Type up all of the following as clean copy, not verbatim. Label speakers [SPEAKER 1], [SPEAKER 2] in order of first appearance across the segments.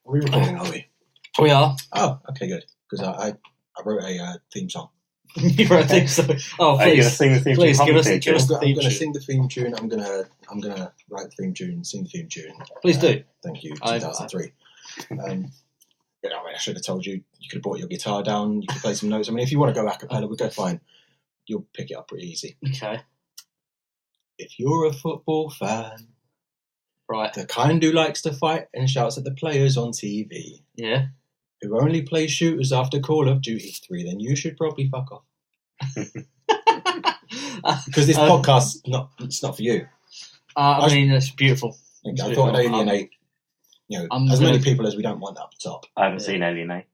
[SPEAKER 1] Are we recording, are we?
[SPEAKER 2] We are.
[SPEAKER 1] Oh, okay, good. Because I wrote a theme song.
[SPEAKER 2] You wrote a theme song? Oh, please.
[SPEAKER 3] Sing the theme
[SPEAKER 2] please
[SPEAKER 3] tune,
[SPEAKER 2] give us
[SPEAKER 1] I'm
[SPEAKER 2] the
[SPEAKER 1] going to sing the theme tune. I'm gonna write the theme tune, sing the theme tune.
[SPEAKER 2] Please do.
[SPEAKER 1] Thank you, 2003. I should have told you. You could have brought your guitar down. You could play some notes. I mean, if you want to go a cappella, we'll go fine. You'll pick it up pretty easy.
[SPEAKER 2] Okay.
[SPEAKER 1] If you're a football fan,
[SPEAKER 2] right,
[SPEAKER 1] the kind who likes to fight and shouts at the players on TV,
[SPEAKER 2] yeah,
[SPEAKER 1] who only play shooters after Call of Duty 3, then you should probably fuck off. Because this podcast, it's not for you.
[SPEAKER 2] I mean, it's beautiful.
[SPEAKER 1] I thought I'd alienate, as many people as we don't want up the top.
[SPEAKER 3] I haven't seen Alienate.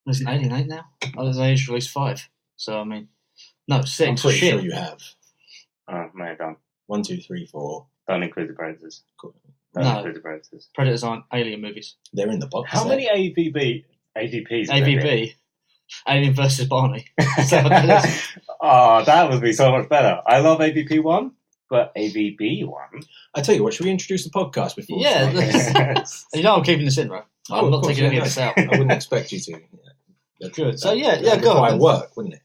[SPEAKER 2] There's an Alienate now. Oh, there's an age release 5. So I mean, no 6.
[SPEAKER 1] I'm pretty
[SPEAKER 2] Shit.
[SPEAKER 1] sure you have.
[SPEAKER 3] Oh, may have done.
[SPEAKER 1] 1, 2, 3, 4.
[SPEAKER 3] Don't include the Predators.
[SPEAKER 1] Cool.
[SPEAKER 3] Don't include the Predators.
[SPEAKER 2] Predators aren't alien movies.
[SPEAKER 1] They're in the box.
[SPEAKER 3] How many AVPs?
[SPEAKER 2] AVP. Alien versus Barney.
[SPEAKER 3] Oh, that would be so much better. I love AVP 1, but AVP 1.
[SPEAKER 1] I tell you what, should we introduce the podcast before?
[SPEAKER 2] Yeah. You know I'm keeping this in, right? I'm not taking any of this out.
[SPEAKER 1] I wouldn't expect you to. Yeah.
[SPEAKER 2] Good. So yeah,
[SPEAKER 1] go on. Work, wouldn't it?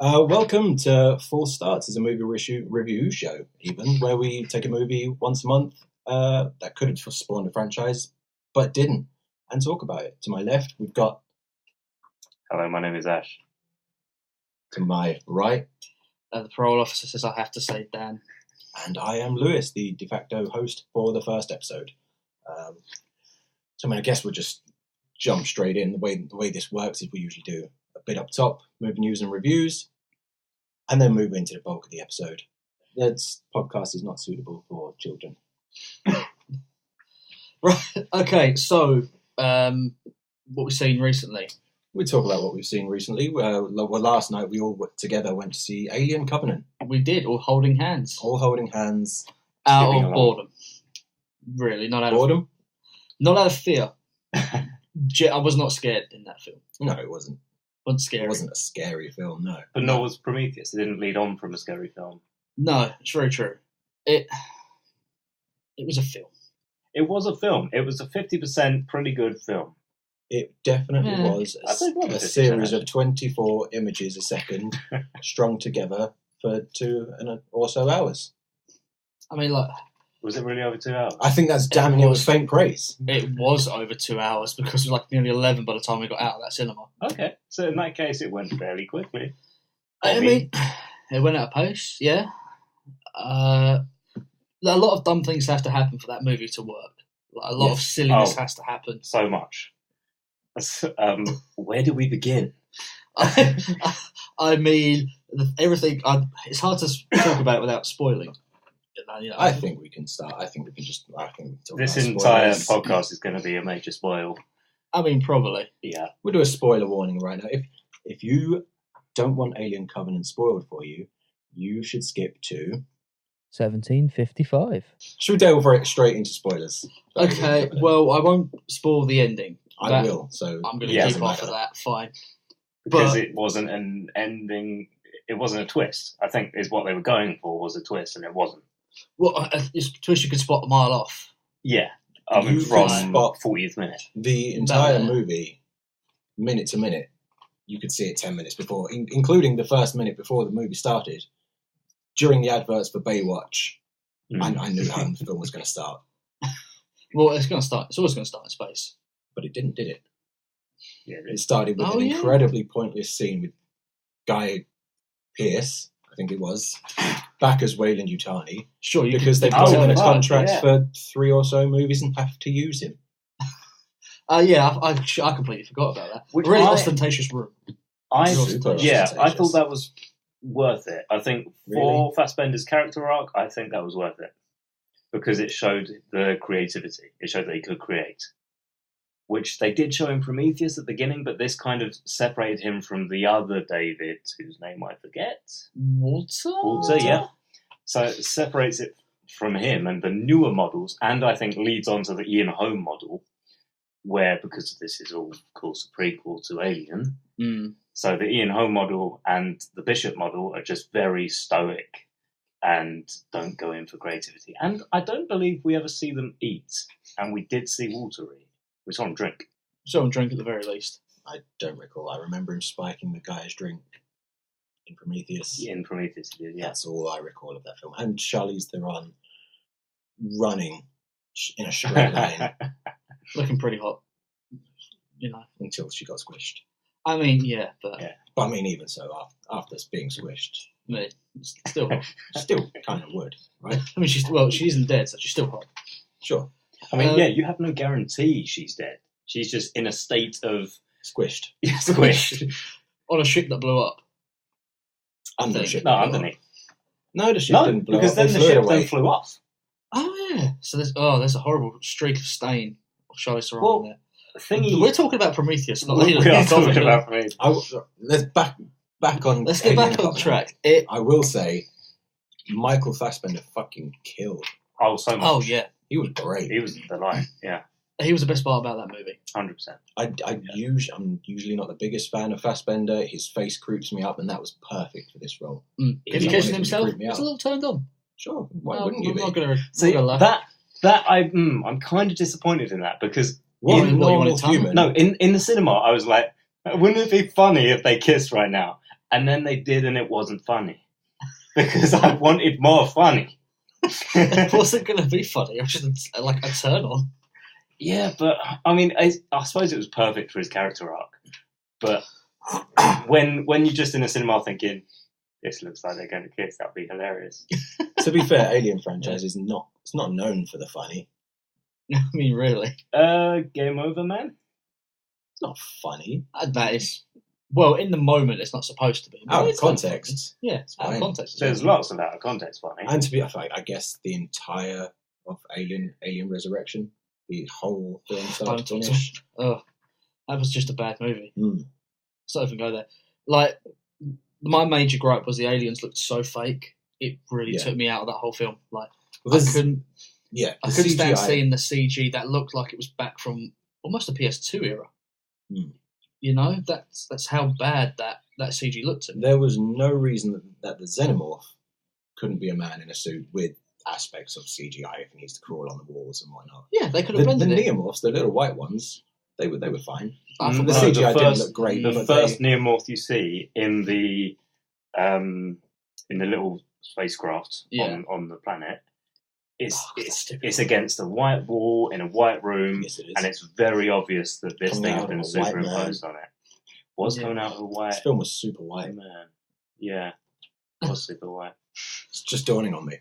[SPEAKER 1] Welcome to Full Starts. Is a movie review show, even where we take a movie once a month that could have spawned a franchise, but didn't, and talk about it. To my left, we've got.
[SPEAKER 3] Hello, my name is Ash.
[SPEAKER 1] To my right,
[SPEAKER 2] the parole officer says I have to say Dan.
[SPEAKER 1] And I am Lewis, the de facto host for the first episode. I guess we'll just jump straight in. The way this works is we usually do a bit up top, movie news and reviews, and then move into the bulk of the episode. This podcast is not suitable for children.
[SPEAKER 2] Right. Okay. So, what we've seen recently.
[SPEAKER 1] We talk about what we've seen recently. Last night we all together went to see Alien Covenant.
[SPEAKER 2] We did, all holding hands.
[SPEAKER 1] Out
[SPEAKER 2] of boredom. Really, not out
[SPEAKER 1] boredom?
[SPEAKER 2] of not out of fear. I was not scared in that film.
[SPEAKER 1] No, it wasn't.
[SPEAKER 2] It wasn't scary.
[SPEAKER 1] It wasn't a scary film, no.
[SPEAKER 3] But nor was Prometheus. It didn't lead on from a scary film.
[SPEAKER 2] No, it's very true. It was a film.
[SPEAKER 3] It was a film. It was a 50% pretty good film.
[SPEAKER 1] It definitely was a series of 24 images a second strung together for 2 or so hours.
[SPEAKER 2] I mean,
[SPEAKER 3] was it really over 2 hours?
[SPEAKER 1] I think that's damn near faint praise.
[SPEAKER 2] It was over 2 hours because it was nearly 11 by the time we got out of that cinema.
[SPEAKER 3] Okay, so in that case, it went fairly quickly.
[SPEAKER 2] I mean, it went at a pace, yeah. A lot of dumb things have to happen for that movie to work. A lot of silliness has to happen.
[SPEAKER 3] So much. Where do we begin?
[SPEAKER 2] I mean, everything. It's hard to talk about it without spoiling.
[SPEAKER 1] I think we can start. I think we can talk
[SPEAKER 3] this
[SPEAKER 1] about
[SPEAKER 3] entire
[SPEAKER 1] spoilers.
[SPEAKER 3] podcast is going to be a major spoil.
[SPEAKER 2] I mean, probably.
[SPEAKER 3] Yeah.
[SPEAKER 1] We'll do a spoiler warning right now. If you don't want Alien Covenant spoiled for you, you should skip to
[SPEAKER 4] 1755.
[SPEAKER 1] Should we delve straight into spoilers?
[SPEAKER 2] Okay, well, I won't spoil the ending.
[SPEAKER 1] I will, so
[SPEAKER 2] I'm going to keep off of that, fine.
[SPEAKER 3] Because it wasn't an ending, it wasn't a twist. I think is what they were going for was a twist, and it wasn't.
[SPEAKER 2] Well, it's a twist you could spot a mile off.
[SPEAKER 3] Yeah,
[SPEAKER 1] You
[SPEAKER 3] from
[SPEAKER 1] could spot
[SPEAKER 3] 40th minute.
[SPEAKER 1] The entire movie, minute to minute, you could see it 10 minutes before, including the first minute before the movie started. During the adverts for Baywatch, I knew how the film was going to start.
[SPEAKER 2] Well, it's going to start. It's always going to start in space.
[SPEAKER 1] But it didn't, did it?
[SPEAKER 3] Yeah,
[SPEAKER 1] It started with an incredibly pointless scene with Guy Pearce, I think it was, back as Wayland Yutani.
[SPEAKER 2] Sure,
[SPEAKER 1] because they've got him in a contract for 3 or so movies and have to use him.
[SPEAKER 2] I completely forgot about that. Really ostentatious room.
[SPEAKER 3] I thought that was worth it. I think for Fassbender's character arc, I think that was worth it. Because it showed the creativity. It showed that he could create. Which they did show in Prometheus at the beginning, but this kind of separated him from the other David, whose name I forget.
[SPEAKER 2] Walter,
[SPEAKER 3] yeah. So it separates it from him and the newer models, and I think leads on to the Ian Holm model, where, because this is all, of course, a prequel to Alien, so the Ian Holm model and the Bishop model are just very stoic and don't go in for creativity. And I don't believe we ever see them eat. And we did see Walter eat. We saw him drink.
[SPEAKER 2] We saw him drink at the very least.
[SPEAKER 1] I don't recall. I remember him spiking the guy's drink in Prometheus.
[SPEAKER 3] In Prometheus, he did, yeah.
[SPEAKER 1] That's all I recall of that film. And Charlize Theron running in a straight line.
[SPEAKER 2] Looking pretty hot,
[SPEAKER 1] until she got squished.
[SPEAKER 2] I mean, yeah, but
[SPEAKER 1] But I mean, even so, after being squished,
[SPEAKER 2] still hot.
[SPEAKER 1] Still kind of would, right?
[SPEAKER 2] I mean, she isn't dead, so she's still hot.
[SPEAKER 1] Sure.
[SPEAKER 3] I mean, you have no guarantee she's dead. She's just in a state of
[SPEAKER 1] squished.
[SPEAKER 3] Squished.
[SPEAKER 2] On a ship that blew up.
[SPEAKER 1] Underneath.
[SPEAKER 2] No,
[SPEAKER 1] the ship didn't blow
[SPEAKER 3] because
[SPEAKER 1] up.
[SPEAKER 3] then the ship then flew off.
[SPEAKER 2] Oh yeah. So there's a horrible streak of stain of Charlize Theron in there. We're talking about Prometheus, not
[SPEAKER 3] we are talking about Prometheus.
[SPEAKER 1] Let's back on.
[SPEAKER 2] Let's get back on track.
[SPEAKER 1] I will say, Michael Fassbender fucking killed.
[SPEAKER 3] Oh, so much.
[SPEAKER 2] Oh yeah,
[SPEAKER 1] he was great.
[SPEAKER 3] He was the line. Yeah,
[SPEAKER 2] he was the best part about that movie.
[SPEAKER 3] 100%.
[SPEAKER 1] I'm usually not the biggest fan of Fassbender. His face creeps me up, and that was perfect for this role.
[SPEAKER 2] Can he kiss himself? It's a little turned on.
[SPEAKER 1] Sure, why wouldn't you?
[SPEAKER 2] I'm not gonna
[SPEAKER 3] see that. I'm kind of disappointed in that because in the cinema I was like, wouldn't it be funny if they kissed right now? And then they did, and it wasn't funny because I wanted more funny.
[SPEAKER 2] It wasn't going to be funny. It was just like a turn on.
[SPEAKER 3] Yeah, but I mean, I suppose it was perfect for his character arc. But when you're just in a cinema thinking, this looks like they're going to kiss, that'd be hilarious.
[SPEAKER 1] To be fair, Alien franchise is not known for the funny.
[SPEAKER 2] I mean, really.
[SPEAKER 3] Game Over, man?
[SPEAKER 1] It's not funny.
[SPEAKER 2] That is... Well, in the moment, it's not supposed to be.
[SPEAKER 1] Out of context.
[SPEAKER 2] Yeah, out of context.
[SPEAKER 3] There's lots of out of context funny.
[SPEAKER 1] And to be fair, I guess the entire of Alien Resurrection, the whole film start to finish.
[SPEAKER 2] Oh, that was just a bad movie.
[SPEAKER 1] Mm.
[SPEAKER 2] So I don't even go there. Like, my major gripe was the aliens looked so fake. It really took me out of that whole film. Like, I couldn't stand seeing the CG that looked like it was back from almost a PS2 era.
[SPEAKER 1] Mm.
[SPEAKER 2] You know, that's how bad that CG looked to me.
[SPEAKER 1] There was no reason that the Xenomorph couldn't be a man in a suit with aspects of CGI if he needs to crawl on the walls and whatnot.
[SPEAKER 2] Yeah, they could have blended
[SPEAKER 1] the
[SPEAKER 2] it.
[SPEAKER 1] The Neomorphs, the little white ones, they were fine.
[SPEAKER 3] The CGI didn't look great. The first Neomorph you see in the little spacecraft on the planet, it's against a white wall in a white room, and it's very obvious that this thing has been superimposed on it. Was coming out of a white.
[SPEAKER 1] This film was super white,
[SPEAKER 3] man. Yeah, it was super white.
[SPEAKER 1] It's just dawning on me.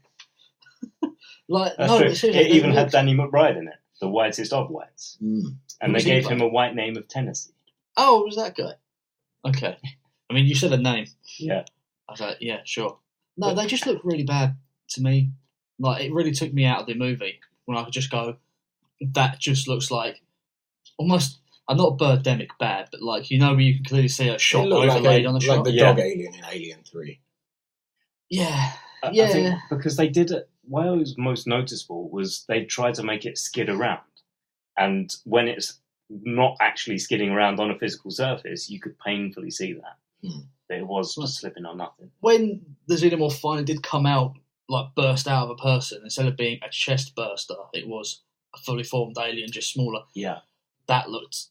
[SPEAKER 3] It even had Danny McBride in it, the whitest of whites, and they gave him a white name of Tennessee.
[SPEAKER 2] Oh, was that guy? Okay. I mean, you said a name.
[SPEAKER 3] Yeah.
[SPEAKER 2] I was like, yeah, sure. No, they just look really bad to me. Like, it really took me out of the movie when I could just go, that just looks like almost, I'm not Birdemic bad, but like, where you can clearly see a shot overlaid on the shot.
[SPEAKER 1] Like the dog alien in Alien 3.
[SPEAKER 2] Yeah.
[SPEAKER 3] I think because they did it, what was most noticeable was they tried to make it skid around. And when it's not actually skidding around on a physical surface, you could painfully see that. It was just slipping on nothing.
[SPEAKER 2] When the Xenomorph finally did come out, like burst out of a person, instead of being a chest burster, it was a fully formed alien, just smaller.
[SPEAKER 3] Yeah.
[SPEAKER 2] That looked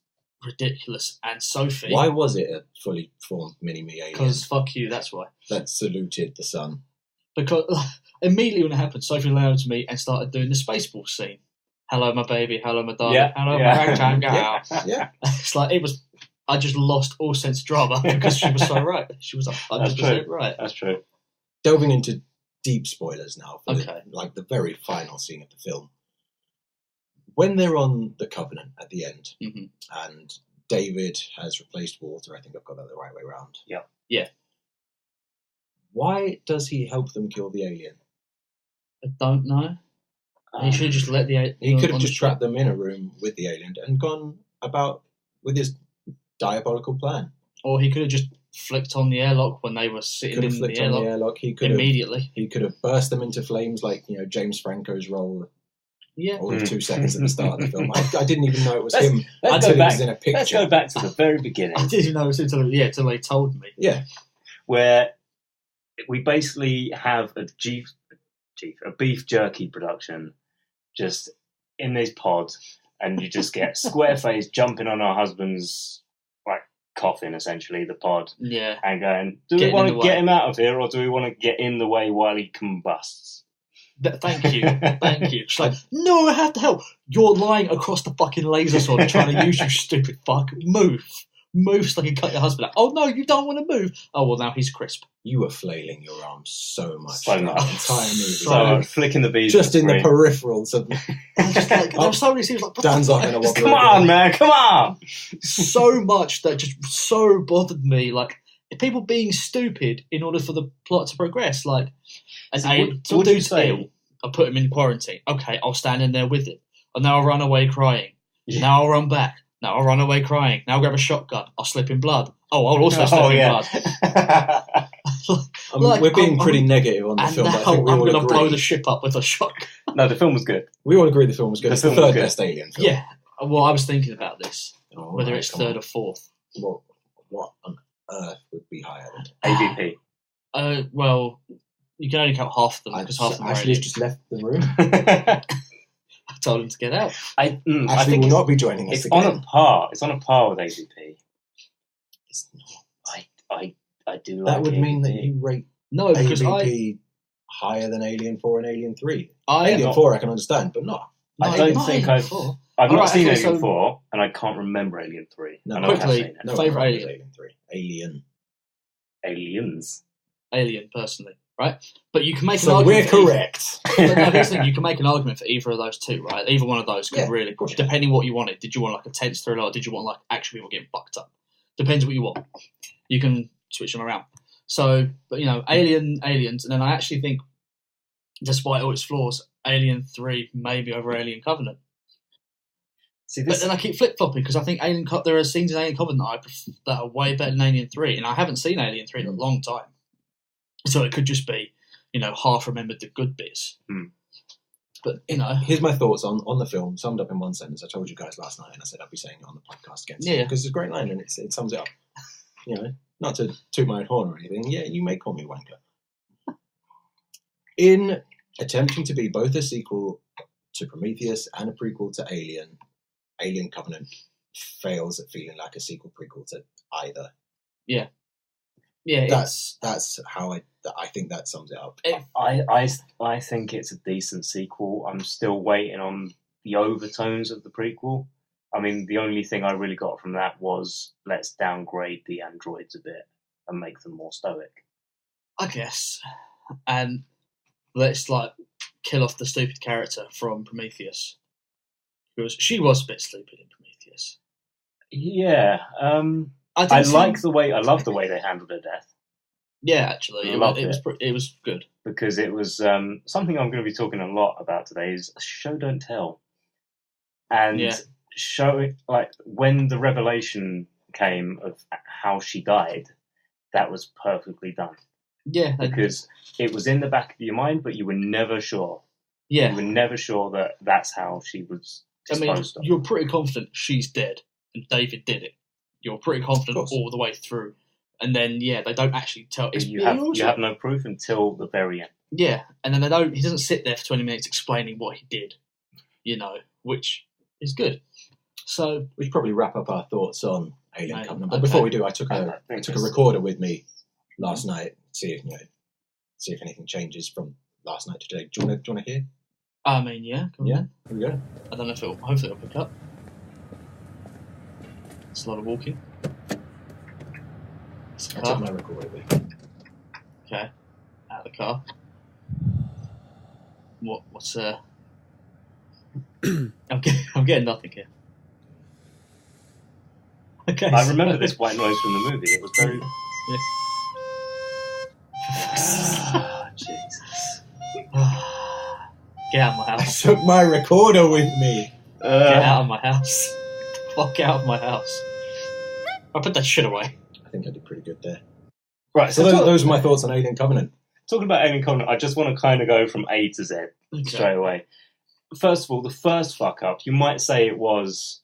[SPEAKER 2] ridiculous. And Sophie...
[SPEAKER 1] Why was it a fully formed mini-me alien?
[SPEAKER 2] Because fuck you, that's why.
[SPEAKER 1] That saluted the sun.
[SPEAKER 2] Because immediately when it happened, Sophie leaned to me and started doing the Spaceball scene. Hello, my baby. Hello, my darling. Hello, my ragtime girl.
[SPEAKER 1] Yeah.
[SPEAKER 2] It's like, it was... I just lost all sense of drama because she was so right. She was 100% right.
[SPEAKER 3] That's true.
[SPEAKER 1] Delving into deep spoilers now for the very final scene of the film. When they're on the Covenant at the end, and David has replaced Walter, I think I've got that the right way around.
[SPEAKER 3] Yeah.
[SPEAKER 2] Yeah.
[SPEAKER 1] Why does he help them kill the alien?
[SPEAKER 2] I don't know. He should have just let the alien...
[SPEAKER 1] He could have just trapped them in a room with the alien and gone about with his diabolical plan.
[SPEAKER 2] Or he could have just flicked on the airlock when they were sitting in the airlock.
[SPEAKER 1] He could
[SPEAKER 2] immediately.
[SPEAKER 1] He could have burst them into flames like James Franco's role.
[SPEAKER 2] Yeah.
[SPEAKER 1] All of 2 seconds at the start of the film. I didn't even know it was him until he was in a picture.
[SPEAKER 3] Let's go back to the very beginning.
[SPEAKER 2] I didn't even know it was until they told me.
[SPEAKER 1] Yeah.
[SPEAKER 3] Where we basically have a beef jerky production, just in this pod, and you just get Squareface jumping on her husband's like coffin, essentially the pod, and going, do we want to get him out of here, or do we want to get in the way while he combusts?
[SPEAKER 2] Thank you. She's like, no, I have to help. You're lying across the fucking laser sword trying to use, you stupid fuck. Move so I can cut your husband out. Oh no, you don't want to move. Oh well, now he's crisp.
[SPEAKER 1] You were flailing your arms so much.
[SPEAKER 3] So much.
[SPEAKER 1] The entire movie.
[SPEAKER 3] So flicking the bees.
[SPEAKER 1] Just in the peripherals of.
[SPEAKER 2] Just like, there were so many scenes like,
[SPEAKER 1] Dan's not going to
[SPEAKER 3] come on, man, come on.
[SPEAKER 2] So much that just so bothered me. Like people being stupid in order for the plot to progress. Like,
[SPEAKER 3] what do you say?
[SPEAKER 2] I put him in quarantine. Okay, I'll stand in there with him. And now I'll run away crying. Now I'll run back. Now I'll run away crying. Now I'll grab a shotgun. I'll slip in blood. Oh, I'll also slip in blood.
[SPEAKER 1] We're being pretty negative on the film.
[SPEAKER 2] Now
[SPEAKER 1] but I think we
[SPEAKER 2] I'm
[SPEAKER 1] all
[SPEAKER 2] going to
[SPEAKER 1] agree.
[SPEAKER 2] blow the ship up with a shotgun.
[SPEAKER 3] No, the film was good.
[SPEAKER 1] We all agree the film was good. It's the third best Alien film.
[SPEAKER 2] Yeah. Well, I was thinking about this. Whether it's third or fourth.
[SPEAKER 1] What on earth would be higher than
[SPEAKER 3] AVP?
[SPEAKER 2] Well, you can only count half of them because half of them are
[SPEAKER 1] Ashley's
[SPEAKER 2] aliens.
[SPEAKER 1] just left the room.
[SPEAKER 2] I told him to get out.
[SPEAKER 3] I
[SPEAKER 1] Ashley
[SPEAKER 3] think
[SPEAKER 1] will not be joining us
[SPEAKER 3] it's
[SPEAKER 1] again.
[SPEAKER 3] on a par. It's on a par with AVP.
[SPEAKER 1] It's not.
[SPEAKER 3] I do like
[SPEAKER 1] That would
[SPEAKER 3] AVP.
[SPEAKER 1] mean that you rate
[SPEAKER 2] No, because
[SPEAKER 1] AVP higher than Alien 4 and Alien 3.
[SPEAKER 2] I
[SPEAKER 1] Alien 4 I can understand, but not.
[SPEAKER 3] I don't think I've not seen Alien 4, and I can't remember Alien 3.
[SPEAKER 1] No,
[SPEAKER 3] I know I have
[SPEAKER 2] quickly,
[SPEAKER 3] seen it.
[SPEAKER 1] No,
[SPEAKER 2] favourite
[SPEAKER 1] one
[SPEAKER 2] Alien?
[SPEAKER 1] Alien 3. Alien.
[SPEAKER 3] Aliens.
[SPEAKER 2] Alien, personally, right? But you can make an
[SPEAKER 1] So we're
[SPEAKER 2] argument.
[SPEAKER 1] correct.
[SPEAKER 2] But no, here's the thing, you can make an argument for either of those two, right? Either one of those could really, depending what you wanted. Did you want like a tense thriller, or did you want like actual people getting fucked up? Depends what you want. You can switch them around. So, but Aliens, and then I actually think, despite all its flaws, Alien 3 maybe over Alien Covenant.
[SPEAKER 3] See, this...
[SPEAKER 2] But then I keep flip flopping because I think there are scenes in Alien Covenant that are way better than Alien 3, and I haven't seen Alien 3 in a long time. So it could just be, half remembered the good bits. But,
[SPEAKER 1] Here's my thoughts on the film, summed up in one sentence. I told you guys last night, and I said I'd be saying it on the podcast again.
[SPEAKER 2] Yeah.
[SPEAKER 1] Because it's a great line, and it sums it up. Not to toot my own horn or anything. Yeah, you may call me wanker. In attempting to be both a sequel to Prometheus and a prequel to Alien, Alien Covenant fails at feeling like a sequel prequel to either.
[SPEAKER 2] Yeah,
[SPEAKER 1] that's how I think that sums it up.
[SPEAKER 3] I think it's a decent sequel. I'm still waiting on the overtones of the prequel. I mean, the only thing I really got from that was let's downgrade the androids a bit and make them more stoic.
[SPEAKER 2] I guess. And let's kill off the stupid character from Prometheus. Because she was a bit stupid in Prometheus.
[SPEAKER 3] Yeah. I love the way they handled her death.
[SPEAKER 2] Yeah, actually. It was good.
[SPEAKER 3] Because it was something I'm going to be talking a lot about today is show don't tell. And showing when the revelation came of how she died, that was perfectly done.
[SPEAKER 2] Yeah.
[SPEAKER 3] Because it was in the back of your mind, but you were never sure.
[SPEAKER 2] Yeah.
[SPEAKER 3] You were never sure that that's how she was disposed of.
[SPEAKER 2] You're pretty confident she's dead and David did it. You're pretty confident all the way through. And then, they don't actually tell.
[SPEAKER 3] You have no proof until the very end.
[SPEAKER 2] Yeah, and then he doesn't sit there for 20 minutes explaining what he did, which is good. So
[SPEAKER 1] we should probably wrap up our thoughts on Alien Covenant. But before we do, I took a recorder with me last night to see if anything changes from last night to today. Do you want to hear?
[SPEAKER 2] I mean, yeah.
[SPEAKER 1] Here we go.
[SPEAKER 2] I don't know if hopefully it'll pick up. It's a lot of walking.
[SPEAKER 1] I took my recorder with me.
[SPEAKER 2] Okay. Out of the car. What's I'm getting nothing here. Okay.
[SPEAKER 3] I remember this white noise from the movie. It was very... Jesus.
[SPEAKER 2] Get out of my house.
[SPEAKER 1] I took my recorder with me.
[SPEAKER 2] Get out of my house. Fuck out of my house. I'll put that shit away.
[SPEAKER 1] I think I did pretty good there.
[SPEAKER 3] Right,
[SPEAKER 1] so those are my thoughts on Alien Covenant.
[SPEAKER 3] Talking about Alien Covenant, I just want to kind of go from A to Z straight away. First of all, the first fuck up, you might say it was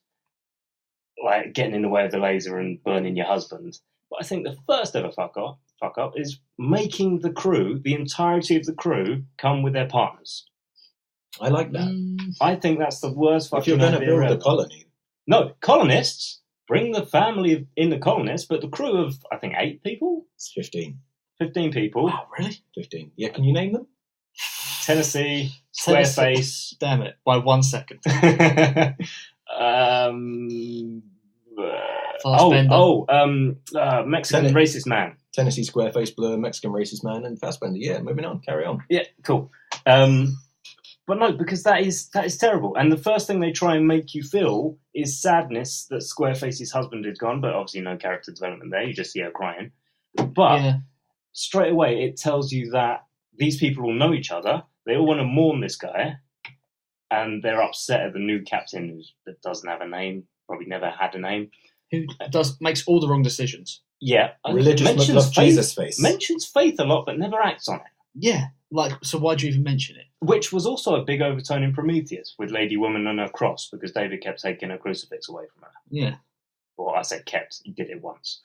[SPEAKER 3] like getting in the way of the laser and burning your husband. But I think the first ever fuck up fuck up, is making the crew, the entirety of the crew, come with their partners.
[SPEAKER 1] I like that.
[SPEAKER 3] I think that's the worst fucking
[SPEAKER 1] If you're going to build
[SPEAKER 3] ever.
[SPEAKER 1] a colony.
[SPEAKER 3] No, colonists, bring the family in the colonists, but the crew of, I think, 8 people?
[SPEAKER 1] It's 15.
[SPEAKER 3] 15 people.
[SPEAKER 2] Wow, really?
[SPEAKER 1] 15. Yeah, can you name them?
[SPEAKER 3] Tennessee, Squareface.
[SPEAKER 2] Damn it, by 1 second.
[SPEAKER 3] Mexican racist man.
[SPEAKER 1] Tennessee, Squareface, Blur, Mexican racist man, and Fassbender. Yeah, moving on. Carry on.
[SPEAKER 3] Yeah, cool. But no, because that is terrible. And the first thing they try and make you feel is sadness that Squareface's husband is gone, but obviously no character development there. You just see her crying. But straight away, it tells you that these people all know each other. They all want to mourn this guy, and they're upset at the new captain that doesn't have a name, probably never had a name.
[SPEAKER 2] Who makes all the wrong decisions.
[SPEAKER 3] Yeah.
[SPEAKER 1] Religious McLove Jesus face.
[SPEAKER 3] Mentions faith a lot, but never acts on it.
[SPEAKER 2] Yeah. So why'd you even mention it?
[SPEAKER 3] Which was also a big overtone in Prometheus with Lady Woman and her cross, because David kept taking her crucifix away from her.
[SPEAKER 2] Yeah.
[SPEAKER 3] Well, I said kept. He did it once.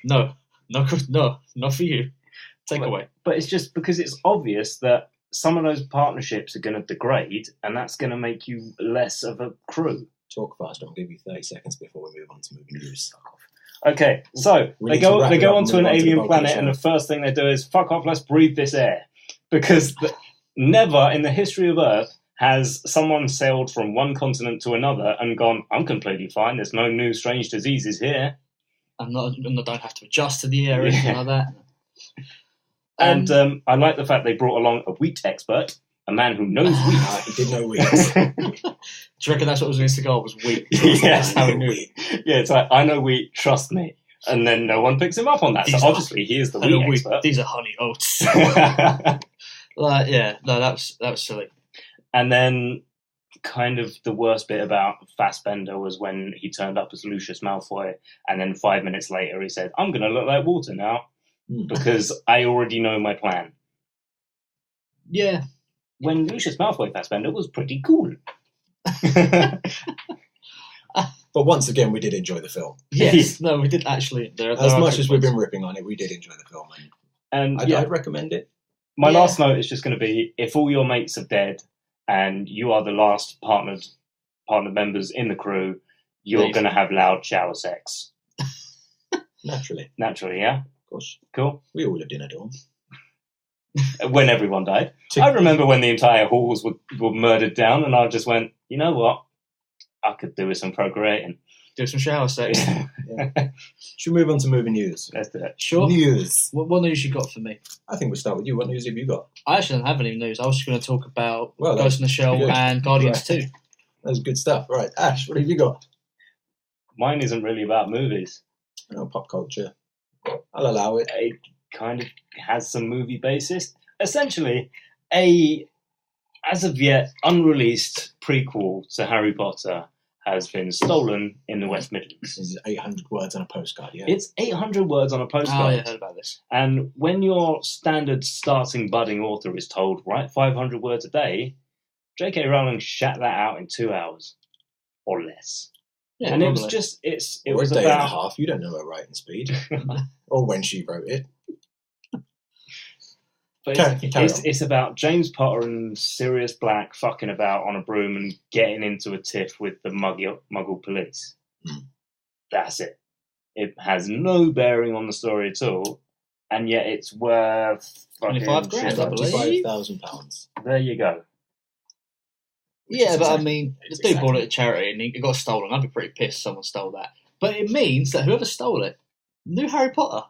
[SPEAKER 2] No, not for you. Take away.
[SPEAKER 3] But it's just because it's obvious that some of those partnerships are going to degrade, and that's going to make you less of a crew.
[SPEAKER 1] Talk fast. I'll give you 30 seconds before we move on to movie news.
[SPEAKER 3] Okay, so they go onto an alien planet, and the first thing they do is, fuck off, let's breathe this air. Because never in the history of Earth has someone sailed from one continent to another and gone, I'm completely fine, there's no new strange diseases here.
[SPEAKER 2] I don't have to adjust to the air or anything like that.
[SPEAKER 3] And I like the fact they brought along a wheat expert, a man who knows wheat.
[SPEAKER 1] He did know wheat.
[SPEAKER 3] Do
[SPEAKER 2] you reckon that's what was in his cigar, was wheat?
[SPEAKER 3] Yeah.
[SPEAKER 2] That's how he knew it.
[SPEAKER 3] Yeah, it's like, I know wheat, trust me. And then no one picks him up on that. So obviously he is the wheat expert.
[SPEAKER 2] These are honey oats. That was silly.
[SPEAKER 3] And then kind of the worst bit about Fassbender was when he turned up as Lucius Malfoy, and then 5 minutes later he said, I'm going to look like water now because I already know my plan.
[SPEAKER 2] Yeah.
[SPEAKER 3] When Lucius Malfoy Fassbender was pretty cool.
[SPEAKER 1] But once again, we did enjoy the film.
[SPEAKER 2] Yes, no, we did actually.
[SPEAKER 1] As much as we've been ripping on it, we did enjoy the film. And I'd recommend it.
[SPEAKER 3] My last note is just going to be, if all your mates are dead and you are the last partner members in the crew, you're going to have loud shower sex.
[SPEAKER 1] Naturally,
[SPEAKER 3] yeah?
[SPEAKER 1] Of course.
[SPEAKER 3] Cool.
[SPEAKER 1] We all lived in a dorm.
[SPEAKER 3] When everyone died. I remember when the entire halls were murdered down, and I just went, you know what? I could do with some procreating.
[SPEAKER 2] Do some shower sex.
[SPEAKER 1] Yeah. Should we move on to movie news?
[SPEAKER 3] Let's do it.
[SPEAKER 2] Sure.
[SPEAKER 1] News.
[SPEAKER 2] What news you got for me?
[SPEAKER 1] I think we'll start with you. What news have you got?
[SPEAKER 2] I actually don't have any news. I was just going to talk about Ghost in the Shell and Guardians 2.
[SPEAKER 1] That's good stuff. Right. Ash, what have you got?
[SPEAKER 3] Mine isn't really about movies.
[SPEAKER 1] Pop culture. I'll allow it.
[SPEAKER 3] It kind of has some movie basis. Essentially, as of yet, unreleased prequel to Harry Potter has been stolen in the West Midlands.
[SPEAKER 1] This is 800 words on a postcard, yeah?
[SPEAKER 3] It's 800 words on a postcard.
[SPEAKER 2] Oh, yeah, I heard about this.
[SPEAKER 3] And when your standard starting budding author is told, write 500 words a day, J.K. Rowling shat that out in 2 hours or less.
[SPEAKER 2] Yeah,
[SPEAKER 3] and
[SPEAKER 2] probably.
[SPEAKER 3] it was just, it
[SPEAKER 1] or
[SPEAKER 3] was
[SPEAKER 1] a day
[SPEAKER 3] about
[SPEAKER 1] and a half. You don't know her writing speed. Or when she wrote it.
[SPEAKER 3] But it's about James Potter and Sirius Black fucking about on a broom and getting into a tiff with the Muggle police. That's it. It has no bearing on the story at all, and yet it's worth
[SPEAKER 2] £25,000, I believe.
[SPEAKER 1] £25,000.
[SPEAKER 3] There you go.
[SPEAKER 2] Yeah, but I mean, the dude bought it at charity and it got stolen. I'd be pretty pissed if someone stole that. But it means that whoever stole it knew Harry Potter.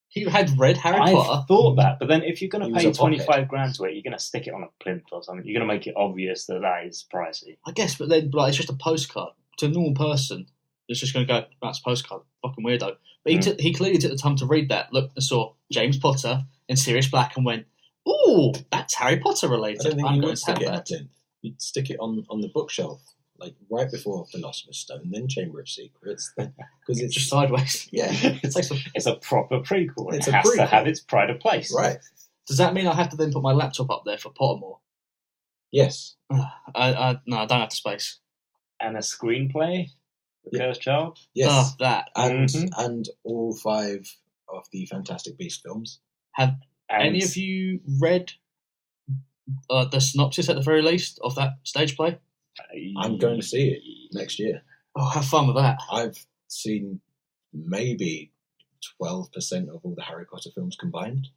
[SPEAKER 2] He had read Harry Potter.
[SPEAKER 3] I thought that, but then if you're going to pay 25 grand to it, you're going to stick it on a plinth or something. You're going to make it obvious that is pricey.
[SPEAKER 2] I guess, but then it's just a postcard. To a normal person, it's just going to go, that's a postcard. Fucking weirdo. But he clearly took the time to read that, looked and saw James Potter and Sirius Black and went, ooh, that's Harry Potter related.
[SPEAKER 1] I don't think
[SPEAKER 2] I'm
[SPEAKER 1] you
[SPEAKER 2] going
[SPEAKER 1] would
[SPEAKER 2] to have
[SPEAKER 1] stick it in a
[SPEAKER 2] that.
[SPEAKER 1] plinth. You'd stick it on the bookshelf, like right before Philosopher's Stone, then Chamber of Secrets, because it's
[SPEAKER 2] Just sideways.
[SPEAKER 1] Yeah,
[SPEAKER 3] it's a proper prequel.
[SPEAKER 1] It's
[SPEAKER 3] it has to have its pride of place.
[SPEAKER 1] Right.
[SPEAKER 2] Does that mean I have to then put my laptop up there for Pottermore?
[SPEAKER 1] Yes.
[SPEAKER 2] No, I don't have the space.
[SPEAKER 3] And a screenplay, The Cursed Child.
[SPEAKER 1] Yes.
[SPEAKER 2] That.
[SPEAKER 1] And all 5 of the Fantastic Beasts films.
[SPEAKER 2] Have any of you read the synopsis at the very least of that stage play?
[SPEAKER 1] I'm going to see it next year.
[SPEAKER 2] Oh, have fun with that.
[SPEAKER 1] I've seen maybe 12% of all the Harry Potter films combined.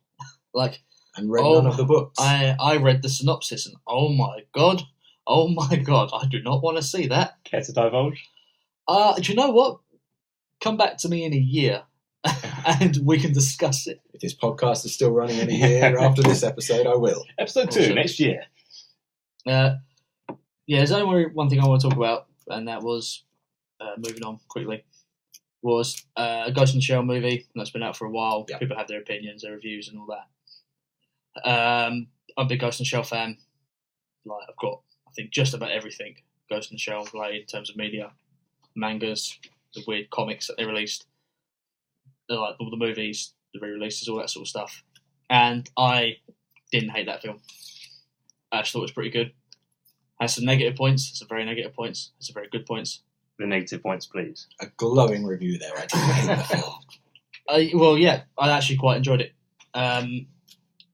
[SPEAKER 1] And read none of the books.
[SPEAKER 2] I read the synopsis and oh my god, I do not want to see that.
[SPEAKER 3] Care to divulge?
[SPEAKER 2] Do you know what? Come back to me in a year and we can discuss it.
[SPEAKER 1] If this podcast is still running in a year after this episode, I will.
[SPEAKER 3] Episode 2, next year.
[SPEAKER 2] There's only one thing I want to talk about, and that was, moving on quickly, was a Ghost in the Shell movie that's been out for a while. Yep. People have their opinions, their reviews and all that. I'm a big Ghost in the Shell fan. I've got, I think, just about everything Ghost in the Shell related in terms of media, mangas, the weird comics that they released, all the movies, the re-releases, all that sort of stuff. And I didn't hate that film. I actually thought it was pretty good. Has some negative points, some very negative points, some very good points.
[SPEAKER 3] The negative points, please.
[SPEAKER 1] A glowing review there. I didn't hate the film.
[SPEAKER 2] I actually quite enjoyed it.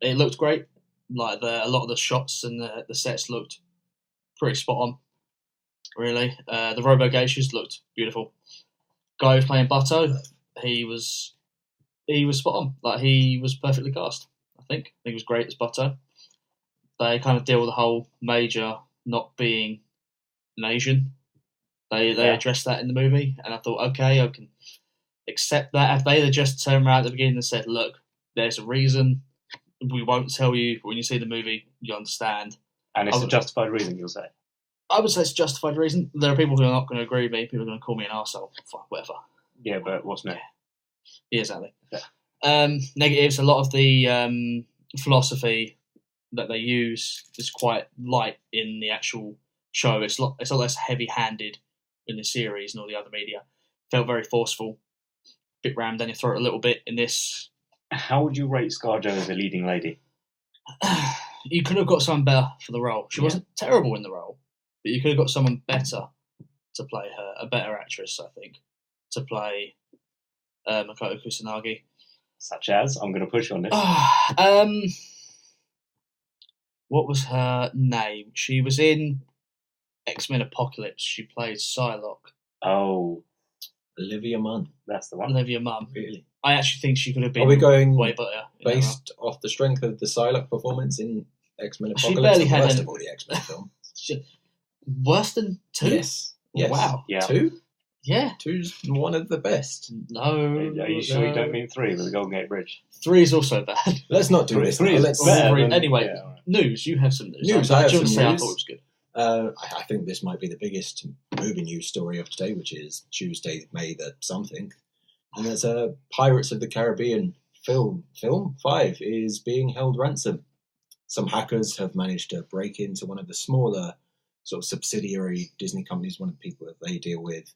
[SPEAKER 2] It looked great. A lot of the shots and the sets looked pretty spot on. Really, the Robo Geishas looked beautiful. Guy who was playing Butto, he was spot on. He was perfectly cast. I think he was great as Butto. They kind of deal with the whole Major not being an Asian. They addressed that in the movie, and I thought, okay, I can accept that. If they had just turned around at the beginning and said, look, there's a reason, we won't tell you, when you see the movie, you understand.
[SPEAKER 3] And it's a justified reason, you'll say? I
[SPEAKER 2] would say it's a justified reason. There are people who are not going to agree with me, people are going to call me an arsehole, fine, whatever.
[SPEAKER 3] Yeah, but what's next?
[SPEAKER 2] Yeah, exactly. Yeah. Negatives, a lot of the philosophy that they use is quite light in the actual show. It's a lot less heavy-handed in the series and all the other media. Felt very forceful, bit rammed down your throat a little bit in this.
[SPEAKER 3] How would you rate ScarJo as a leading lady?
[SPEAKER 2] You could have got someone better for the role. She wasn't terrible in the role, but you could have got someone better to play her, a better actress, I think, to play Makoto Kusanagi.
[SPEAKER 3] Such as? I'm going to push you on this.
[SPEAKER 2] What was her name? She was in X-Men Apocalypse. She played Psylocke.
[SPEAKER 3] Oh.
[SPEAKER 1] Olivia Munn.
[SPEAKER 3] That's the one.
[SPEAKER 2] Olivia Munn.
[SPEAKER 1] Really?
[SPEAKER 2] I actually think she could have been.
[SPEAKER 1] Are we going
[SPEAKER 2] way better
[SPEAKER 1] based off the strength of the Psylocke performance in X-Men Apocalypse?
[SPEAKER 2] She barely had
[SPEAKER 1] of all the X-Men film.
[SPEAKER 2] Worse than 2?
[SPEAKER 1] Yes.
[SPEAKER 2] Wow.
[SPEAKER 3] Yeah.
[SPEAKER 1] 2?
[SPEAKER 2] Yeah.
[SPEAKER 1] 2's one of the best.
[SPEAKER 2] No.
[SPEAKER 3] Are you sure you don't mean 3 with the Golden Gate Bridge?
[SPEAKER 2] 3 is also bad.
[SPEAKER 1] Let's not do this.
[SPEAKER 3] 3 is
[SPEAKER 2] better. Anyway, news. You have some news.
[SPEAKER 1] I have some
[SPEAKER 2] news.
[SPEAKER 1] I
[SPEAKER 2] thought it was good.
[SPEAKER 1] I think this might be the biggest movie news story of today, which is Tuesday, May the something. And there's a Pirates of the Caribbean film 5 is being held ransom. Some hackers have managed to break into one of the smaller sort of subsidiary Disney companies, one of the people that they deal with,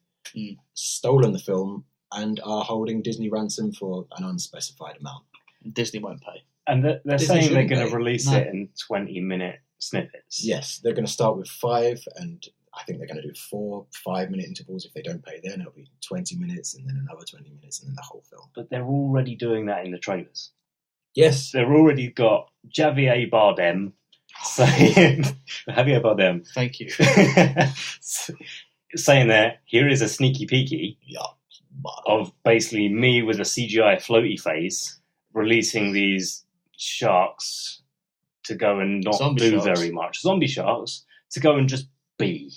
[SPEAKER 1] stolen the film and are holding Disney ransom for an unspecified amount.
[SPEAKER 2] Disney won't pay.
[SPEAKER 3] And they're saying they're going to release it in 20-minute snippets.
[SPEAKER 1] Yes, they're going to start with 5, and I think they're going to do 4 5-minute intervals. If they don't pay then, it'll be 20 minutes, and then another 20 minutes, and then the whole film.
[SPEAKER 3] But they're already doing that in the trailers.
[SPEAKER 1] Yes.
[SPEAKER 3] They've already got Javier Bardem saying... Javier Bardem.
[SPEAKER 2] Thank you.
[SPEAKER 3] Saying there, here is a sneaky peeky of basically me with a CGI floaty face releasing these sharks to go and not very much. Zombie sharks to go and just be.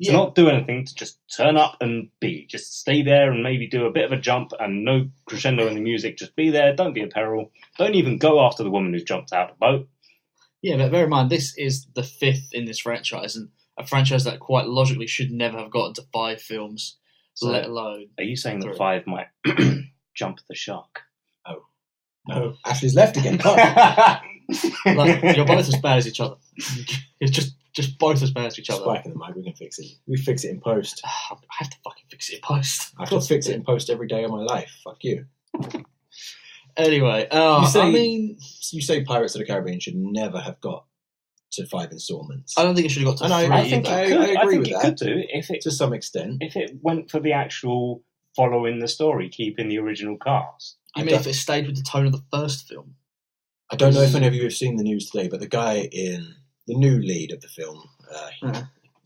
[SPEAKER 3] To not do anything, to just turn up and be. Just stay there and maybe do a bit of a jump and no crescendo in the music. Just be there, don't be a peril. Don't even go after the woman who's jumped out of the boat.
[SPEAKER 2] Yeah, but bear in mind, this is the 5th in this franchise, and a franchise that quite logically should never have gotten to 5 films, so let alone...
[SPEAKER 3] Are you saying that 5 might jump the shark?
[SPEAKER 1] Oh. No. Ashley's left again.
[SPEAKER 2] You're both as bad as each other. You're just both as bad as each other.
[SPEAKER 1] Spike in the mic, we can fix it. We fix it in post.
[SPEAKER 2] I have to fucking fix it in post.
[SPEAKER 1] I have to fix it in post every day of my life. Fuck you.
[SPEAKER 2] Anyway,
[SPEAKER 1] you say Pirates of the Caribbean should never have got to 5 installments.
[SPEAKER 2] I don't think it should have got to 3.
[SPEAKER 1] I think I agree with that.
[SPEAKER 3] Could do if it,
[SPEAKER 1] to some extent.
[SPEAKER 3] If it went for the actual following the story, keeping the original cast.
[SPEAKER 2] I mean, if it stayed with the tone of the first film.
[SPEAKER 1] I don't know if any of you have seen the news today, but the guy in the new lead of the film,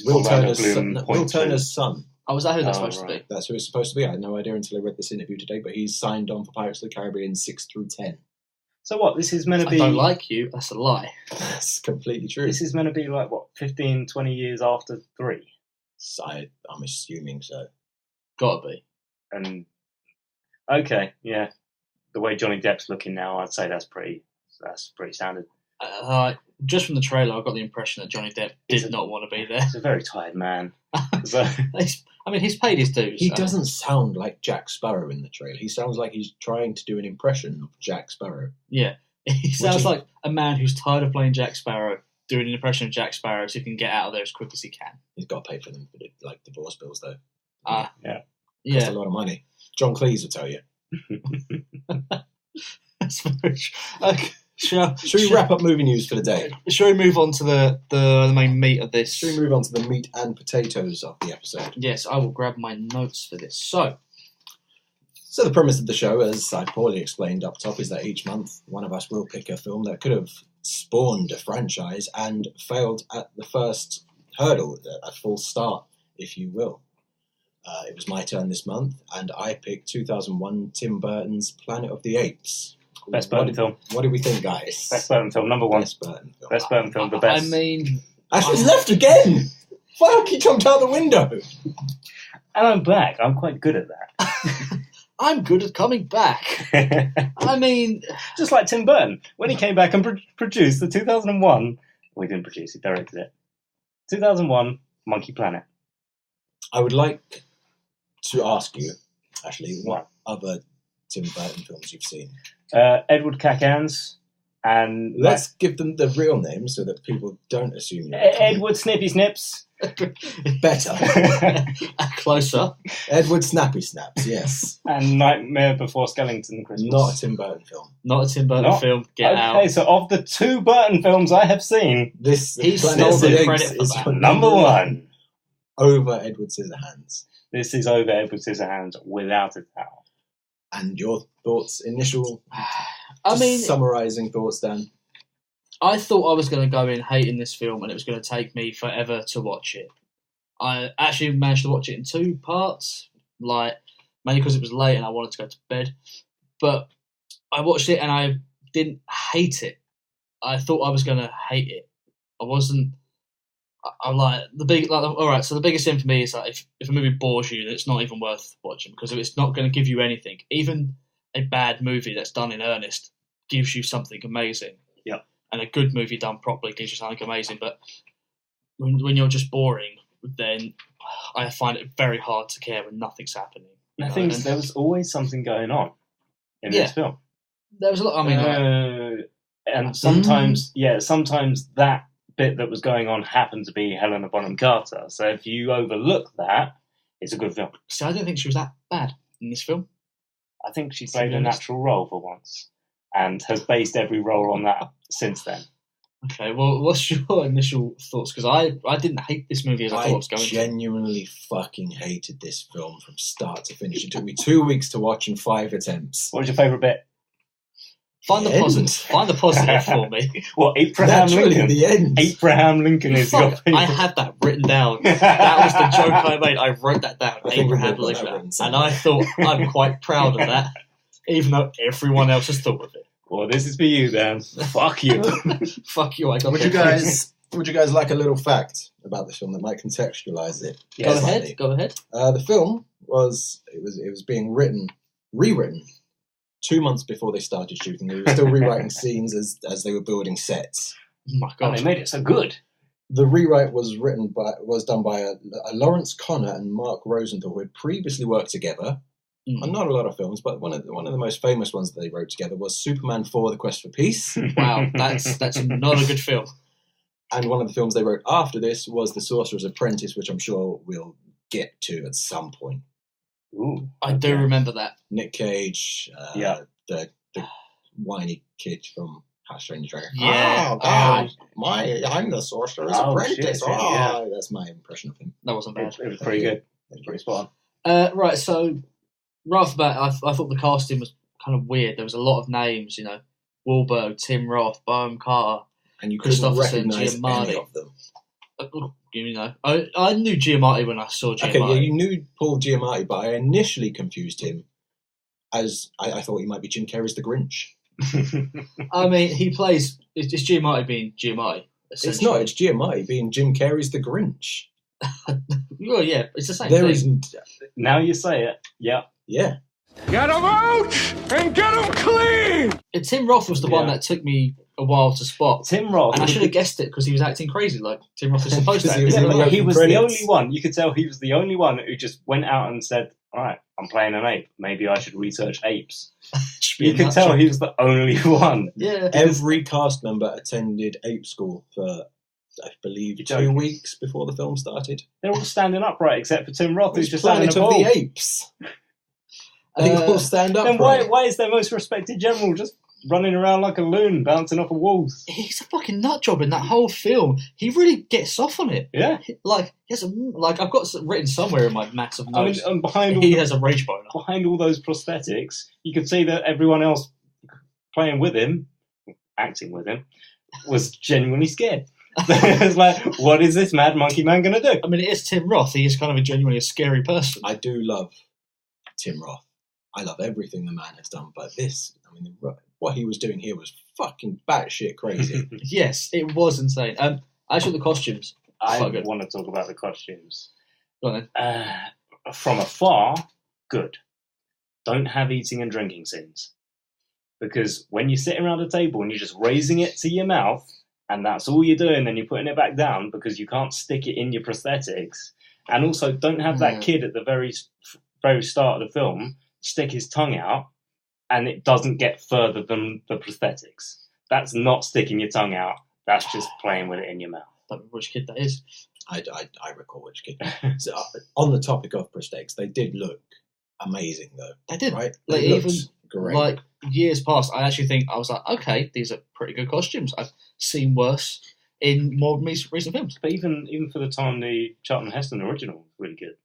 [SPEAKER 1] Will Turner's son.
[SPEAKER 2] Oh, is that who that's supposed to be?
[SPEAKER 1] That's who it's supposed to be. I had no idea until I read this interview today, but he's signed on for Pirates of the Caribbean 6 through 10.
[SPEAKER 3] So what, this is meant to be...
[SPEAKER 2] I don't like you, that's a lie.
[SPEAKER 1] That's completely true.
[SPEAKER 3] This is meant to be like, 15, 20 years after 3?
[SPEAKER 1] I'm assuming so.
[SPEAKER 2] Gotta be.
[SPEAKER 3] And, okay, yeah. The way Johnny Depp's looking now, I'd say that's pretty standard.
[SPEAKER 2] Just from the trailer, I got the impression that Johnny Depp did not want to be there.
[SPEAKER 3] He's a very tired man. So...
[SPEAKER 2] I mean, he's paid his dues.
[SPEAKER 1] He doesn't sound like Jack Sparrow in the trailer. He sounds like he's trying to do an impression of Jack Sparrow.
[SPEAKER 2] Yeah. He sounds like a man who's tired of playing Jack Sparrow, doing an impression of Jack Sparrow so he can get out of there as quick as he can.
[SPEAKER 1] He's got to pay for them, like divorce bills, though.
[SPEAKER 3] Yeah.
[SPEAKER 1] Costs a lot of money. John Cleese will tell you.
[SPEAKER 2] That's very true. Okay. Should
[SPEAKER 1] we wrap up movie news for the day?
[SPEAKER 2] Shall we move on to the main meat of this?
[SPEAKER 1] Should we move on to the meat and potatoes of the episode?
[SPEAKER 2] Yes, I will grab my notes for this. So
[SPEAKER 1] the premise of the show, as I poorly explained up top, is that each month one of us will pick a film that could have spawned a franchise and failed at the first hurdle, a false start, if you will. It was my turn this month, and I picked 2001 Tim Burton's Planet of the Apes.
[SPEAKER 3] Best Burton film.
[SPEAKER 1] What do we think, guys?
[SPEAKER 3] Best Burton film, number 1.
[SPEAKER 1] Best Burton film.
[SPEAKER 3] Best Burton film, the best.
[SPEAKER 2] I mean...
[SPEAKER 1] Ashley's left again! Fuck, he jumped out the window!
[SPEAKER 3] And I'm back. I'm quite good at that.
[SPEAKER 2] I'm good at coming back. I mean...
[SPEAKER 3] Just like Tim Burton. When he came back and produced the 2001... Well, he didn't produce, he directed it. 2001 Monkey Planet.
[SPEAKER 1] I would like to ask you, Ashley, what other Tim Burton films you've seen?
[SPEAKER 3] Edward Cacans and...
[SPEAKER 1] Let's give them the real name so that people don't assume...
[SPEAKER 3] Edward Snippy Snips.
[SPEAKER 1] Better.
[SPEAKER 2] Closer.
[SPEAKER 1] Edward Snappy Snaps, yes.
[SPEAKER 3] And Nightmare Before Skellington Christmas.
[SPEAKER 1] Not a Tim Burton film.
[SPEAKER 2] Not a Tim Burton film. Get out.
[SPEAKER 3] Okay, so of the 2 Burton films I have seen...
[SPEAKER 2] He stole the credit for that.
[SPEAKER 3] Number 1.
[SPEAKER 1] Over Edward Scissorhands.
[SPEAKER 3] This is over Edward Scissorhands, without a doubt.
[SPEAKER 1] And your thoughts, initial, summarising thoughts, Dan?
[SPEAKER 2] I thought I was going to go in hating this film and it was going to take me forever to watch it. I actually managed to watch it in 2 parts, mainly because it was late and I wanted to go to bed. But I watched it and I didn't hate it. I thought I was going to hate it. I wasn't... I'm like all right. So the biggest thing for me is that if a movie bores you, it's not even worth watching because it's not going to give you anything. Even a bad movie that's done in earnest gives you something amazing.
[SPEAKER 3] Yeah. And
[SPEAKER 2] a good movie done properly gives you something amazing. But when you're just boring, then I find it very hard to care when nothing's happening.
[SPEAKER 3] I think there was always something going on in this film.
[SPEAKER 2] There was a lot. I mean,
[SPEAKER 3] and sometimes that bit that was going on happened to be Helena Bonham Carter. So if you overlook that, it's a good film.
[SPEAKER 2] See, I don't think she was that bad in this film.
[SPEAKER 3] I think she played a natural role for once and has based every role on that since then.
[SPEAKER 2] Okay, well, what's your initial thoughts? Because I didn't hate this movie as I thought I was going to.
[SPEAKER 1] I genuinely fucking hated this film from start to finish. It took me 2 weeks to watch and 5 attempts.
[SPEAKER 3] What was your favourite bit?
[SPEAKER 2] Find the positive for me.
[SPEAKER 3] Well, Abraham Lincoln.
[SPEAKER 1] The end.
[SPEAKER 3] Abraham Lincoln is your favourite.
[SPEAKER 2] I had that written down. That was the joke I made. I wrote that down. Abraham Lincoln. And I thought I'm quite proud of that, even though everyone else has thought of it.
[SPEAKER 3] Well, this is for you, Dan. Fuck you.
[SPEAKER 2] Fuck you. I got
[SPEAKER 1] Would you guys like a little fact about the film that might contextualise it?
[SPEAKER 2] Yes. Go ahead.
[SPEAKER 1] The film was being rewritten 2 months before they started shooting. They were still rewriting scenes as they were building sets.
[SPEAKER 2] Oh my God,
[SPEAKER 3] they made it so good.
[SPEAKER 1] The rewrite was done by a Lawrence Connor and Mark Rosenthal, who had previously worked together on not a lot of films, but one of the most famous ones that they wrote together was Superman 4: The Quest for Peace.
[SPEAKER 2] Wow, that's not a good film.
[SPEAKER 1] And one of the films they wrote after this was The Sorcerer's Apprentice, which I'm sure we'll get to at some point.
[SPEAKER 3] Ooh,
[SPEAKER 2] I do remember that.
[SPEAKER 1] Nick Cage, the whiny kid from How to Train Your Dragon.
[SPEAKER 2] Yeah.
[SPEAKER 1] I'm the Sorcerer's Apprentice.
[SPEAKER 3] Shit,
[SPEAKER 1] that's my impression of him.
[SPEAKER 2] That wasn't bad.
[SPEAKER 3] It was pretty good. It was pretty spot on.
[SPEAKER 2] Right, so right off the bat, I thought the casting was kind of weird. There was a lot of names, Wahlberg, Tim Roth, Boehm Carter,
[SPEAKER 1] and you couldn't recognise any of them.
[SPEAKER 2] I knew Giamatti when I saw Giamatti.
[SPEAKER 1] Okay, yeah, you knew Paul Giamatti, but I initially confused him as I thought he might be Jim Carrey's The Grinch.
[SPEAKER 2] I mean, he plays. It's Giamatti being Giamatti.
[SPEAKER 1] It's not. It's Giamatti being Jim Carrey's The Grinch.
[SPEAKER 2] Well, yeah, it's the same
[SPEAKER 1] There
[SPEAKER 2] thing.
[SPEAKER 1] isn't.
[SPEAKER 3] Now you say it. Yeah.
[SPEAKER 1] Yeah.
[SPEAKER 5] Get them out and get them clean!
[SPEAKER 2] Tim Roth was the one that took me a while to spot.
[SPEAKER 3] Tim Roth.
[SPEAKER 2] And I should have guessed it because he was acting crazy like Tim Roth is supposed to.
[SPEAKER 1] He was
[SPEAKER 3] the only one. You could tell he was the only one who just went out and said, all right, I'm playing an ape. Maybe I should research apes. You could tell he was the only one.
[SPEAKER 2] Yeah.
[SPEAKER 1] Every cast member attended ape school for, I believe, 2 weeks before the film started.
[SPEAKER 3] They're all standing upright except for Tim Roth, who's just
[SPEAKER 1] Planet of the Apes. They all stand up.
[SPEAKER 3] Then why is their most respected general just running around like a loon, bouncing off of walls?
[SPEAKER 2] He's a fucking nut job in that whole film. He really gets off on it.
[SPEAKER 3] Yeah.
[SPEAKER 2] I've got written somewhere in my massive notes.
[SPEAKER 3] I mean, and
[SPEAKER 2] he has a rage boner.
[SPEAKER 3] Behind all those prosthetics, you could see that everyone else playing with him, acting with him, was genuinely scared. It's like, what is this mad monkey man going to do?
[SPEAKER 2] I mean, it is Tim Roth. He is kind of a scary person.
[SPEAKER 1] I do love Tim Roth. I love everything the man has done, but this, I mean, what he was doing here was fucking batshit crazy.
[SPEAKER 2] Yes, it was insane. Actually, the costumes.
[SPEAKER 3] I want to talk about the costumes.
[SPEAKER 2] Go on then.
[SPEAKER 3] From afar, good. Don't have eating and drinking scenes. Because when you're sitting around a table and you're just raising it to your mouth, and that's all you're doing, and you're putting it back down because you can't stick it in your prosthetics, and also don't have that kid at the very, very start of the film stick his tongue out and it doesn't get further than the prosthetics. That's not sticking your tongue out. That's just playing with it in your mouth.
[SPEAKER 2] I don't know which kid that is.
[SPEAKER 1] I recall which kid. So, on the topic of prosthetics, they did look amazing, though.
[SPEAKER 2] They did.
[SPEAKER 1] Right?
[SPEAKER 2] Like,
[SPEAKER 1] They
[SPEAKER 2] even
[SPEAKER 1] looked great.
[SPEAKER 2] like years past, I actually think I was like, okay, these are pretty good costumes. I've seen worse in more recent films.
[SPEAKER 3] But even for the time, the Charlton Heston original was really good.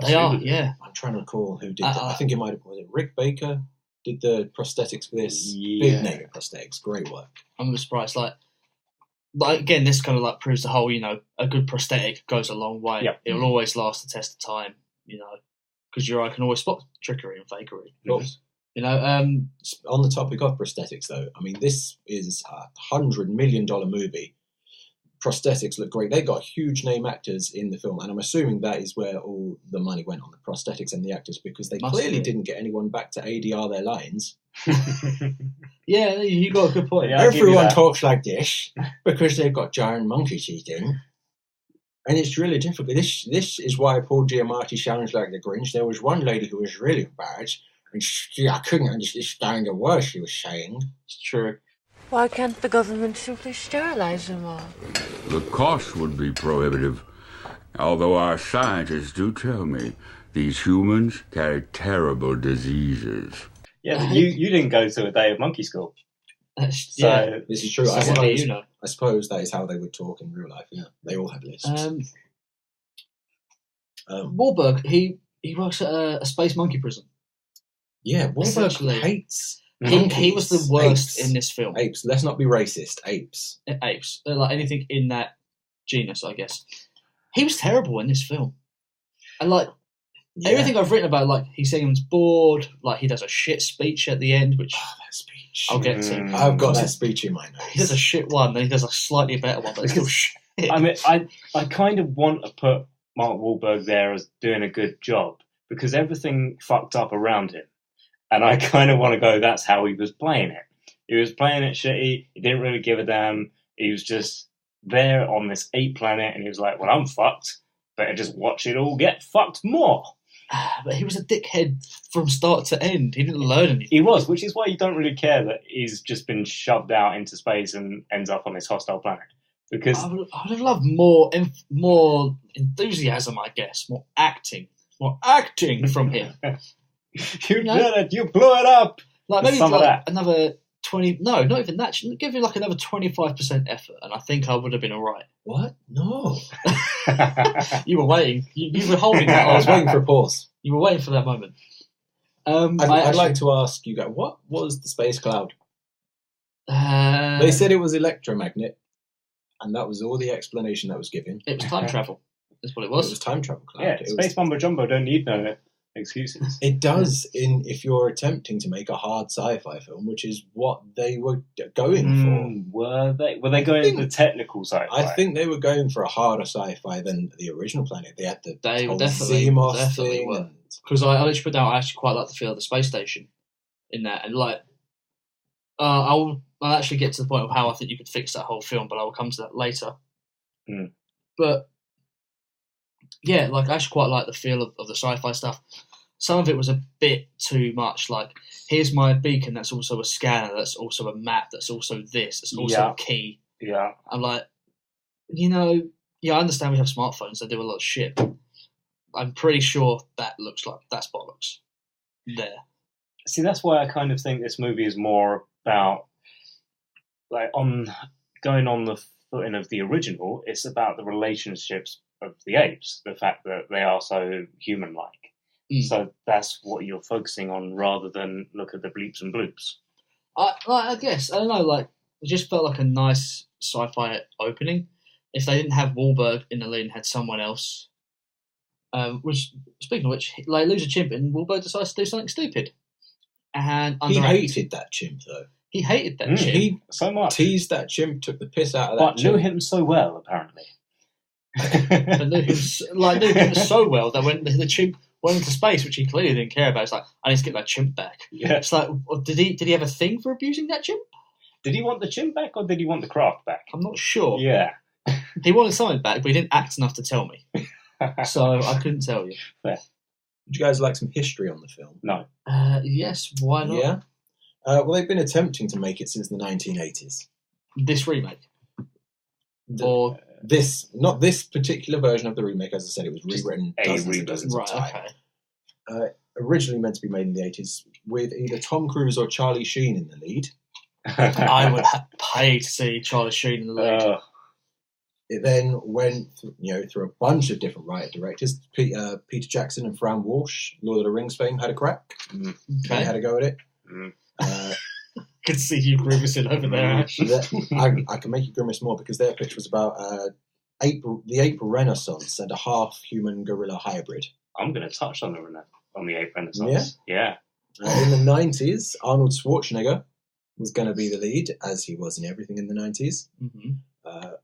[SPEAKER 2] They are, yeah.
[SPEAKER 1] I'm trying to recall who did that. I think was it Rick Baker did the prosthetics for this?
[SPEAKER 3] Yeah.
[SPEAKER 1] Big name prosthetics. Great work.
[SPEAKER 2] I'm surprised. Like again, this kind of like proves the whole, a good prosthetic goes a long way.
[SPEAKER 3] Yeah.
[SPEAKER 2] It will always last the test of time, because your eye can always spot trickery and fakery.
[SPEAKER 1] Of course.
[SPEAKER 2] On
[SPEAKER 1] the topic of prosthetics, though, I mean, this is a $100 million movie. Prosthetics look great. They got huge name actors in the film, and I'm assuming that is where all the money went on the prosthetics and the actors, because they clearly didn't get anyone back to ADR their lines.
[SPEAKER 2] Yeah, you got a good point.
[SPEAKER 3] Yeah,
[SPEAKER 1] everyone talks like this because they've got giant monkey teeth in. And it's really difficult. This is why Paul Giamatti sounds like the Grinch. There was one lady who was really bad, and I couldn't understand a word she was saying.
[SPEAKER 2] It's true.
[SPEAKER 6] Why can't the government simply sterilize them all?
[SPEAKER 5] The cost would be prohibitive. Although our scientists do tell me these humans carry terrible diseases.
[SPEAKER 3] Yeah, but you didn't go to a day of monkey school. So
[SPEAKER 1] this is true. I suppose that is how they would talk in real life. Yeah, they all have lists.
[SPEAKER 2] Wahlberg, he works at a space monkey prison.
[SPEAKER 1] Yeah, Wahlberg hates.
[SPEAKER 2] He was the worst in this film.
[SPEAKER 1] Apes. Let's not be racist. Apes.
[SPEAKER 2] Apes. Like anything in that genus, I guess. He was terrible in this film. And everything I've written about, he seems bored, he does a shit speech at the end, which
[SPEAKER 1] that speech.
[SPEAKER 2] I'll get to.
[SPEAKER 1] I've got that speech in my notes.
[SPEAKER 2] He does a shit one, then he does a slightly better one, but it's still shit.
[SPEAKER 3] I mean, I kind of want to put Mark Wahlberg there as doing a good job because everything fucked up around him. And I kind of want to go, that's how he was playing it. He was playing it shitty. He didn't really give a damn. He was just there on this ape planet, and he was like, well, I'm fucked. Better just watch it all get fucked more.
[SPEAKER 2] But he was a dickhead from start to end. He didn't learn anything.
[SPEAKER 3] He was, which is why you don't really care that he's just been shoved out into space and ends up on this hostile planet. Because
[SPEAKER 2] I would have loved more enthusiasm, I guess. More acting from him.
[SPEAKER 3] You did it! You blew it up!
[SPEAKER 2] Maybe another 20... No, not even that. Give me another 25% effort, and I think I would have been all right.
[SPEAKER 1] What? No.
[SPEAKER 2] You were waiting. You were holding that.
[SPEAKER 1] I was waiting for a pause.
[SPEAKER 2] You were waiting for that moment.
[SPEAKER 1] I'd like to ask you guys, what was the space cloud? They said it was electromagnet, and that was all the explanation that was given.
[SPEAKER 2] It was time travel. That's what it was.
[SPEAKER 1] It was time travel cloud.
[SPEAKER 3] Yeah, Space Mumbo Jumbo don't need no excuses.
[SPEAKER 1] It does if you're attempting to make a hard sci-fi film, which is what they were going
[SPEAKER 3] for. Were they going for the technical sci-fi?
[SPEAKER 1] I think they were going for a harder sci-fi than the original Planet. They had the whole
[SPEAKER 2] definitely
[SPEAKER 1] thing.
[SPEAKER 2] Were. Because I literally put down, I actually quite like the feel of the space station in that, and like I'll actually get to the point of how I think you could fix that whole film, but I will come to that later. But yeah, like I actually quite like the feel of the sci-fi stuff. Some of it was a bit too much. Like, here's my beacon. That's also a scanner. That's also a map. That's also this. That's also a key.
[SPEAKER 3] Yeah.
[SPEAKER 2] I'm like, I understand we have smartphones. They do a lot of shit. But I'm pretty sure that looks like that's bollocks. There.
[SPEAKER 3] See, that's why I kind of think this movie is more about going on the footing of the original. It's about the relationships of the apes, the fact that they are so human-like. So that's what you're focusing on rather than look at the bleeps and bloops.
[SPEAKER 2] I guess. I don't know, like, it just felt like a nice sci-fi opening. If they didn't have Wahlberg in the lead and had someone else, which, speaking of which, they lose a chimp and Wahlberg decides to do something stupid. And
[SPEAKER 1] he hated that chimp, though.
[SPEAKER 2] He hated that chimp.
[SPEAKER 1] He
[SPEAKER 3] so much.
[SPEAKER 1] Teased that chimp, took the piss out of that chimp.
[SPEAKER 3] But knew him so well, apparently.
[SPEAKER 2] But knew him so well that when the chimp went into space, which he clearly didn't care about, it's like, I need to get that chimp back.
[SPEAKER 3] Yeah.
[SPEAKER 2] It's like, did he have a thing for abusing that chimp?
[SPEAKER 3] Did he want the chimp back or did he want the craft back?
[SPEAKER 2] I'm not sure.
[SPEAKER 3] Yeah.
[SPEAKER 2] He wanted something back, but he didn't act enough to tell me. So I couldn't tell you.
[SPEAKER 3] Fair.
[SPEAKER 1] Would you guys like some history on the film?
[SPEAKER 3] No.
[SPEAKER 2] Yes, why not?
[SPEAKER 1] Yeah. Well, they've been attempting to make it since the 1980s.
[SPEAKER 2] This remake?
[SPEAKER 1] Not this particular version of the remake. As I said, it was rewritten dozens and dozens of times.
[SPEAKER 2] Okay.
[SPEAKER 1] Originally meant to be made in the 80s with either Tom Cruise or Charlie Sheen in the lead.
[SPEAKER 2] I would pay to see Charlie Sheen in the lead.
[SPEAKER 1] It then went through a bunch of different writer-directors. Peter Jackson and Fran Walsh, Lord of the Rings fame, had a crack.
[SPEAKER 2] Okay.
[SPEAKER 1] They had a go at it.
[SPEAKER 2] I could see you grimacing over there, Ash.
[SPEAKER 1] I can make you grimace more because their pitch was about the ape renaissance and a half-human gorilla hybrid.
[SPEAKER 3] I'm going to touch on the ape renaissance. Yeah.
[SPEAKER 1] In the 90s, Arnold Schwarzenegger was going to be the lead, as he was in everything in the 90s.
[SPEAKER 2] Mm-hmm.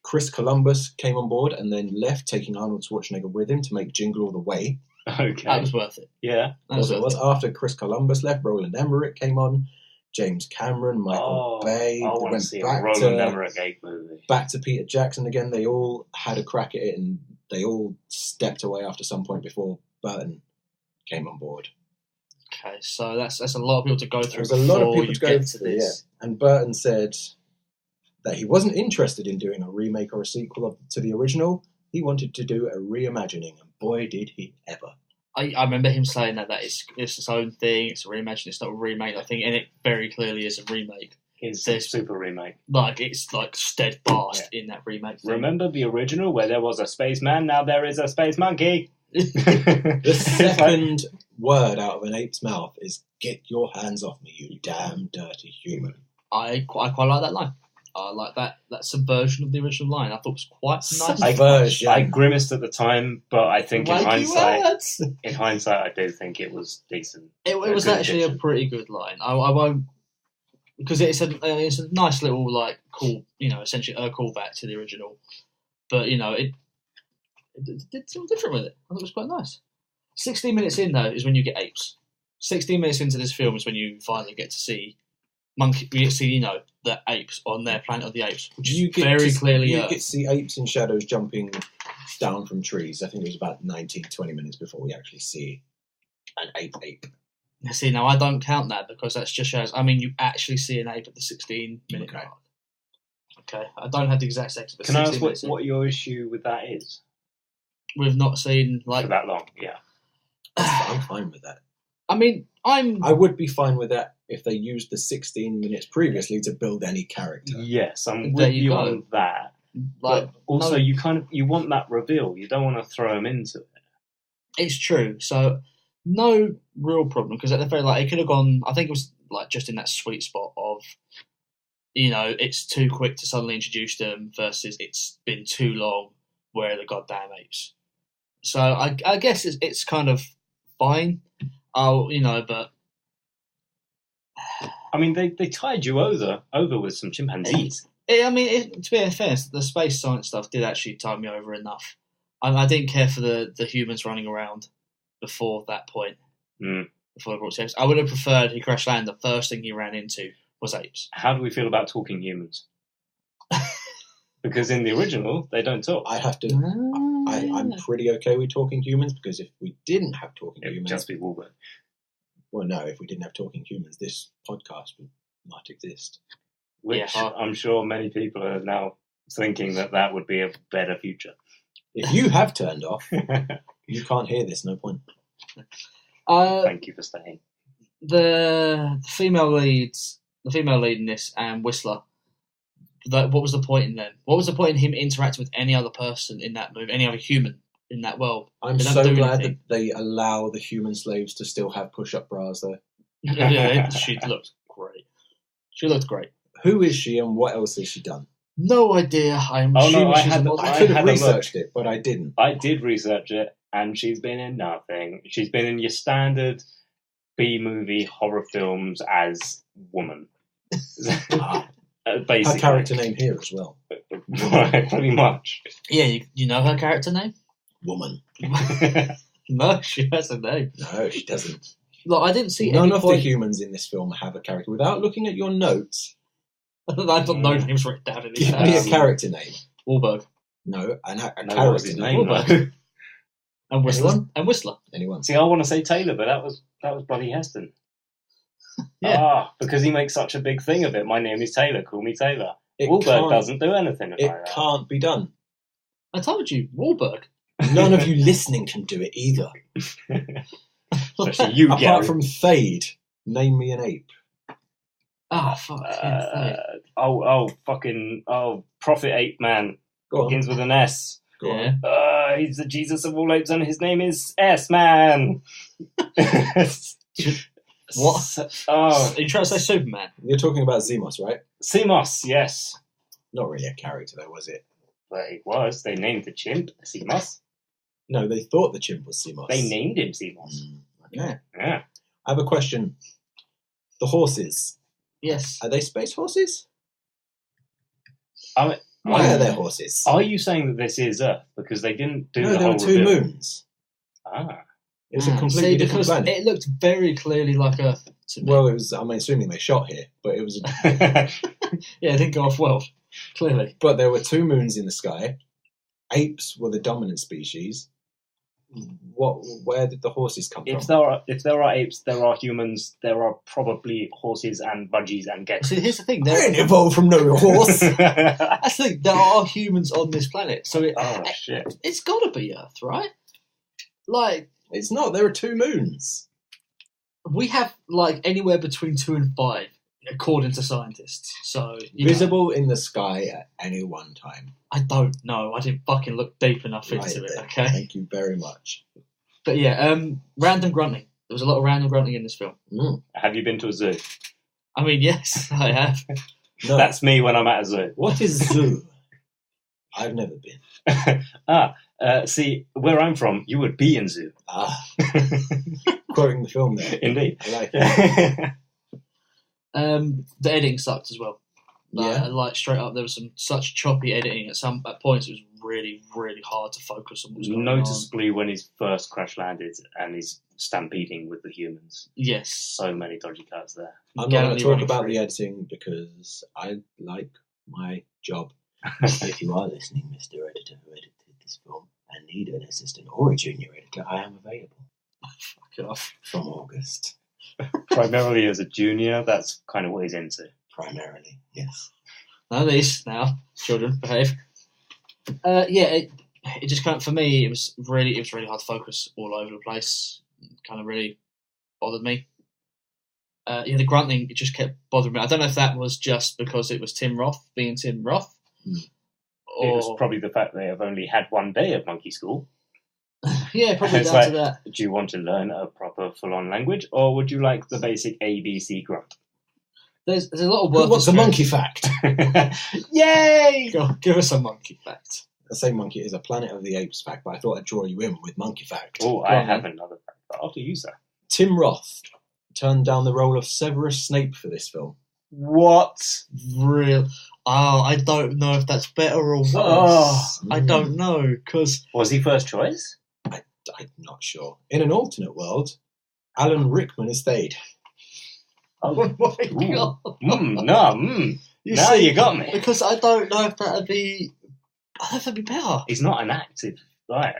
[SPEAKER 1] Chris Columbus came on board and then left, taking Arnold Schwarzenegger with him to make Jingle All the Way.
[SPEAKER 3] Okay.
[SPEAKER 2] That was worth it.
[SPEAKER 3] Yeah.
[SPEAKER 1] It was after Chris Columbus left, Roland Emmerich came on, James Cameron, Michael Bay.
[SPEAKER 3] I want to see a Roland Emmerich ape movie.
[SPEAKER 1] Back to Peter Jackson again. They all had a crack at it and they all stepped away after some point before Burton came on board.
[SPEAKER 2] Okay, so that's a lot of people to go through.
[SPEAKER 1] There's a lot of people
[SPEAKER 2] to
[SPEAKER 1] go through this. Yeah. And Burton said that he wasn't interested in doing a remake or a sequel to the original. He wanted to do a reimagining, and boy, did he ever.
[SPEAKER 2] I remember him saying that it's its own thing, it's a reimagining, it's not a remake, I think, and it very clearly is a remake.
[SPEAKER 3] It's a super remake.
[SPEAKER 2] It's steadfast in that remake thing.
[SPEAKER 3] Remember the original where there was a spaceman, now there is a space monkey?
[SPEAKER 1] The second word out of an ape's mouth is, "Get your hands off me, you damn dirty human."
[SPEAKER 2] I quite like that line. I like that subversion of the original line. I thought it was quite nice.
[SPEAKER 3] I grimaced at the time, but I think in hindsight, I do think it was decent.
[SPEAKER 2] It was actually a pretty good line. I won't, because it's a nice little cool, essentially a callback to the original, but it did something different with it. I thought it was quite nice. 16 minutes in though is when you get apes. 16 minutes into this film is when you finally get to see the apes on their Planet of the Apes, which is very clearly
[SPEAKER 1] You get to see apes in shadows jumping down from trees. I think it was about 19-20 minutes before we actually see an ape.
[SPEAKER 2] See, now I don't count that because that's just shows. I mean, you actually see an ape at the 16-minute mark. Okay, I don't have the exact sex, but
[SPEAKER 3] can I ask what your issue with that is?
[SPEAKER 2] We've not seen
[SPEAKER 3] for that long. Yeah,
[SPEAKER 1] I'm fine with that.
[SPEAKER 2] I mean, I would
[SPEAKER 1] be fine with that if they used the 16 minutes previously to build any character.
[SPEAKER 3] Yes, I'm with you on that. But also, you want that reveal. You don't want to throw them into it.
[SPEAKER 2] It's true. So no real problem because at the very it could have gone. I think it was just in that sweet spot of, it's too quick to suddenly introduce them versus it's been too long. Where are the goddamn apes? So I guess it's kind of fine. But
[SPEAKER 3] I mean, they tied you over with some chimpanzees.
[SPEAKER 2] To be fair, the space science stuff did actually tie me over enough. I didn't care for the humans running around before that point. Before they brought to apes. I would have preferred he crash landed. The first thing he ran into was apes.
[SPEAKER 3] How do we feel about talking humans? Because in the original, they don't talk.
[SPEAKER 1] I have to. I'm pretty okay with talking humans because if we didn't have talking humans,
[SPEAKER 3] would just be Wahlberg.
[SPEAKER 1] Well, no, if we didn't have talking humans, this podcast would not exist.
[SPEAKER 3] Which I'm sure many people are now thinking that would be a better future.
[SPEAKER 1] If you have turned off, you can't hear this. No point.
[SPEAKER 3] Thank you for staying.
[SPEAKER 2] The female lead in this and Whistler. What was the point in them? What was the point in him interacting with any other person in that movie, any other human in that world?
[SPEAKER 1] I'm so glad that they allow the human slaves to still have push-up bras, though.
[SPEAKER 2] Yeah, she looked great.
[SPEAKER 1] Who is she and what else has she done?
[SPEAKER 2] No idea. I'm assuming she's a model.
[SPEAKER 1] I could have researched it, but I didn't.
[SPEAKER 3] I did research it, and she's been in nothing. She's been in your standard B-movie horror films as woman. Basically.
[SPEAKER 1] Her character name here as well.
[SPEAKER 3] Right, pretty much.
[SPEAKER 2] Yeah, you know her character name?
[SPEAKER 1] Woman.
[SPEAKER 2] No, she has a name.
[SPEAKER 1] No, she doesn't.
[SPEAKER 2] Look, I didn't see
[SPEAKER 1] None of the humans in this film have a character. Without looking at your notes...
[SPEAKER 2] I've got no names written down in these.
[SPEAKER 1] Give me a character name.
[SPEAKER 2] Wahlberg.
[SPEAKER 1] No, a character name.
[SPEAKER 3] Wahlberg.
[SPEAKER 2] And Whistler.
[SPEAKER 1] Anyone.
[SPEAKER 3] See, I want to say Taylor, but that was bloody Heston.
[SPEAKER 2] Yeah.
[SPEAKER 3] Because he makes such a big thing of it. My name is Taylor, call me Taylor. Wahlberg doesn't do anything about that.
[SPEAKER 1] It can't be done.
[SPEAKER 2] I told you, Wahlberg.
[SPEAKER 1] None of you listening can do it either.
[SPEAKER 3] Especially you,
[SPEAKER 1] Apart
[SPEAKER 3] Gary.
[SPEAKER 1] from Fade, name me an ape.
[SPEAKER 2] Fuck.
[SPEAKER 3] Prophet Ape Man.
[SPEAKER 1] Go on.
[SPEAKER 3] Begins with an S.
[SPEAKER 1] Go on.
[SPEAKER 3] He's the Jesus of all apes and his name is S-Man.
[SPEAKER 2] What?
[SPEAKER 3] Oh,
[SPEAKER 2] Are you trying to say Superman?
[SPEAKER 1] You're talking about Zemos, right?
[SPEAKER 3] Zemos, yes.
[SPEAKER 1] Not really a character, though, was it?
[SPEAKER 3] But it was. They named the chimp Zemos.
[SPEAKER 1] No, they thought the chimp was Zemos.
[SPEAKER 3] They named him Zemos.
[SPEAKER 1] Okay.
[SPEAKER 3] Yeah.
[SPEAKER 1] I have a question. The horses.
[SPEAKER 2] Yes.
[SPEAKER 1] Are they space horses?
[SPEAKER 3] Why
[SPEAKER 1] are there horses?
[SPEAKER 3] Are you saying that this is Earth? Because they didn't do the
[SPEAKER 1] there
[SPEAKER 3] whole
[SPEAKER 1] were two
[SPEAKER 3] reveal.
[SPEAKER 1] moons. It was
[SPEAKER 2] a
[SPEAKER 1] a completely different
[SPEAKER 2] because
[SPEAKER 1] planet.
[SPEAKER 2] it looked very clearly like Earth to me.
[SPEAKER 1] Well, it was. I'm assuming they shot here, but it was.
[SPEAKER 2] Yeah, it didn't go off well. Clearly,
[SPEAKER 1] but there were two moons in the sky. Apes were the dominant species. Where did the horses come from?
[SPEAKER 3] If there are apes, there are humans. There are probably horses and budgies and geckos.
[SPEAKER 2] See, here's the thing:
[SPEAKER 1] I didn't evolve from no horse.
[SPEAKER 2] That's the thing. There are humans on this planet, so
[SPEAKER 3] shit!
[SPEAKER 2] It's got to be Earth, right? Like,
[SPEAKER 1] it's not. There are two moons.
[SPEAKER 2] We have anywhere between 2 and 5, according to scientists. So
[SPEAKER 1] visible in the sky at any one time.
[SPEAKER 2] I don't know. I didn't fucking look deep enough into it. Okay.
[SPEAKER 1] Thank you very much.
[SPEAKER 2] But yeah, random grunting. There was a lot of random grunting in this film.
[SPEAKER 3] Have you been to a zoo?
[SPEAKER 2] I mean, yes, I have.
[SPEAKER 1] No.
[SPEAKER 3] That's me when I'm at a zoo.
[SPEAKER 1] What is zoo? I've never been.
[SPEAKER 3] See, where I'm from, you would be in zoo.
[SPEAKER 1] Quoting the film there.
[SPEAKER 3] Indeed.
[SPEAKER 1] I like it.
[SPEAKER 2] The editing sucked as well.
[SPEAKER 1] Yeah.
[SPEAKER 2] Straight up, there was some such choppy editing. At points, it was really, really hard to focus on what was going on.
[SPEAKER 3] Noticeably when he's first crash landed and he's stampeding with the humans.
[SPEAKER 2] Yes.
[SPEAKER 3] So many dodgy cuts there.
[SPEAKER 1] I'm not going to talk about the editing because I like my job. If you are listening, Mr. Editor who edited this film and need an assistant or a junior editor, I am available.
[SPEAKER 2] Fuck it off.
[SPEAKER 1] From August.
[SPEAKER 3] Primarily as a junior, that's kind of what he's into.
[SPEAKER 1] Primarily, yes.
[SPEAKER 2] None of these now. Children, behave. It just kind of, for me, it was really hard to focus all over the place. It kind of really bothered me. The grunting, it just kept bothering me. I don't know if that was just because it was Tim Roth being Tim Roth.
[SPEAKER 3] Or... It was probably the fact they have only had one day of monkey school.
[SPEAKER 2] Yeah, probably
[SPEAKER 3] It's
[SPEAKER 2] down
[SPEAKER 3] like,
[SPEAKER 2] to that.
[SPEAKER 3] do you want to learn a proper full-on language, or would you like the basic ABC grunt?
[SPEAKER 2] There's a lot of
[SPEAKER 1] Who
[SPEAKER 2] work.
[SPEAKER 1] wants a monkey fact?
[SPEAKER 3] Yay!
[SPEAKER 2] Go on, give us a monkey fact.
[SPEAKER 1] The same monkey is a Planet of the Apes fact, but I thought I'd draw you in with monkey fact.
[SPEAKER 3] Oh, I have another fact, but after you, sir.
[SPEAKER 1] Tim Roth turned down the role of Severus Snape for this film.
[SPEAKER 3] What?
[SPEAKER 2] Real. Oh, I don't know if that's better or worse. I don't know, because...
[SPEAKER 3] Was he first choice?
[SPEAKER 1] I'm not sure. In an alternate world, Alan Rickman has stayed.
[SPEAKER 2] Oh my god.
[SPEAKER 3] Now you got me.
[SPEAKER 2] Because I don't know if that'd be... I don't know if that'd be better.
[SPEAKER 3] He's not an active guy.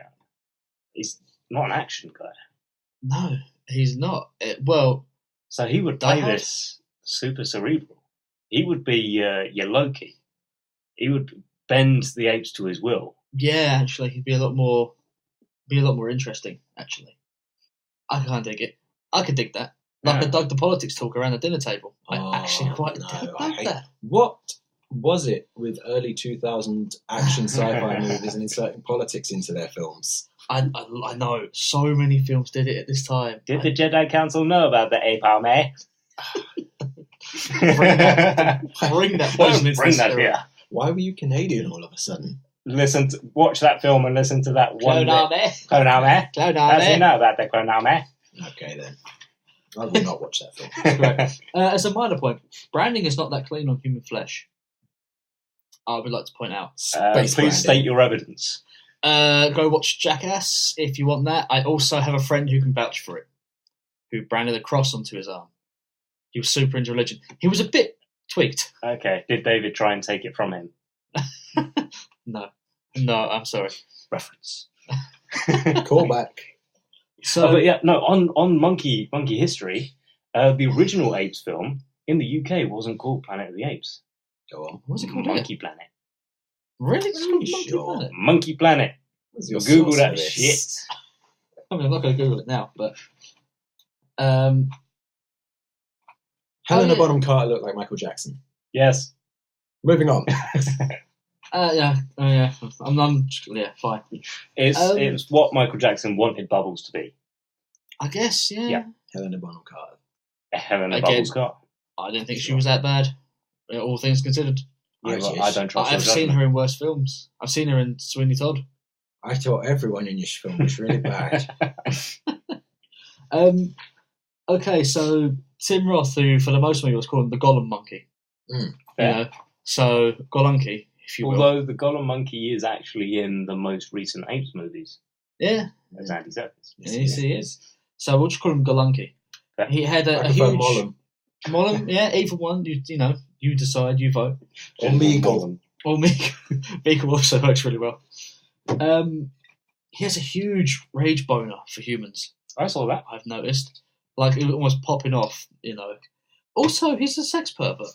[SPEAKER 3] He's not an action guy.
[SPEAKER 2] No, he's not.
[SPEAKER 3] So he would play this super cerebral. He would be your Loki. He would bend the apes to his will.
[SPEAKER 2] Yeah, actually, he'd be a lot more interesting. Actually, I can't dig it. I could dig that. Like a Doug the Politics talk around the dinner table. I actually quite like that.
[SPEAKER 1] What was it with early 2000 action sci-fi movies and inserting politics into their films?
[SPEAKER 2] I know so many films did it at this time.
[SPEAKER 3] Did the Jedi Council know about the ape army?
[SPEAKER 2] Bring that poison into this era.
[SPEAKER 3] Here.
[SPEAKER 1] Why were you Canadian all of a sudden?
[SPEAKER 3] Watch that film and listen to that one.
[SPEAKER 2] Clone Army.
[SPEAKER 3] Clone Army.
[SPEAKER 2] Clone Army.
[SPEAKER 3] Does he know about the Clone Army?
[SPEAKER 1] Okay then. I will not watch that film.
[SPEAKER 2] Right. As a minor point, branding is not that clean on human flesh. I would like to point out.
[SPEAKER 3] Please state your evidence.
[SPEAKER 2] Go watch Jackass if you want that. I also have a friend who can vouch for it, who branded a cross onto his arm. He was super into religion. He was a bit tweaked.
[SPEAKER 3] Okay. Did David try and take it from him?
[SPEAKER 2] No, I'm sorry.
[SPEAKER 3] Reference.
[SPEAKER 1] Call back.
[SPEAKER 2] So,
[SPEAKER 3] but yeah, no. On monkey history, the original Apes film in the UK wasn't called Planet of the Apes.
[SPEAKER 1] Go on.
[SPEAKER 2] What's it called?
[SPEAKER 3] Monkey Planet.
[SPEAKER 2] Really? It's called
[SPEAKER 1] Sure.
[SPEAKER 2] Monkey Planet?
[SPEAKER 3] Monkey Planet.
[SPEAKER 1] What's your
[SPEAKER 3] Google
[SPEAKER 1] source
[SPEAKER 3] that
[SPEAKER 1] for this?
[SPEAKER 3] shit.
[SPEAKER 2] I mean, I'm not going to Google it now, but
[SPEAKER 1] Helena Bonham Carter looked like Michael Jackson.
[SPEAKER 3] Yes.
[SPEAKER 1] Moving on.
[SPEAKER 2] yeah, fine.
[SPEAKER 3] It's what Michael Jackson wanted Bubbles to be.
[SPEAKER 2] I guess, yeah.
[SPEAKER 1] Helena Bonham Carter.
[SPEAKER 3] Helena
[SPEAKER 2] Again,
[SPEAKER 3] Bubbles Carter.
[SPEAKER 2] I didn't think she was that bad, all things considered.
[SPEAKER 3] Yeah, but I don't trust her
[SPEAKER 2] I've seen her in worse films. I've seen her in Sweeney Todd.
[SPEAKER 1] I thought everyone in your film was really bad.
[SPEAKER 2] Okay, so Tim Roth, who for the most of it was called the Gollum Monkey.
[SPEAKER 1] Mm.
[SPEAKER 2] You know, so Golunky, if you will.
[SPEAKER 3] Although the Gollum Monkey is actually in the most recent Apes movies.
[SPEAKER 2] Yeah.
[SPEAKER 3] As Andy Serkis.
[SPEAKER 2] Yes, he is. So we'll just call him Golunky.
[SPEAKER 3] Yeah.
[SPEAKER 2] He had a
[SPEAKER 1] prefer
[SPEAKER 2] huge...
[SPEAKER 1] Mollum.
[SPEAKER 2] Mollum, yeah, either one. You decide, you vote.
[SPEAKER 1] Or Meagle.
[SPEAKER 2] Or Meagle also works really well. He has a huge rage boner for humans.
[SPEAKER 3] I saw that.
[SPEAKER 2] I've noticed. Like, it was almost popping off, Also, he's a sex pervert.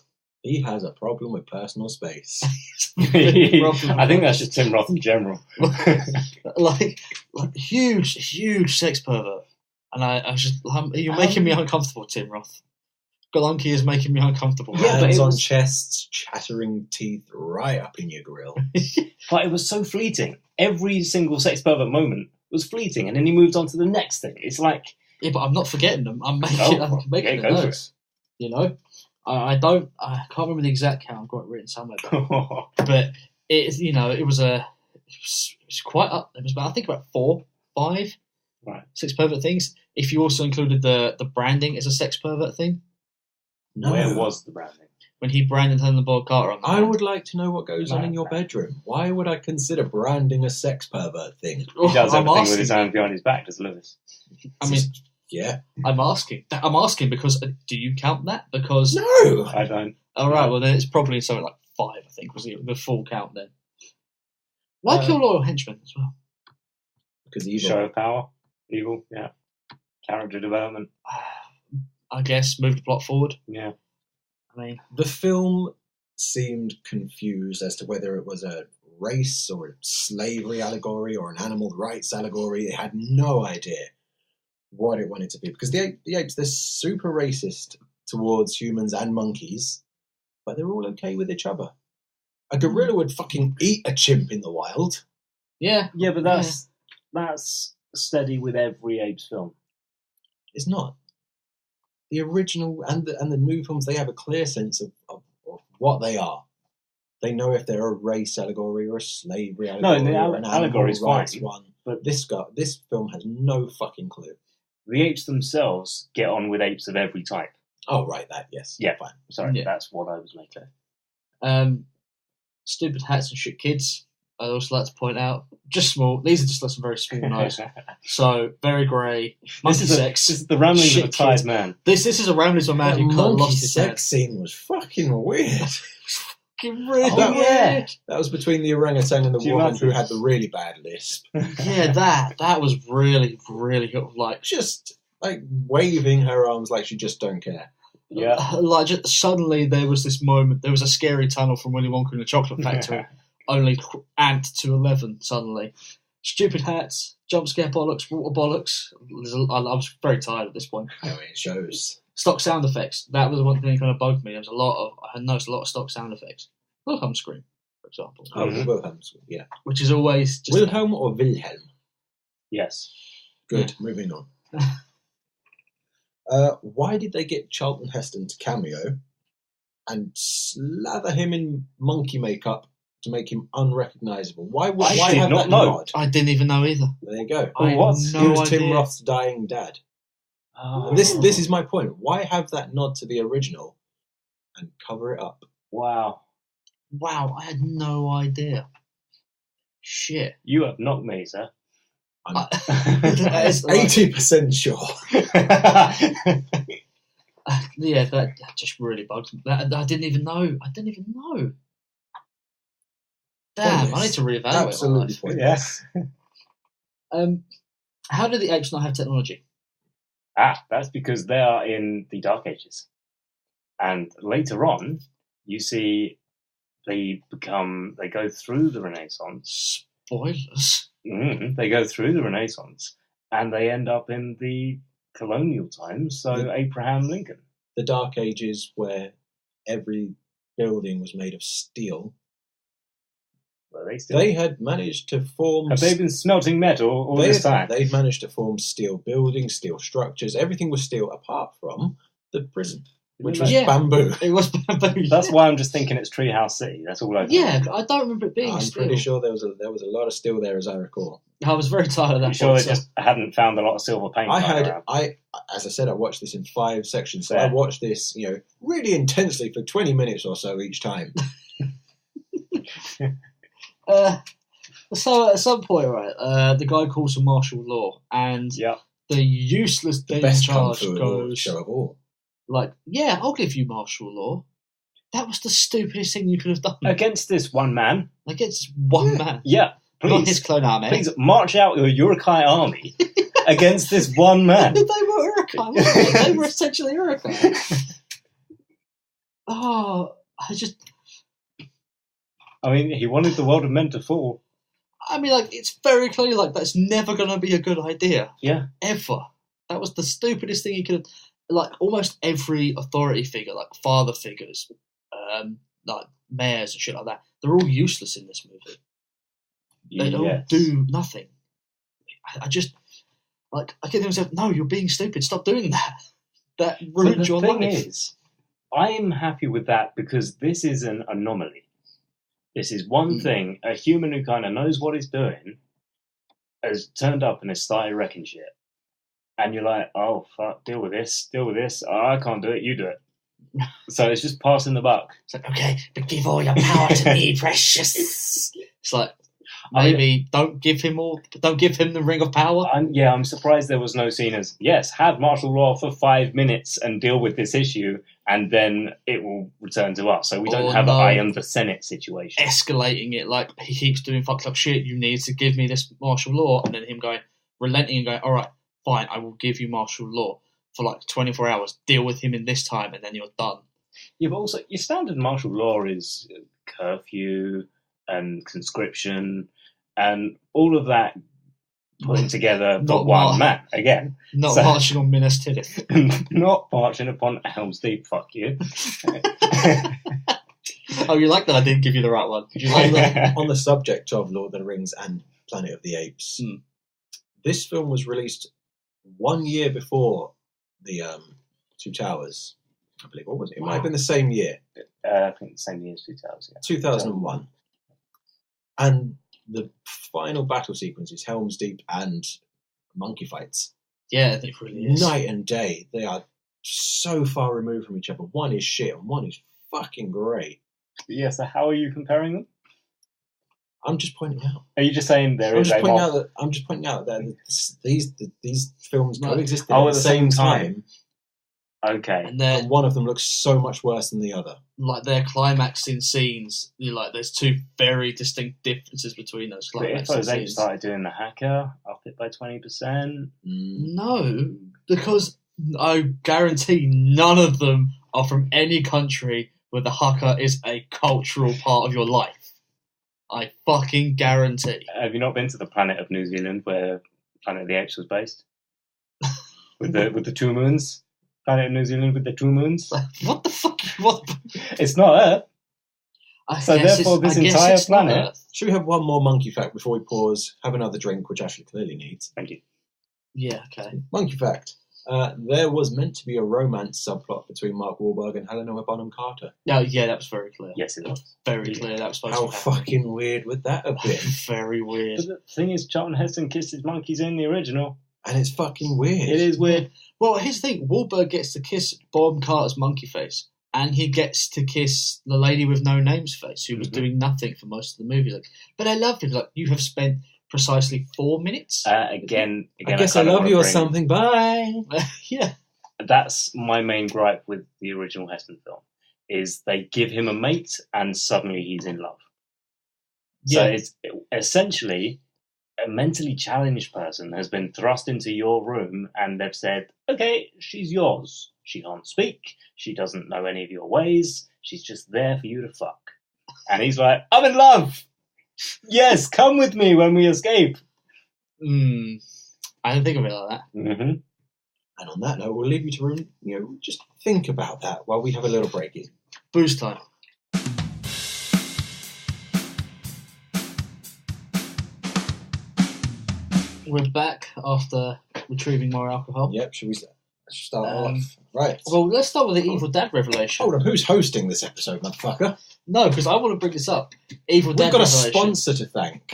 [SPEAKER 1] He has a problem with personal space.
[SPEAKER 3] I think that's just Tim Roth in general.
[SPEAKER 2] like huge sex pervert. And you're making me uncomfortable, Tim Roth. Golunky is making me uncomfortable.
[SPEAKER 1] Yeah, hands on chests, chattering teeth right up in your grill.
[SPEAKER 3] But it was so fleeting. Every single sex pervert moment was fleeting, and then he moved on to the next thing. It's like...
[SPEAKER 2] Yeah, but I'm not forgetting them. I'm making the notes. I can't remember the exact count. I've got it written somewhere. But it was quite up. It was I think about 4, 5 sex pervert things. If you also included the branding as a sex pervert thing.
[SPEAKER 1] No.
[SPEAKER 3] Where was the branding?
[SPEAKER 2] When he branded Helena Bonham Carter on the
[SPEAKER 1] I would like to know what goes on in your bedroom. Why would I consider branding a sex pervert thing?
[SPEAKER 3] He does everything with his hand behind his back, does Lewis?
[SPEAKER 2] I mean,
[SPEAKER 1] yeah.
[SPEAKER 2] I'm asking because do you count that? Because
[SPEAKER 1] no,
[SPEAKER 3] I don't.
[SPEAKER 2] All right, well then it's probably something like 5. I think was the full count then. Why kill loyal henchmen as well?
[SPEAKER 1] Because evil.
[SPEAKER 3] Show of power, evil, yeah. Character development.
[SPEAKER 2] I guess move the plot forward.
[SPEAKER 3] Yeah.
[SPEAKER 2] I mean,
[SPEAKER 1] the film seemed confused as to whether it was a race or a slavery allegory or an animal rights allegory. It had no idea what it wanted to be, because the apes, they're super racist towards humans and monkeys, but they're all okay with each other. A gorilla would fucking eat a chimp in the wild.
[SPEAKER 2] Yeah,
[SPEAKER 3] but that's steady with every Apes film.
[SPEAKER 1] It's not. The original and the new films, they have a clear sense of what they are. They know if they're a race allegory or a slavery allegory or an
[SPEAKER 3] allegory is fine,
[SPEAKER 1] one.
[SPEAKER 3] but
[SPEAKER 1] this film has no fucking clue.
[SPEAKER 3] The apes themselves get on with apes of every type.
[SPEAKER 1] Oh, right, that, yes.
[SPEAKER 3] Yeah,
[SPEAKER 1] fine.
[SPEAKER 3] Sorry, that's what I was making.
[SPEAKER 2] Stupid hats and shit kids, I'd also like to point out. Just small. These are just like some very small notes. So, very grey. Monkey sex.
[SPEAKER 3] This is the ramblings of a tired man.
[SPEAKER 2] This is a ramblings of a man who kind of lost his
[SPEAKER 1] sex scene was fucking weird.
[SPEAKER 2] Really
[SPEAKER 1] weird. That was between the orangutan and the woman who had the really bad lisp.
[SPEAKER 2] Yeah, that was really, really like
[SPEAKER 1] just like waving her arms like she just don't care.
[SPEAKER 3] Yeah,
[SPEAKER 2] like just, suddenly there was this moment. There was a scary tunnel from Willy Wonka and the Chocolate Factory, only amped to 11. Suddenly, stupid hats, jump scare bollocks, water bollocks. I was very tired at this point.
[SPEAKER 1] I mean, it shows.
[SPEAKER 2] Stock sound effects. That was the one thing that kind of bugged me. There was I had noticed a lot of stock sound effects. Wilhelm scream, for example.
[SPEAKER 1] Oh, Wilhelm scream, yeah.
[SPEAKER 2] Which is always just
[SPEAKER 1] Wilhelm or Wilhelm?
[SPEAKER 3] Yes.
[SPEAKER 1] Good. Yeah. Moving on. Why did they get Charlton Heston to cameo and slather him in monkey makeup to make him unrecognisable? Why have that nod?
[SPEAKER 2] I didn't even know either.
[SPEAKER 1] There you go.
[SPEAKER 2] He was
[SPEAKER 1] Tim Roth's dying dad.
[SPEAKER 3] Oh.
[SPEAKER 1] This is my point. Why have that nod to the original and cover it up?
[SPEAKER 3] Wow,
[SPEAKER 2] I had no idea. Shit.
[SPEAKER 3] You have knocked me, sir.
[SPEAKER 1] I'm 80% sure.
[SPEAKER 2] Yeah, that just really bugged me. I didn't even know. Damn,
[SPEAKER 1] pointless.
[SPEAKER 2] I need to reevaluate.
[SPEAKER 1] Absolutely pointless.
[SPEAKER 3] Yeah.
[SPEAKER 2] How do the apes not have technology?
[SPEAKER 3] That's because they are in the Dark Ages. And later on, you see they go through the Renaissance.
[SPEAKER 2] Spoilers.
[SPEAKER 3] They go through the Renaissance and they end up in the colonial times, so Abraham Lincoln.
[SPEAKER 1] The Dark Ages, where every building was made of steel.
[SPEAKER 3] Well,
[SPEAKER 1] they had managed to form...
[SPEAKER 3] Have they been smelting metal all this time?
[SPEAKER 1] They'd managed to form steel buildings, steel structures. Everything was steel apart from the prison, which was bamboo.
[SPEAKER 2] It was bamboo.
[SPEAKER 3] That's why I'm just thinking it's Treehouse City. That's all I think.
[SPEAKER 2] Yeah, I don't remember it being
[SPEAKER 1] I'm
[SPEAKER 2] steel.
[SPEAKER 1] pretty sure there was a lot of steel there, as I recall.
[SPEAKER 2] I was very tired of that.
[SPEAKER 3] Sure, they just hadn't found a lot of silver paint.
[SPEAKER 1] As I said, I watched this in 5 sections. So I watched this, really intensely for 20 minutes or so each time.
[SPEAKER 2] So at some point, right, the guy calls for martial law, and the useless dead in charge goes,
[SPEAKER 1] show of all.
[SPEAKER 2] Like, yeah, I'll give you martial law. That was the stupidest thing you could have done.
[SPEAKER 3] Against this one man.
[SPEAKER 2] Against one man.
[SPEAKER 3] Yeah, please.
[SPEAKER 2] Not his clone army.
[SPEAKER 3] Please march out your Urukai army against this one man.
[SPEAKER 2] They were Urukai, weren't they? They were essentially Urukai.
[SPEAKER 3] I mean, he wanted the world of men to fall.
[SPEAKER 2] I mean, like, it's very clear, like, that's never going to be a good idea.
[SPEAKER 3] Yeah.
[SPEAKER 2] Ever. That was the stupidest thing he could have... Like, almost every authority figure, like father figures, like mayors and shit like that, they're all useless in this movie. They all do nothing. I just... Like, I get them saying, no, you're being stupid, stop doing that. That ruins your life.
[SPEAKER 3] The thing is, I am happy with that because this is an anomaly. This is one thing, a human who kind of knows what he's doing has turned up and has started wrecking shit. And you're like, oh, fuck, deal with this. Oh, I can't do it, you do it. So it's just passing the buck.
[SPEAKER 2] It's like, okay, but give all your power to me, precious. It's like, maybe don't give him the ring of power.
[SPEAKER 3] I'm surprised there was no scene as, yes, have martial law for 5 minutes and deal with this issue, and then it will return to us. So we don't have I am the Senate situation.
[SPEAKER 2] Escalating it, like he keeps doing fucked up shit, you need to give me this martial law, and then him relenting and going, all right, fine, I will give you martial law for like 24 hours, deal with him in this time, and then you're done.
[SPEAKER 3] Yeah, but also, your standard martial law is curfew and conscription and all of that putting together for one man, again.
[SPEAKER 2] Not marching on Minas Tirith.
[SPEAKER 3] Not marching upon Helm's Deep, fuck you.
[SPEAKER 2] Oh, you like that I didn't give you the right one?
[SPEAKER 1] On the subject of Lord of the Rings and Planet of the Apes, this film was released 1 year before the Two Towers. I believe. What was it? It might have been the same year.
[SPEAKER 3] I think the same year as Two Towers. Yeah.
[SPEAKER 1] 2001. And the final battle sequence is Helm's Deep and monkey fights.
[SPEAKER 2] Yeah, it really is.
[SPEAKER 1] Night and day. They are so far removed from each other. One is shit and one is fucking great.
[SPEAKER 3] Yeah, so how are you comparing them?
[SPEAKER 1] I'm just pointing out.
[SPEAKER 3] Are you just saying
[SPEAKER 1] I'm just pointing out that these films coexisted at the same time.
[SPEAKER 3] Okay.
[SPEAKER 1] And one of them looks so much worse than the other.
[SPEAKER 2] Like their climaxing scenes, there's two very distinct differences between those climaxing
[SPEAKER 3] scenes. If
[SPEAKER 2] Apes
[SPEAKER 3] started doing the hacker, up it by 20%.
[SPEAKER 2] No, because I guarantee none of them are from any country where the hacker is a cultural part of your life. I fucking guarantee.
[SPEAKER 3] Have you not been to the planet of New Zealand where Planet of the Apes was based? with the 2 moons? Planet of New Zealand with the 2 moons?
[SPEAKER 2] What the fuck? What?
[SPEAKER 3] It's not Earth. So therefore this entire planet...
[SPEAKER 1] Should we have one more monkey fact before we pause? Have another drink, which Ashley clearly needs.
[SPEAKER 3] Thank you.
[SPEAKER 2] Yeah, okay.
[SPEAKER 1] Monkey fact. There was meant to be a romance subplot between Mark Wahlberg and Helena Bonham Carter.
[SPEAKER 2] Oh, yeah, that was very clear.
[SPEAKER 3] Yes, it was.
[SPEAKER 2] Very clear. That was supposed
[SPEAKER 1] How
[SPEAKER 2] to happen.
[SPEAKER 1] fucking weird would that have been?
[SPEAKER 2] Very weird.
[SPEAKER 3] But the thing is, Charlton Heston kissed his monkeys in the original.
[SPEAKER 1] And it's fucking weird.
[SPEAKER 3] It is weird.
[SPEAKER 2] Well, here's the thing. Wahlberg gets to kiss Bonham Carter's monkey face, and he gets to kiss the lady with no name's face, who was doing nothing for most of the movie. But I love it. You have spent precisely 4 minutes.
[SPEAKER 3] Again,
[SPEAKER 1] I guess I love you or something. Bye.
[SPEAKER 2] Yeah.
[SPEAKER 3] That's my main gripe with the original Heston film, is they give him a mate and suddenly he's in love. So it's essentially a mentally challenged person has been thrust into your room and they've said, okay, she's yours. She can't speak. She doesn't know any of your ways. She's just there for you to fuck. And he's like, I'm in love. Yes, come with me when we escape.
[SPEAKER 2] I didn't think of it like that.
[SPEAKER 3] Mm-hmm.
[SPEAKER 1] And on that note, we'll leave you to just think about that while we have a little break in.
[SPEAKER 2] Booze time. We're back after retrieving more alcohol.
[SPEAKER 1] Yep, should we start off? Right.
[SPEAKER 2] Well, let's start with the Evil Dad revelation.
[SPEAKER 1] Hold on, who's hosting this episode, motherfucker?
[SPEAKER 2] No, because I want to bring this up. Evil Dad
[SPEAKER 1] We've got
[SPEAKER 2] revelation.
[SPEAKER 1] a sponsor to thank.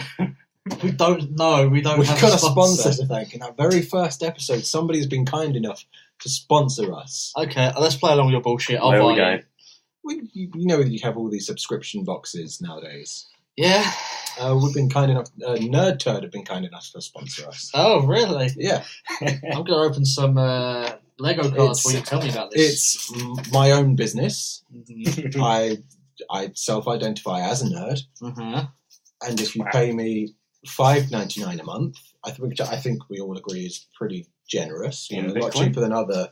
[SPEAKER 2] We don't know.
[SPEAKER 1] We've got a sponsor to thank. In our very first episode, somebody's been kind enough to sponsor us.
[SPEAKER 2] Okay, let's play along with your bullshit.
[SPEAKER 3] There we go.
[SPEAKER 1] You know that you have all these subscription boxes nowadays.
[SPEAKER 2] Yeah.
[SPEAKER 1] We've been kind enough. Nerd Turd have been kind enough to sponsor us.
[SPEAKER 2] Oh, really?
[SPEAKER 1] Yeah.
[SPEAKER 2] I'm going to open some Lego cards before you tell me about this.
[SPEAKER 1] It's my own business. I self-identify as a nerd, and if you pay me $5.99 a month, I think we all agree is pretty generous. A lot cheaper than other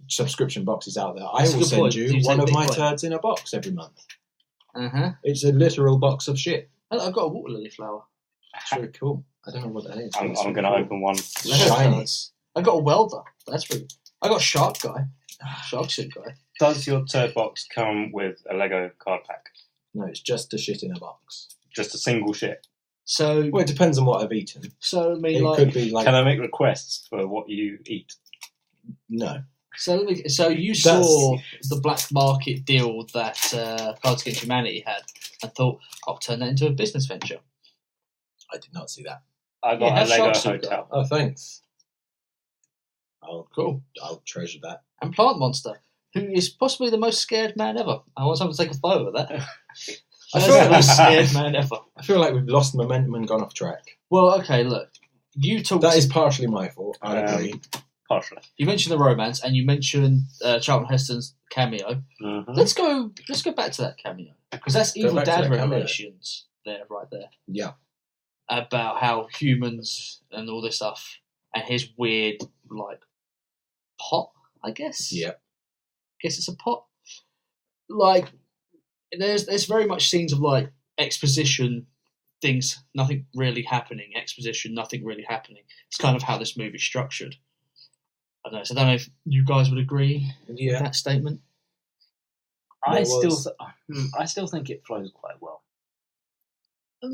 [SPEAKER 1] subscription boxes out there. I will send you one of my turds in a box every month. It's a literal box of shit.
[SPEAKER 2] I've got a water lily flower.
[SPEAKER 1] It's really cool. I don't know what that is.
[SPEAKER 3] I'm going to open one.
[SPEAKER 1] Shiny.
[SPEAKER 2] I got a welder. That's really. I got Shark Guy. Shark Suit Guy.
[SPEAKER 3] Does your turd box come with a Lego card pack?
[SPEAKER 1] No, it's just a shit in a box.
[SPEAKER 3] Just a single shit.
[SPEAKER 2] So.
[SPEAKER 1] Well, it depends on what I've eaten.
[SPEAKER 2] So I mean,
[SPEAKER 1] it could be like.
[SPEAKER 3] Can I make requests for what you eat?
[SPEAKER 1] No.
[SPEAKER 2] So you saw the black market deal that Cards Against Humanity had and thought, I'll turn that into a business venture.
[SPEAKER 1] I did not see that.
[SPEAKER 3] I got a Lego hotel.
[SPEAKER 1] Oh, thanks. Oh, cool. I'll treasure that.
[SPEAKER 2] And Plant Monster, who is possibly the most scared man ever. I want someone to take a photo of that.
[SPEAKER 1] I feel like
[SPEAKER 2] the most scared man ever.
[SPEAKER 1] I feel like we've lost momentum and gone off track.
[SPEAKER 2] Well, okay, look.
[SPEAKER 1] That is partially my fault. I agree.
[SPEAKER 3] Partially.
[SPEAKER 2] You mentioned the romance, and you mentioned Charlton Heston's cameo. Let's go back to that cameo, because that's Evil Dad revelations right there.
[SPEAKER 1] Yeah.
[SPEAKER 2] About how humans and all this stuff, and his weird pot, I guess.
[SPEAKER 1] Yeah.
[SPEAKER 2] Guess it's a pot. There's very much scenes of exposition. Things, nothing really happening. Exposition, nothing really happening. It's kind of how this movie's structured. I don't know if you guys would agree with that statement.
[SPEAKER 3] I still think it flows quite well.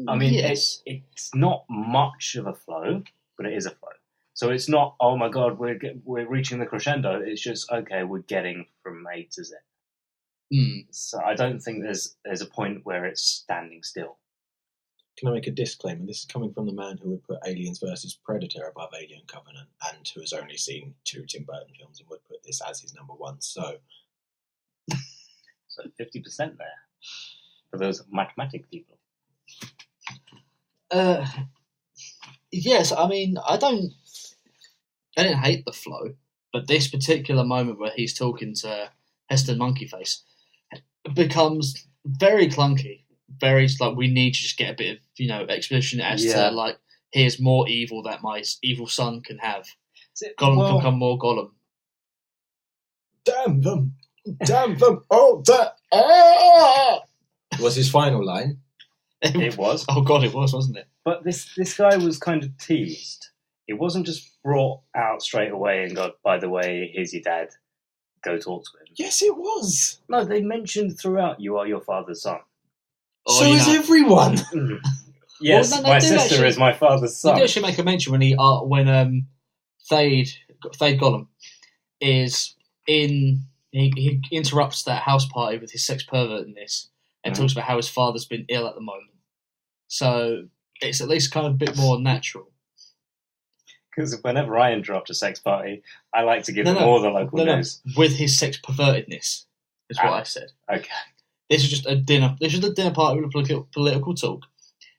[SPEAKER 3] I mean,
[SPEAKER 2] yes.
[SPEAKER 3] it's not much of a flow, but it is a flow. So it's not, oh my god, we're reaching the crescendo. It's just, okay, we're getting from A to Z. So I don't think there's a point where it's standing still.
[SPEAKER 1] Can I make a disclaimer? This is coming from the man who would put Aliens vs Predator above Alien Covenant, and who has only seen 2 Tim Burton films and would put this as his number 1. So
[SPEAKER 3] 50% there for those mathematic people.
[SPEAKER 2] Yes, I mean, I didn't hate the flow, but this particular moment where he's talking to Heston Monkeyface becomes very clunky. Very like, we need to just get a bit of exposition as to like, here's more evil that my evil son can have. Gollum can become more Gollum.
[SPEAKER 1] Damn them! Oh, was his final line.
[SPEAKER 3] It was.
[SPEAKER 2] Oh god, it was, wasn't it?
[SPEAKER 3] But this guy was kind of teased. It wasn't just brought out straight away and go, by the way, here's your dad. Go talk to him.
[SPEAKER 1] Yes, it was.
[SPEAKER 3] No, they mentioned throughout, you are your father's son.
[SPEAKER 1] So is everyone.
[SPEAKER 3] Yes,
[SPEAKER 2] well,
[SPEAKER 3] my sister is my father's son.
[SPEAKER 2] You actually make a mention when Thade Gollum is in. He interrupts that house party with his sex pervertedness and talks about how his father's been ill at the moment. So it's at least kind of a bit more natural.
[SPEAKER 3] Because whenever I interrupt a sex party, I like to give them all the local news.
[SPEAKER 2] With his sex pervertedness, is what I said.
[SPEAKER 3] Okay.
[SPEAKER 2] This is just a dinner. This is a dinner party with political talk,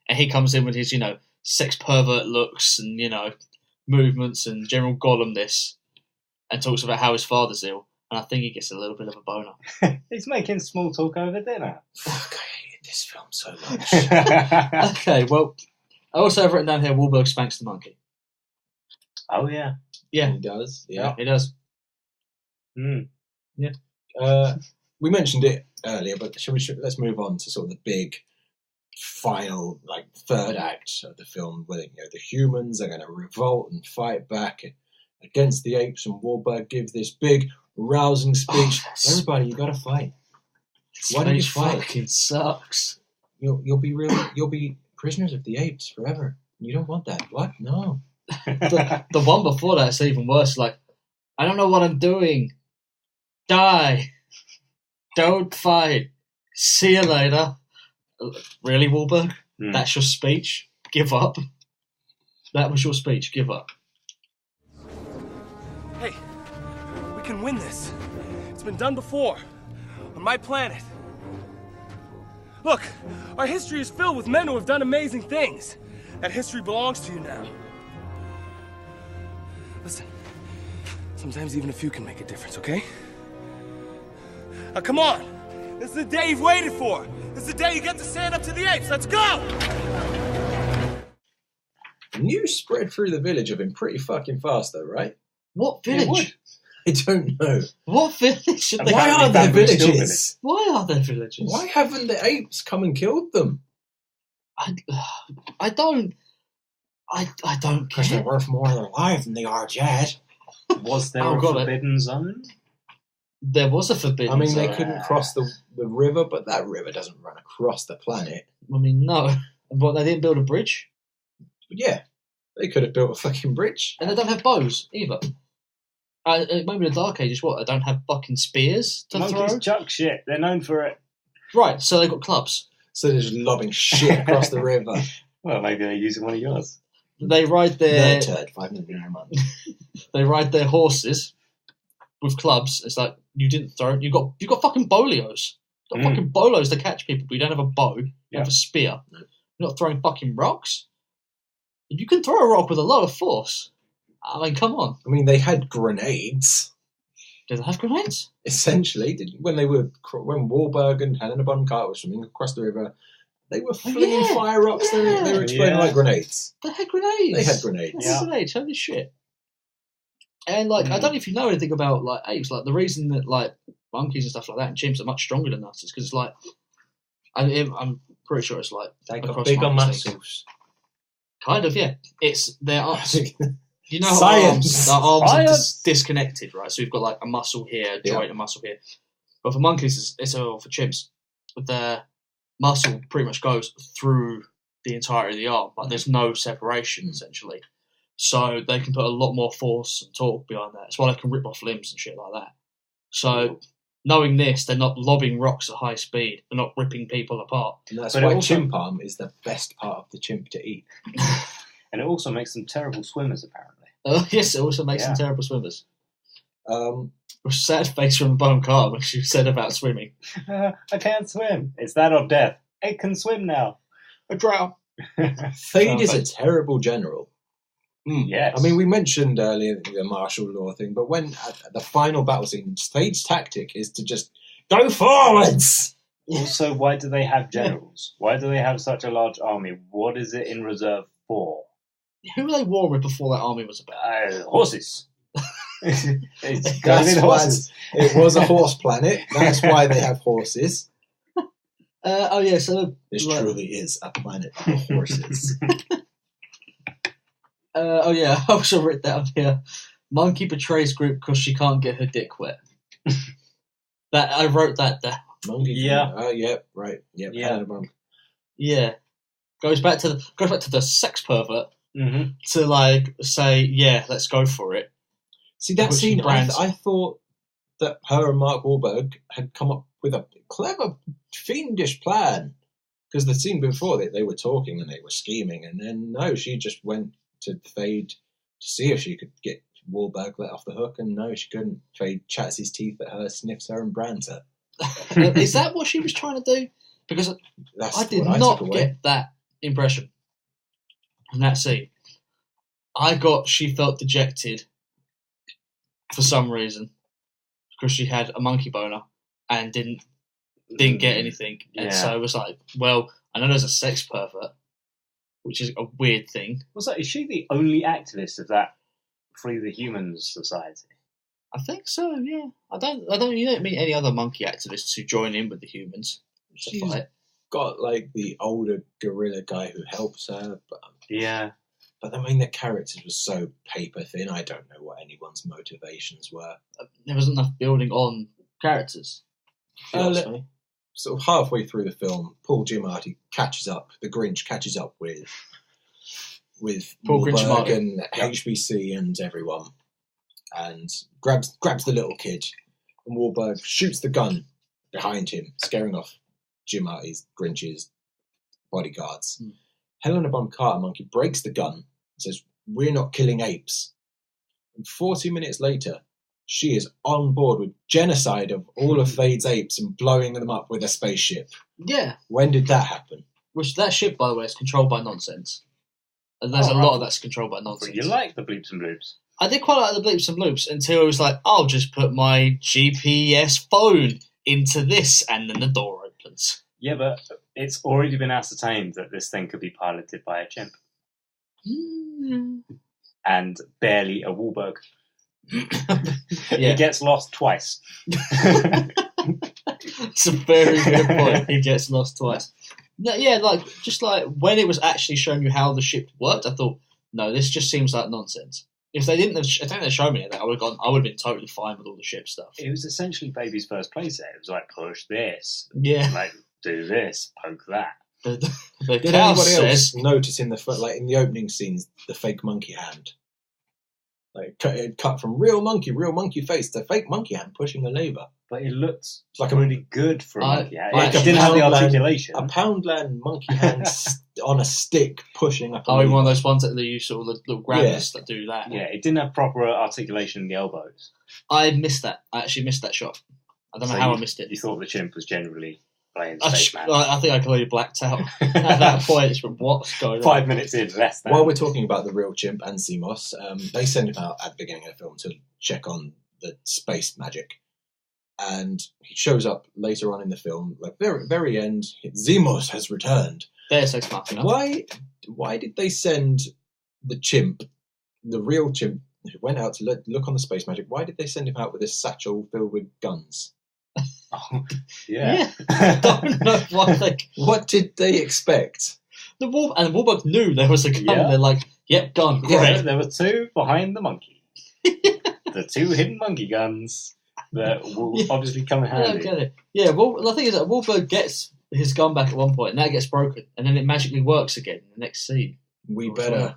[SPEAKER 2] and he comes in with his, sex pervert looks and movements and general Gollum-ness, and talks about how his father's ill. And I think he gets a little bit of a boner.
[SPEAKER 3] He's making small talk over dinner.
[SPEAKER 1] Fuck, I hated this film so much.
[SPEAKER 2] Okay, well, I also have written down here Wahlberg spanks the monkey.
[SPEAKER 3] Oh, yeah.
[SPEAKER 2] Yeah.
[SPEAKER 1] He does. Yeah.
[SPEAKER 2] He does.
[SPEAKER 1] Yeah. We mentioned it earlier, but let's move on to sort of the big final, third act of the film, where the humans are going to revolt and fight back against the apes, and Wahlberg gives this big, rousing speech. Everybody, you got to fight. Why don't you fight?
[SPEAKER 2] Fucking sucks.
[SPEAKER 1] You'll be prisoners of the apes forever. You don't want that. What? No.
[SPEAKER 2] The one before that's even worse. Like, I don't know what I'm doing. Die. Don't fight. See you later. Really, Wahlberg? That's your speech? Give up. That was your speech. Give up.
[SPEAKER 7] Hey, we can win this. It's been done before. On my planet. Look, our history is filled with men who have done amazing things. That history belongs to you now. Listen, sometimes even a few can make a difference, okay? Now, come on! This is the day you've waited for! This is the day you get to stand up to the apes! Let's go!
[SPEAKER 1] News spread through the village of him pretty fucking fast, though, right?
[SPEAKER 2] What village?
[SPEAKER 1] I don't know.
[SPEAKER 2] What village?
[SPEAKER 1] Why are there villages?
[SPEAKER 2] Why are there villages?
[SPEAKER 1] Why haven't the apes come and killed them?
[SPEAKER 2] I don't
[SPEAKER 1] Because they're worth more alive than they are dead.
[SPEAKER 3] Was there a forbidden zone?
[SPEAKER 2] There was a forbidden zone.
[SPEAKER 1] They couldn't cross the river, but that river doesn't run across the planet.
[SPEAKER 2] No. But they didn't build a bridge?
[SPEAKER 1] Yeah. They could have built a fucking bridge.
[SPEAKER 2] And they don't have bows, either. Maybe the Dark Ages, they don't have fucking spears to
[SPEAKER 3] Monkeys
[SPEAKER 2] throw?
[SPEAKER 3] chuck shit. They're known for it.
[SPEAKER 2] Right, so they've got clubs.
[SPEAKER 1] So they're just lobbing shit across the river.
[SPEAKER 3] Well, maybe they're using one of yours.
[SPEAKER 2] They ride their...
[SPEAKER 1] turd, 5 million a month.
[SPEAKER 2] They ride their horses with clubs. It's like, you didn't throw... You got fucking bolios. You've got fucking bolos to catch people, but you don't have a bow. You have a spear. You're not throwing fucking rocks. You can throw a rock with a lot of force. I mean, come on.
[SPEAKER 1] I mean, they had grenades.
[SPEAKER 2] Did they have grenades?
[SPEAKER 1] Essentially, when Wahlberg and Helena Bonham Carter were swimming across the river, they were flinging fire rocks.
[SPEAKER 2] Yeah.
[SPEAKER 1] They were exploding like grenades.
[SPEAKER 2] They had grenades.
[SPEAKER 1] They had grenades.
[SPEAKER 2] They had grenades. Holy shit. And I don't know if you know anything about apes. The reason that monkeys and stuff like that and chimps are much stronger than us is because it's I'm pretty sure it's
[SPEAKER 1] they got bigger muscles.
[SPEAKER 2] Kind of, yeah. It's their arms. You know,
[SPEAKER 1] Science.
[SPEAKER 2] Our arms are disconnected, right? So we've got a muscle here, a joint, a muscle here. But for monkeys, for chimps, their muscle pretty much goes through the entirety of the arm. There's no separation, essentially. so they can put a lot more force and torque behind that. That's why they can rip off limbs and shit like that. So, knowing this, they're not lobbing rocks at high speed. They're not ripping people apart.
[SPEAKER 1] And that's why chimp arm is the best part of the chimp to eat.
[SPEAKER 3] And it also makes them terrible swimmers, apparently.
[SPEAKER 2] Oh, yes, it also makes them terrible swimmers. Sad face from Bone Carter when she said about swimming.
[SPEAKER 3] I can't swim. It's that or death. I can swim now.
[SPEAKER 2] I drown.
[SPEAKER 1] Thade is a terrible general.
[SPEAKER 3] Yes.
[SPEAKER 1] I mean, we mentioned earlier the martial law thing, but when at the final battle scene, Thade's tactic is to just go forwards.
[SPEAKER 3] Also, why do they have generals? Why do they have such a large army? What is it in reserve for?
[SPEAKER 2] Who were they war with before that army was about?
[SPEAKER 3] Horses. Horses.
[SPEAKER 1] It was a horse planet. That's why they have horses.
[SPEAKER 2] So
[SPEAKER 1] this truly is a planet of horses.
[SPEAKER 2] I also wrote down here. Monkey betrays group because she can't get her dick wet. That I wrote that down.
[SPEAKER 1] Monkey. Right.
[SPEAKER 2] Yeah. Goes back to the sex pervert to like say, yeah, let's go for it.
[SPEAKER 1] See that scene? I thought that her and Mark Wahlberg had come up with a clever, fiendish plan. Because the scene before they were talking and they were scheming, and then no, she just went to Thade to see if she could get Wahlberg let off the hook, and no, she couldn't. Thade chats his teeth at her, sniffs her, and brands her.
[SPEAKER 2] Is that what she was trying to do? Because I did not get that impression from that scene. I got she felt dejected for some reason because she had a monkey boner and didn't get anything, and so it was like, well, I know there's a sex pervert, which is a weird thing.
[SPEAKER 3] Is she the only activist of that Free the Humans society?
[SPEAKER 2] I think so. Yeah, you don't meet any other monkey activists who join in with the humans to fight.
[SPEAKER 1] Got like the older gorilla guy who helps her, but But I mean, the characters were so paper thin. I don't know what anyone's motivations were.
[SPEAKER 2] There wasn't enough building on characters.
[SPEAKER 1] Sort of halfway through the film, Paul Giamatti catches up. The Grinch catches up with
[SPEAKER 2] Paul
[SPEAKER 1] Wahlberg and HBC and everyone, and grabs the little kid. And Wahlberg shoots the gun behind him, scaring off Grinch's bodyguards. Helena Bonham Carter Monkey breaks the gun and says, "We're not killing apes." And 40 minutes later, she is on board with genocide of all of Thade's apes and blowing them up with a spaceship.
[SPEAKER 2] Yeah.
[SPEAKER 1] When did that happen?
[SPEAKER 2] Which that ship, by the way, is controlled by nonsense. And there's a lot of that's controlled by nonsense.
[SPEAKER 3] You like the bleeps and bloops?
[SPEAKER 2] I did quite like the bleeps and bloops until it was like, I'll just put my GPS phone into this and then the door opens.
[SPEAKER 3] Yeah, but it's already been ascertained that this thing could be piloted by a chimp. And barely a Wahlberg. He gets lost twice.
[SPEAKER 2] It's a very good point. He gets lost twice. No, just like when it was actually showing you how the ship worked, I thought, no, this just seems like nonsense. If they didn't have shown me that, I would have been totally fine with all the ship stuff.
[SPEAKER 3] It was essentially Baby's first playset. It was like, push this.
[SPEAKER 2] Yeah.
[SPEAKER 3] Like, do this, poke that.
[SPEAKER 2] The
[SPEAKER 1] Did anybody else notice in the opening scenes the fake monkey hand? Like cut from real monkey face to fake monkey hand pushing a lever.
[SPEAKER 3] But it looked like really good for a monkey hand.
[SPEAKER 1] Like
[SPEAKER 3] it didn't have the articulation.
[SPEAKER 1] A Poundland monkey hand on a stick pushing up a
[SPEAKER 2] lever.
[SPEAKER 1] One
[SPEAKER 2] of those ones that they use sort of the little grabbers that do that.
[SPEAKER 3] Yeah, it didn't have proper articulation in the elbows.
[SPEAKER 2] I missed that. I actually missed that shot. I don't know how I missed it.
[SPEAKER 3] You thought the chimp was generally playing spaceman.
[SPEAKER 2] I think I clearly blacked out at that point. It's what's going on?
[SPEAKER 3] 5 minutes in, less than.
[SPEAKER 1] While we're talking about the real chimp and Zemos, they send him out at the beginning of the film to check on the space magic. And he shows up later on in the film, like very, very end. Zemos has returned.
[SPEAKER 2] There's Ex Machina.
[SPEAKER 1] Why did they send the chimp, the real chimp, who went out to look on the space magic? Why did they send him out with a satchel filled with guns?
[SPEAKER 3] Yeah.
[SPEAKER 2] I don't know why.
[SPEAKER 1] What did they expect?
[SPEAKER 2] And Wahlberg knew there was a gun. Yeah. They're like, "Yep, gun."
[SPEAKER 3] Yeah, there were two behind the monkey. The two hidden monkey guns that will obviously come in handy.
[SPEAKER 2] I get it. Yeah. Well, the thing is that Wahlberg gets his gun back at one point, and that gets broken, and then it magically works again in the next scene.
[SPEAKER 1] We better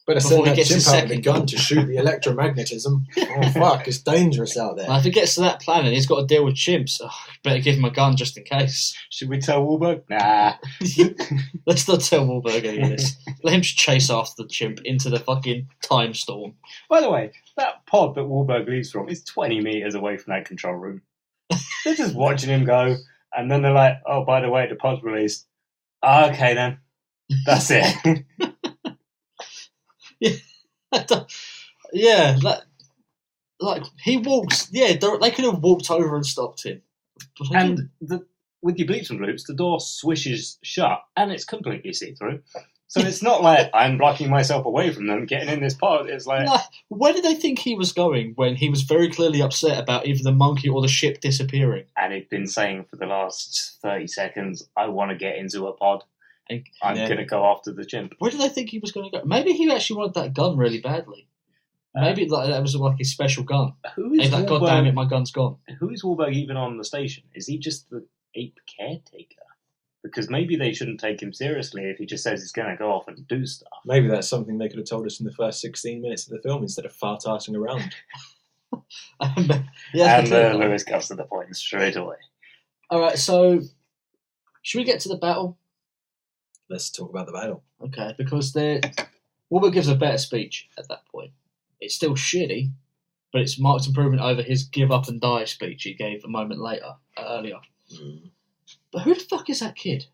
[SPEAKER 1] Better
[SPEAKER 2] Before
[SPEAKER 1] send
[SPEAKER 2] he
[SPEAKER 1] that
[SPEAKER 2] gets
[SPEAKER 1] chimp
[SPEAKER 2] his
[SPEAKER 1] out with a
[SPEAKER 2] second
[SPEAKER 1] gun to shoot the electromagnetism. Oh, fuck, it's dangerous out there.
[SPEAKER 2] Now, if he gets to that planet, he's got to deal with chimps. Better give him a gun just in case.
[SPEAKER 3] Should we tell Wahlberg? Nah.
[SPEAKER 2] Let's not tell Wahlberg any of this. Let him just chase after the chimp into the fucking time storm.
[SPEAKER 3] By the way, that pod that Wahlberg leaves from is 20 metres away from that control room. They're just watching him go, and then they're like, oh, by the way, the pod's released. Okay, then. That's it.
[SPEAKER 2] Yeah, like he walks. Yeah, they could have walked over and stopped him.
[SPEAKER 3] And with your bleeps and bloops, the door swishes shut, and it's completely see-through. So it's not like I'm blocking myself away from them getting in this pod. It's like,
[SPEAKER 2] where did they think he was going when he was very clearly upset about either the monkey or the ship disappearing?
[SPEAKER 3] And he'd been saying for the last 30 seconds, I want to get into a pod. I'm going to go after the chimp.
[SPEAKER 2] Where did they think he was going to go? Maybe he actually wanted that gun really badly. Maybe that was like his special gun. He's like, God damn it, my gun's gone.
[SPEAKER 3] Who is Wahlberg even on the station? Is he just the ape caretaker? Because maybe they shouldn't take him seriously if he just says he's going to go off and do stuff.
[SPEAKER 1] Maybe that's something they could have told us in the first 16 minutes of the film instead of fart-arsing around.
[SPEAKER 3] Lewis comes to the point straight away.
[SPEAKER 2] Alright, so should we get to the battle?
[SPEAKER 1] Let's talk about the battle.
[SPEAKER 2] Okay, because Wahlberg gives a better speech at that point. It's still shitty, but it's marked improvement over his give up and die speech he gave a moment earlier.
[SPEAKER 1] Mm.
[SPEAKER 2] But who the fuck is that kid?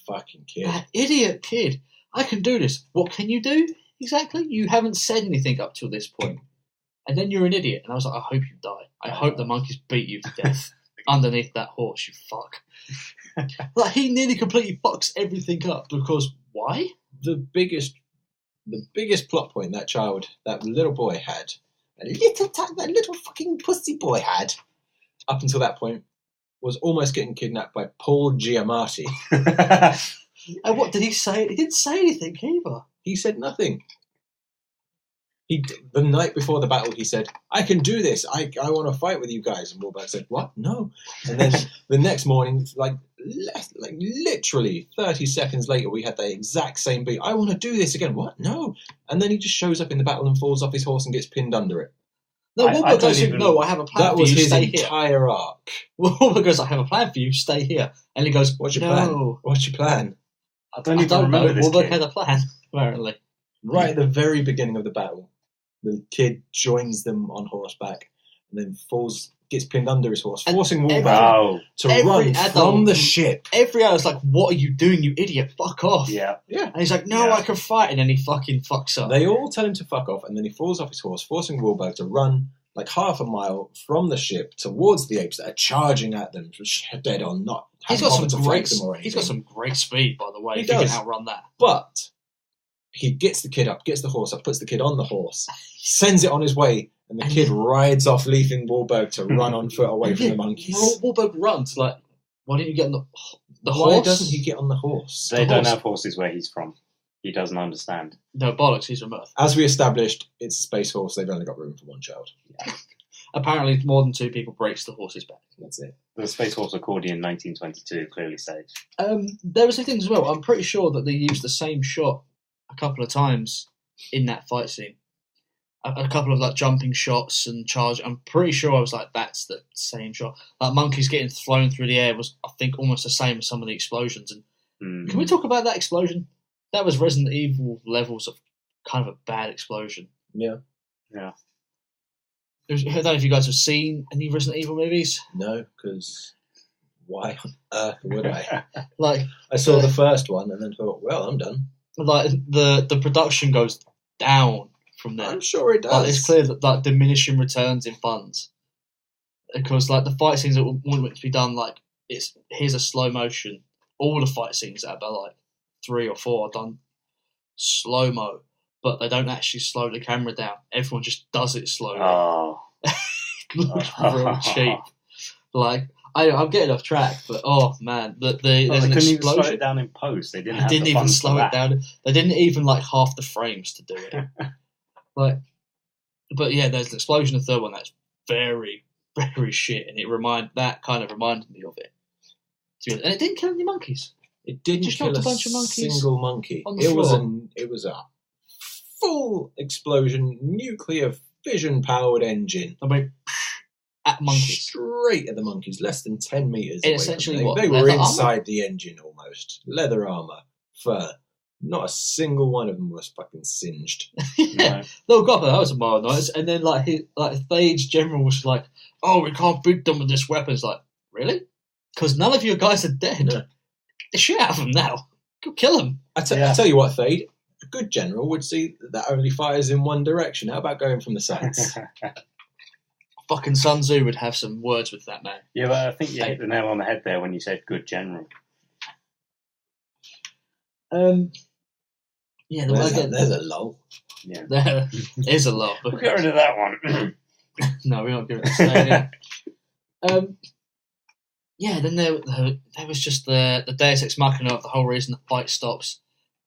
[SPEAKER 1] That fucking kid.
[SPEAKER 2] That idiot kid. I can do this. What can you do? Exactly. You haven't said anything up till this point. And then you're an idiot. And I was like, I hope you die. I hope the monkeys beat you to death underneath that horse, you fuck. Like, he nearly completely fucks everything up because why?
[SPEAKER 1] The biggest plot point that little boy had, that little fucking pussy boy had, up until that point, was almost getting kidnapped by Paul Giamatti.
[SPEAKER 2] And what did he say? He didn't say anything either.
[SPEAKER 1] He said nothing. The night before the battle, he said, I can do this. I want to fight with you guys. And Wahlberg said, what? No. And then the next morning, like literally 30 seconds later, we had the exact same beat. I want to do this again. What? No. And then he just shows up in the battle and falls off his horse and gets pinned under it.
[SPEAKER 2] No, Wahlberg goes, no, I have a plan
[SPEAKER 1] that
[SPEAKER 2] for
[SPEAKER 1] was
[SPEAKER 2] you,
[SPEAKER 1] his
[SPEAKER 2] stay
[SPEAKER 1] entire
[SPEAKER 2] here.
[SPEAKER 1] arc.
[SPEAKER 2] Wahlberg goes, I have a plan for you, stay here. And he goes,
[SPEAKER 1] What's your plan? What's your plan?
[SPEAKER 3] I don't remember this
[SPEAKER 2] Wahlberg
[SPEAKER 3] kid.
[SPEAKER 2] had a plan, apparently.
[SPEAKER 1] Right at the very beginning of the battle, the kid joins them on horseback and then gets pinned under his horse, forcing Wahlberg to run from the ship.
[SPEAKER 2] Every hour, it's like, what are you doing, you idiot? Fuck off.
[SPEAKER 3] Yeah.
[SPEAKER 2] And he's like, no, I can fight. And then he fucking fucks up.
[SPEAKER 1] They all tell him to fuck off, and then he falls off his horse, forcing Wahlberg to run like half a mile from the ship towards the apes that are charging at them, dead on, not
[SPEAKER 2] He's got some great speed, by the way, if he can outrun that.
[SPEAKER 1] But he gets the kid up, gets the horse up, puts the kid on the horse, sends it on his way, and the kid rides off, leaving Wahlberg to run on foot away from the monkeys.
[SPEAKER 2] Wahlberg runs, like, why didn't you get on the
[SPEAKER 1] Why
[SPEAKER 2] horse?
[SPEAKER 1] doesn't he get on the horse?
[SPEAKER 3] They don't have horses where he's from. He doesn't understand.
[SPEAKER 2] No, bollocks, he's from Earth.
[SPEAKER 1] As we established, it's a space horse. They've only got room for one child.
[SPEAKER 3] Yeah.
[SPEAKER 2] Apparently, more than 2 people breaks the horse's back.
[SPEAKER 1] That's it.
[SPEAKER 3] The Space Horse accordion 1922 clearly states.
[SPEAKER 2] There was a thing as well. I'm pretty sure that they used the same shot a couple of times in that fight scene. A couple of like jumping shots and charge. I'm pretty sure I was like, that's the same shot. Like monkeys getting thrown through the air was, I think, almost the same as some of the explosions. And can we talk about that explosion? That was Resident Evil levels of kind of a bad explosion.
[SPEAKER 1] Yeah.
[SPEAKER 3] Yeah.
[SPEAKER 2] I don't know if you guys have seen any Resident Evil movies.
[SPEAKER 1] No, because why on earth would I?
[SPEAKER 2] Like,
[SPEAKER 1] I saw the first one and then thought, well, I'm done.
[SPEAKER 2] Like the production goes down from there.
[SPEAKER 1] I'm sure it does.
[SPEAKER 2] Like, it's clear that like diminishing returns in funds, because like the fight scenes that were meant to be done, like here's a slow motion. All the fight scenes that are about like 3 or 4 are done slow mo, but they don't actually slow the camera down. Everyone just does it slowly.
[SPEAKER 3] Oh.
[SPEAKER 2] It looks real cheap. Like I'm getting off track, but oh man, there's
[SPEAKER 3] they
[SPEAKER 2] an
[SPEAKER 3] couldn't
[SPEAKER 2] explosion.
[SPEAKER 3] even slow it down in post. They didn't
[SPEAKER 2] even
[SPEAKER 3] funds
[SPEAKER 2] slow it down. They didn't even like half the frames to do it. Like, but yeah, there's an explosion. The third one that's very, very shit, and that kind of reminded me of it. And it didn't kill any monkeys.
[SPEAKER 1] It didn't
[SPEAKER 2] Just
[SPEAKER 1] kill
[SPEAKER 2] knocked
[SPEAKER 1] a
[SPEAKER 2] a bunch of monkeys
[SPEAKER 1] single monkey.
[SPEAKER 2] on the floor.
[SPEAKER 1] It was a full explosion, nuclear fission-powered engine.
[SPEAKER 2] I mean, at monkeys.
[SPEAKER 1] Straight at the monkeys, less than 10 metres away.
[SPEAKER 2] Essentially,
[SPEAKER 1] They were inside the engine almost. Leather armour, fur. Not a single one of them was fucking singed.
[SPEAKER 2] Yeah, no, God, that was a mild noise. And then, Thade's general was like, "Oh, we can't beat them with this weapon." It's like, really? Because none of your guys are dead.
[SPEAKER 1] No.
[SPEAKER 2] Get the shit out of them now. Go kill them.
[SPEAKER 1] I tell you what, Thade, a good general would see that only fires in one direction. How about going from the sides?
[SPEAKER 2] Fucking Sun Tzu would have some words with that, man.
[SPEAKER 3] Yeah, but I think you hit the nail on the head there when you said good general.
[SPEAKER 2] Yeah,
[SPEAKER 1] there's a lull.
[SPEAKER 3] Yeah.
[SPEAKER 2] There is a lot.
[SPEAKER 3] We'll get rid of that one.
[SPEAKER 2] No, we're not giving it a stay. Yeah, then there was just the Deus Ex Machina of the whole reason the fight stops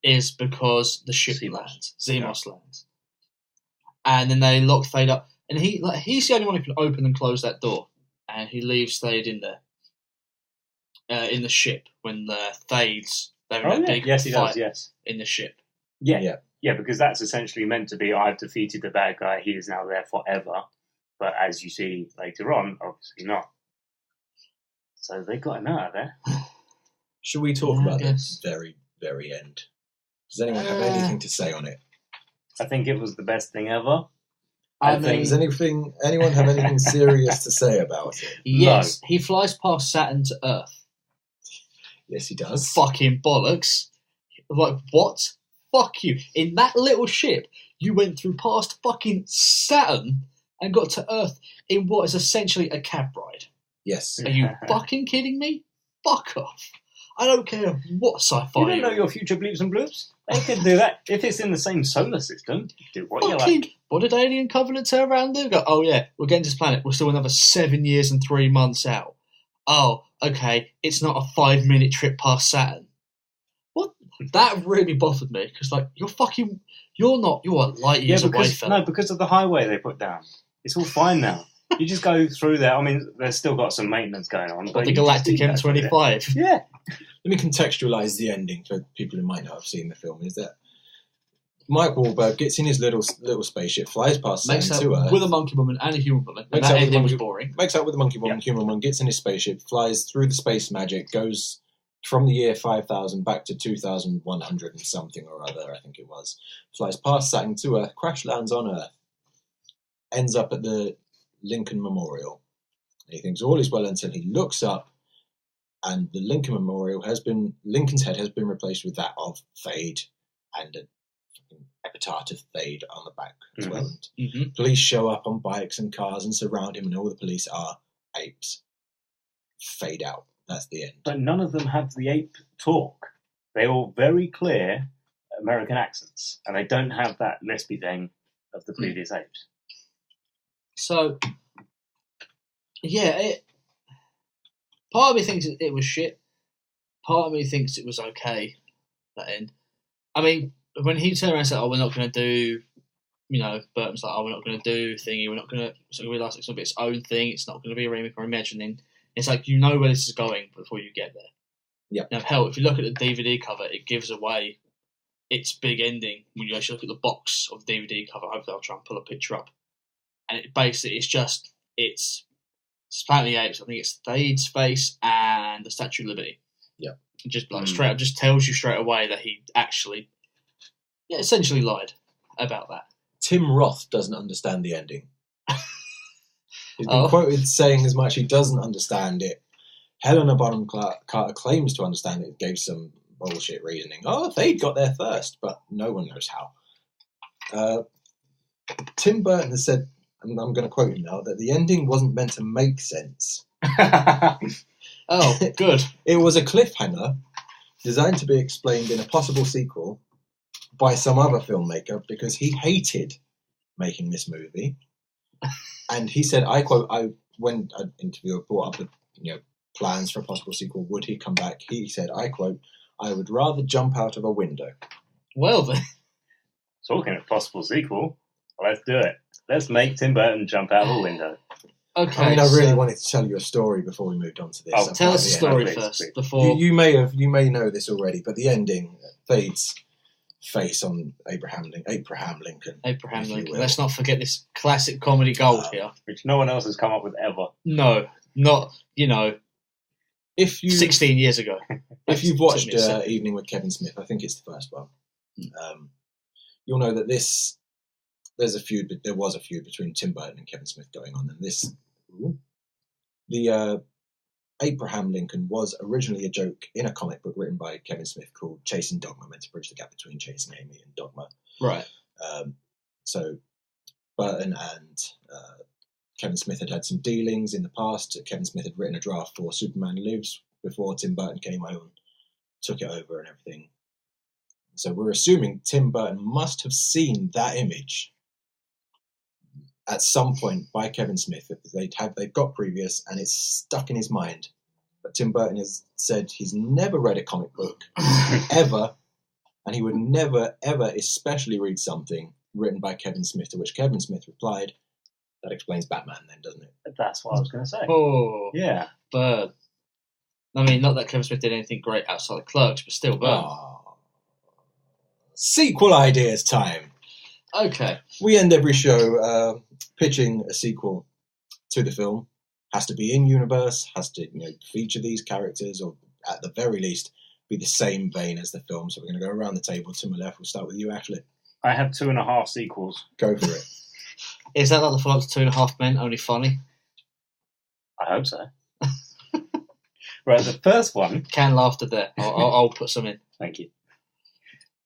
[SPEAKER 2] is because the ship lands. Xenos lands. And then they lock Thade up. And he's the only one who can open and close that door. And he leaves Thade in there. In the ship when the Thades...
[SPEAKER 3] Yes, he does, yes.
[SPEAKER 2] In the ship.
[SPEAKER 3] Yeah, because that's essentially meant to be, I've defeated the bad guy, he is now there forever. But as you see later on, obviously not. So they got him out of there.
[SPEAKER 1] Should we talk about the very, very end? Does anyone have anything to say on it?
[SPEAKER 3] I think it was the best thing ever.
[SPEAKER 1] Does anyone have anything serious to say about it?
[SPEAKER 2] Yes, no. He flies past Saturn to Earth.
[SPEAKER 1] Yes, he does.
[SPEAKER 2] Fucking bollocks. Like, what? Fuck you. In that little ship, you went through past fucking Saturn and got to Earth in what is essentially a cab ride.
[SPEAKER 1] Yes.
[SPEAKER 2] Are you fucking kidding me? Fuck off. I don't care what sci-fi.
[SPEAKER 3] You don't know your future bleeps and bloops. They could do that. If it's in the same solar system, do what you like.
[SPEAKER 2] What did Alien Covenant turn around and do? Go, oh yeah, we're getting to this planet. We're still another 7 years and 3 months out. Oh, okay, it's not a 5-minute trip past Saturn. What? That really bothered me, because, you're light years away, fella.
[SPEAKER 3] No, because of the highway they put down. It's all fine now. You just go through there. I mean, there's still got some maintenance going on.
[SPEAKER 2] But the Galactic M25.
[SPEAKER 3] Yeah.
[SPEAKER 1] Let me contextualise the ending for people who might not have seen the film, is that Mike Wahlberg gets in his little spaceship, flies past Saturn to Earth.
[SPEAKER 2] With a monkey woman and a human woman. And that ending was boring.
[SPEAKER 1] Makes out with a monkey woman, human woman, gets in his spaceship, flies through the space magic, goes from the year 5000 back to 2100 and something or other, I think it was. Flies past Saturn to Earth, crash lands on Earth, ends up at the Lincoln Memorial. And he thinks all is well until he looks up and the Lincoln Memorial Lincoln's head has been replaced with that of Thade and an epitaph of Thade on the back as well. And police show up on bikes and cars and surround him, and all the police are apes. Fade out. That's the end.
[SPEAKER 3] But none of them have the ape talk. They're all very clear American accents, and they don't have that lispy thing of the previous apes.
[SPEAKER 2] So, yeah, part of me thinks it was shit. Part of me thinks it was okay, that end. I mean, when he turned around and said, we're not going to do, Burton's like, we're not going to do thingy, we're not going to realise it's going to be its own thing, it's not going to be a remake or imagining. It's like, you know where this is going before you get there.
[SPEAKER 1] Yeah.
[SPEAKER 2] Now, hell, if you look at the DVD cover, it gives away its big ending when you actually look at the box of the DVD cover. Hopefully I'll try and pull a picture up. And it's Planet of the Apes. I think it's Thade's face and the Statue of Liberty.
[SPEAKER 1] Yeah.
[SPEAKER 2] Just straight up, just tells you straight away that he actually, essentially lied about that.
[SPEAKER 1] Tim Roth doesn't understand the ending. He's been quoted saying as much. He doesn't understand it. Helena Bonham Carter claims to understand it. Gave some bullshit reasoning. They'd got there first, but no one knows how. Tim Burton has said, and I'm going to quote him now, that the ending wasn't meant to make sense.
[SPEAKER 2] Oh, good.
[SPEAKER 1] It was a cliffhanger designed to be explained in a possible sequel by some other filmmaker because he hated making this movie. And he said, I quote, when an interviewer brought up the plans for a possible sequel, would he come back? He said, I quote, I would rather jump out of a window.
[SPEAKER 2] Well then.
[SPEAKER 3] Talking of possible sequel, let's do it. Let's make Tim Burton jump out of a window.
[SPEAKER 2] Okay.
[SPEAKER 1] I mean, I really wanted to tell you a story before we moved on to this.
[SPEAKER 2] Tell us the story first. Before
[SPEAKER 1] you may know this already, but the ending, Thade's face on Abraham Lincoln.
[SPEAKER 2] Abraham Lincoln. Let's not forget this classic comedy gold here,
[SPEAKER 3] which no one else has come up with ever.
[SPEAKER 2] No, not
[SPEAKER 1] if you
[SPEAKER 2] 16 years ago.
[SPEAKER 1] If you've watched Evening with Kevin Smith, I think it's the first one. You'll know that there was a feud between Tim Burton and Kevin Smith going on, and the Abraham Lincoln was originally a joke in a comic book written by Kevin Smith called Chasing Dogma, meant to bridge the gap between Chasing Amy and Dogma.
[SPEAKER 2] Right.
[SPEAKER 1] So Burton and Kevin Smith had some dealings in the past. Kevin Smith had written a draft for Superman Lives before Tim Burton came home, took it over and everything. So we're assuming Tim Burton must have seen that image at some point by Kevin Smith. They've got previous, and it's stuck in his mind. But Tim Burton has said he's never read a comic book ever, and he would never ever especially read something written by Kevin Smith. To which Kevin Smith replied, "That explains Batman, then, doesn't it?"
[SPEAKER 3] That's what I was going to say.
[SPEAKER 2] Oh,
[SPEAKER 3] yeah,
[SPEAKER 2] Bird. I mean, not that Kevin Smith did anything great outside of Clerks, but still, Bird.
[SPEAKER 1] Sequel ideas time.
[SPEAKER 2] Okay.
[SPEAKER 1] We end every show pitching a sequel to the film. Has to be in universe, has to feature these characters, or at the very least be the same vein as the film. So we're going to go around the table. To my left, we'll start with you, Ashley.
[SPEAKER 3] I have 2.5 sequels.
[SPEAKER 1] Go for it.
[SPEAKER 2] Is that like the follow-up to 2.5 Men, only funny?
[SPEAKER 3] I hope so. Right, the first one...
[SPEAKER 2] Canned laughter there. I'll put some in.
[SPEAKER 3] Thank you.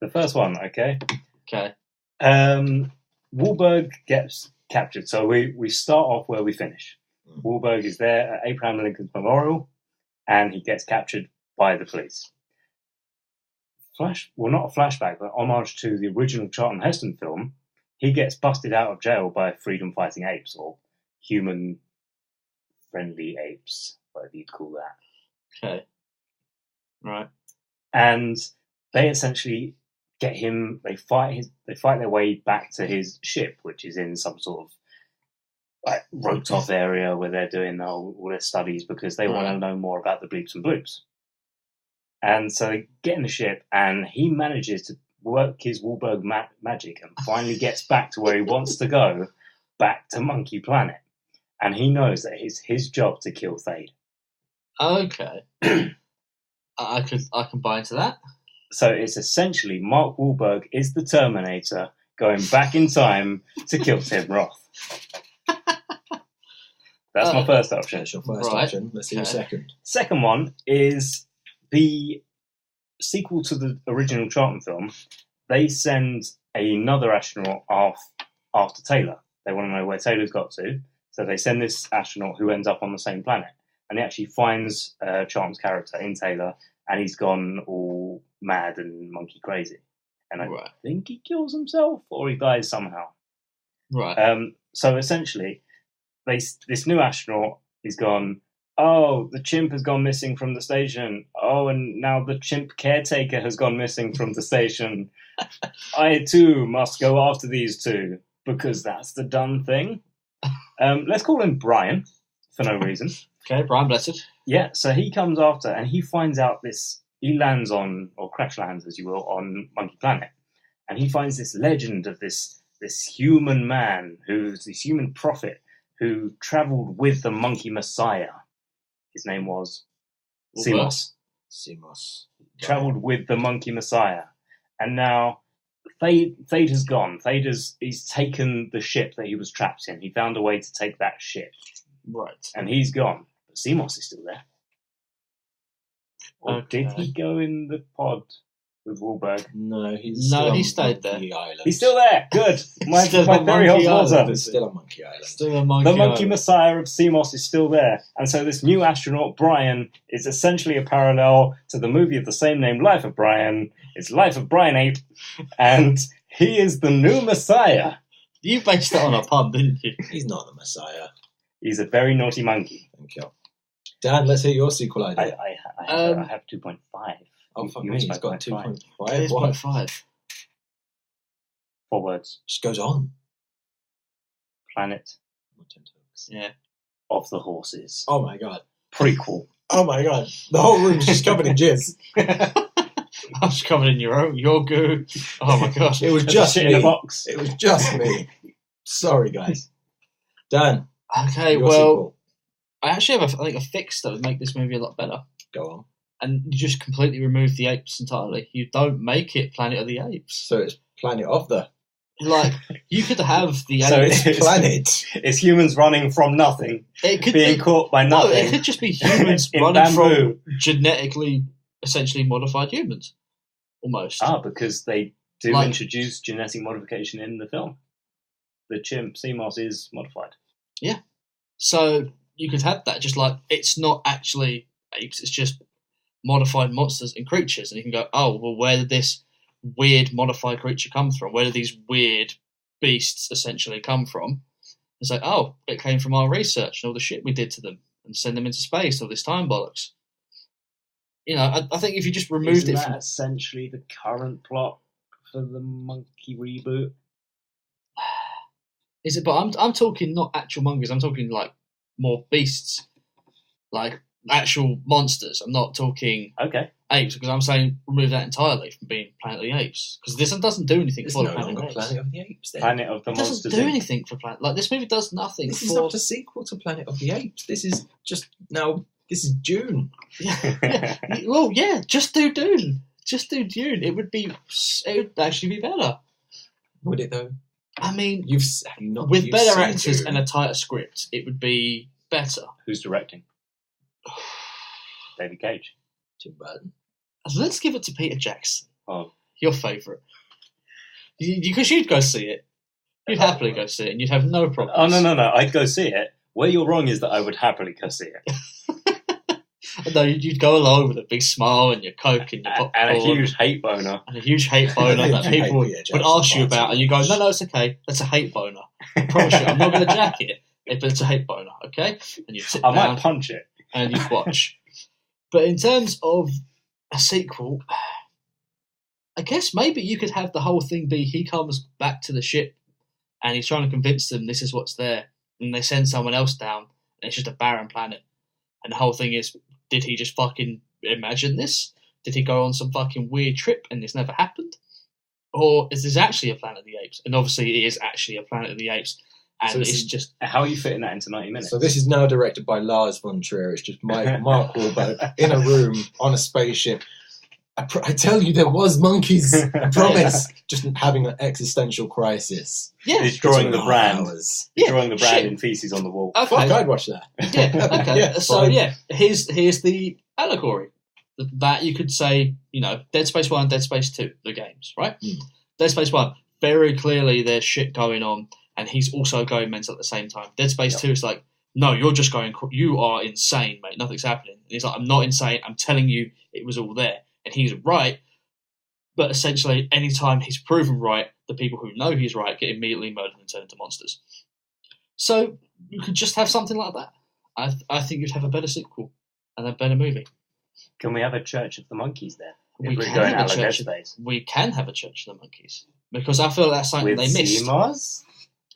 [SPEAKER 3] The first one, okay?
[SPEAKER 2] Okay.
[SPEAKER 3] Wahlberg gets captured. So we start off where we finish. Wahlberg is there at Abraham Lincoln's memorial, and he gets captured by the police. Not a flashback, but homage to the original Charlton Heston film. He gets busted out of jail by freedom-fighting apes, or human-friendly apes, whatever you'd call that.
[SPEAKER 2] Okay. Right.
[SPEAKER 3] And they essentially get him. They fight their way back to his ship, which is in some sort of roped off area where they're doing all their studies because they want to know more about the bleeps and bloops. And so they get in the ship, and he manages to work his Wahlberg magic and finally gets back to where he wants to go, back to Monkey Planet. And he knows that it's his job to kill Thade.
[SPEAKER 2] Okay. I can buy into that.
[SPEAKER 3] So it's essentially Mark Wahlberg is the Terminator going back in time to kill Tim Roth. That's my first option.
[SPEAKER 1] That's your first option. Let's see your second.
[SPEAKER 3] Second one is the sequel to the original Charlton film. They send another astronaut off after Taylor. They want to know where Taylor's got to. So they send this astronaut who ends up on the same planet. And he actually finds Charlton's character in Taylor, and he's gone all mad and monkey crazy. And I think he kills himself, or he dies somehow.
[SPEAKER 2] Right.
[SPEAKER 3] So essentially, this new astronaut is gone, oh, the chimp has gone missing from the station. Oh, and now the chimp caretaker has gone missing from the station. I, too, must go after these two, because that's the done thing. Let's call him Brian, for no reason.
[SPEAKER 2] Okay, Brian Blessed.
[SPEAKER 3] Yeah, so he comes after, and he finds out he lands on, or crash lands, as you will, on Monkey Planet. And he finds this legend of this human man, who's this human prophet, who travelled with the Monkey Messiah. His name was Simos. Travelled with the Monkey Messiah. And now Thade has gone. He's taken the ship that he was trapped in. He found a way to take that ship.
[SPEAKER 2] Right.
[SPEAKER 3] And he's gone. But Simos is still there. Or did he go in the pod with Wahlberg?
[SPEAKER 1] No,
[SPEAKER 2] he stayed there.
[SPEAKER 3] Island. He's still there. Good. My theory holds water.
[SPEAKER 1] He's still on Monkey Island.
[SPEAKER 3] The Monkey Messiah of Simos is still there. And so this new astronaut, Brian, is essentially a parallel to the movie of the same name, Life of Brian. It's Life of Brian Ape. And he is the new Messiah.
[SPEAKER 2] You based it on a pun, didn't you?
[SPEAKER 1] He's not the Messiah.
[SPEAKER 3] He's a very naughty monkey.
[SPEAKER 1] Thank you. Dan, let's hear your sequel idea.
[SPEAKER 3] I have 2.5.
[SPEAKER 1] Oh, fuck me, he's got 2.5.
[SPEAKER 2] 2.5.
[SPEAKER 3] 4 words.
[SPEAKER 1] Just goes on.
[SPEAKER 3] Planet.
[SPEAKER 2] Yeah.
[SPEAKER 3] Of the Horses.
[SPEAKER 1] Oh my god.
[SPEAKER 3] Prequel.
[SPEAKER 1] Oh my god. The whole room's just covered in jizz.
[SPEAKER 2] I was covered in your goo. Oh my gosh.
[SPEAKER 1] It was just
[SPEAKER 3] shit
[SPEAKER 1] me.
[SPEAKER 3] in a box.
[SPEAKER 1] It was just me. Sorry, guys. Dan.
[SPEAKER 2] Okay,
[SPEAKER 1] your
[SPEAKER 2] well,
[SPEAKER 1] sequel.
[SPEAKER 2] I actually have a fix that would make this movie a lot better.
[SPEAKER 1] Go on.
[SPEAKER 2] And you just completely remove the apes entirely. You don't make it Planet of the Apes.
[SPEAKER 1] So it's Planet of the...
[SPEAKER 2] Like, you could have the
[SPEAKER 3] So
[SPEAKER 2] apes.
[SPEAKER 3] it's
[SPEAKER 1] Planet.
[SPEAKER 3] It's humans running from nothing,
[SPEAKER 2] It could
[SPEAKER 3] being
[SPEAKER 2] be,
[SPEAKER 3] caught by
[SPEAKER 2] no,
[SPEAKER 3] nothing.
[SPEAKER 2] it could just be humans
[SPEAKER 3] In
[SPEAKER 2] running from
[SPEAKER 3] bamboo.
[SPEAKER 2] genetically, essentially modified humans. Almost.
[SPEAKER 3] Because they do
[SPEAKER 2] Like-
[SPEAKER 3] introduce genetic modification in the film. The chimp, CMOS, is modified.
[SPEAKER 2] So you could have that, just like, it's not actually apes, it's just modified monsters and creatures. And you can go, oh, well, where did this weird modified creature come from? Where did these weird beasts essentially come from? It's like, oh, it came from our research and all the shit we did to them and send them into space, all this time bollocks. You know, I think if you just removed
[SPEAKER 3] Isn't
[SPEAKER 2] it
[SPEAKER 3] that
[SPEAKER 2] from...
[SPEAKER 3] essentially the current plot for the monkey reboot?
[SPEAKER 2] Is it? But I'm talking not actual monkeys. I'm talking like more beasts, like actual monsters. I'm not talking
[SPEAKER 3] Okay.
[SPEAKER 2] apes because I'm saying remove that entirely from being Planet of the Apes because this doesn't do anything
[SPEAKER 1] It's
[SPEAKER 2] for
[SPEAKER 1] no
[SPEAKER 2] Planet of
[SPEAKER 1] longer
[SPEAKER 2] the Apes.
[SPEAKER 1] Planet of the Apes then.
[SPEAKER 3] Planet of the
[SPEAKER 2] It doesn't
[SPEAKER 3] Monsters.
[SPEAKER 2] do
[SPEAKER 3] Inc.
[SPEAKER 2] anything for Planet. Like this movie does nothing
[SPEAKER 1] This is
[SPEAKER 2] for.
[SPEAKER 1] not a sequel to Planet of the Apes. This is just now... This is June.
[SPEAKER 2] yeah. Well, yeah. Just do Dune. Just do Dune. It would actually be better.
[SPEAKER 1] Would it though?
[SPEAKER 2] I mean,
[SPEAKER 1] Have you not,
[SPEAKER 2] with
[SPEAKER 1] you've
[SPEAKER 2] better
[SPEAKER 1] seen
[SPEAKER 2] actors
[SPEAKER 1] Dune?
[SPEAKER 2] and a tighter script, it would be better.
[SPEAKER 3] Who's directing? David Cage.
[SPEAKER 1] Tim Burton.
[SPEAKER 2] Let's give it to Peter Jackson.
[SPEAKER 3] Oh,
[SPEAKER 2] Your favourite. Because you'd go see it. You'd happily go see it and you'd have no problems.
[SPEAKER 3] oh no! I'd go see it. Where you're wrong is that I would happily go see it.
[SPEAKER 2] No, you'd go along with a big smile and your Coke and your popcorn.
[SPEAKER 3] And a huge hate boner.
[SPEAKER 2] And a huge hate boner that
[SPEAKER 1] You hate
[SPEAKER 2] people
[SPEAKER 1] Peter
[SPEAKER 2] would
[SPEAKER 1] Jackson
[SPEAKER 2] ask you
[SPEAKER 1] far
[SPEAKER 2] about.
[SPEAKER 1] too
[SPEAKER 2] And you go,
[SPEAKER 1] much.
[SPEAKER 2] no, it's okay. That's a hate boner. I promise you, I'm not going to jack it. But it's a hate boner, okay? And you sit
[SPEAKER 3] I
[SPEAKER 2] down
[SPEAKER 3] might punch it.
[SPEAKER 2] and you watch. But in terms of a sequel, I guess maybe you could have the whole thing be he comes back to the ship and he's trying to convince them this is what's there. And they send someone else down and it's just a barren planet. And the whole thing is, did he just fucking imagine this? Did he go on some fucking weird trip and this never happened? Or is this actually a Planet of the Apes? And obviously it is actually a Planet of the Apes. And
[SPEAKER 1] So this
[SPEAKER 2] it's
[SPEAKER 1] is-
[SPEAKER 2] just...
[SPEAKER 3] How are you fitting that into 90 minutes?
[SPEAKER 1] So this is now directed by Lars von Trier. It's just Mark Wahlberg in a room on a spaceship. I tell you, there was monkeys. I promise. Just having an existential crisis.
[SPEAKER 2] Yeah.
[SPEAKER 3] He's drawing the
[SPEAKER 1] 2.5
[SPEAKER 3] brand.
[SPEAKER 1] hours.
[SPEAKER 3] He's
[SPEAKER 2] Yeah,
[SPEAKER 3] drawing the brand
[SPEAKER 2] shit.
[SPEAKER 3] in feces on the wall.
[SPEAKER 2] Okay.
[SPEAKER 1] Fuck, I'd watch that.
[SPEAKER 2] Yeah, okay.
[SPEAKER 1] Yeah,
[SPEAKER 2] So
[SPEAKER 1] fine.
[SPEAKER 2] yeah, here's the allegory. That you could say, you know, Dead Space 1, Dead Space 2, the games, right? Dead Space 1, very clearly there's shit going on, and he's also going mental at the same time. Dead Space 2 is like, no, you're just going, you are insane, mate, nothing's happening. And he's like, I'm not insane, I'm telling you it was all there. And he's right, but essentially, anytime he's proven right, the people who know he's right get immediately murdered and turned into monsters. So you could just have something like that. I think you'd have a better sequel and a better movie.
[SPEAKER 3] Can we have a Church of the Monkeys then?
[SPEAKER 2] We
[SPEAKER 3] If we're
[SPEAKER 2] can
[SPEAKER 3] going
[SPEAKER 2] have
[SPEAKER 3] out
[SPEAKER 2] a
[SPEAKER 3] of Dead
[SPEAKER 2] church.
[SPEAKER 3] Space.
[SPEAKER 2] We can have a Church of the Monkeys because I feel that's something
[SPEAKER 3] With
[SPEAKER 2] they missed.
[SPEAKER 3] CMOS?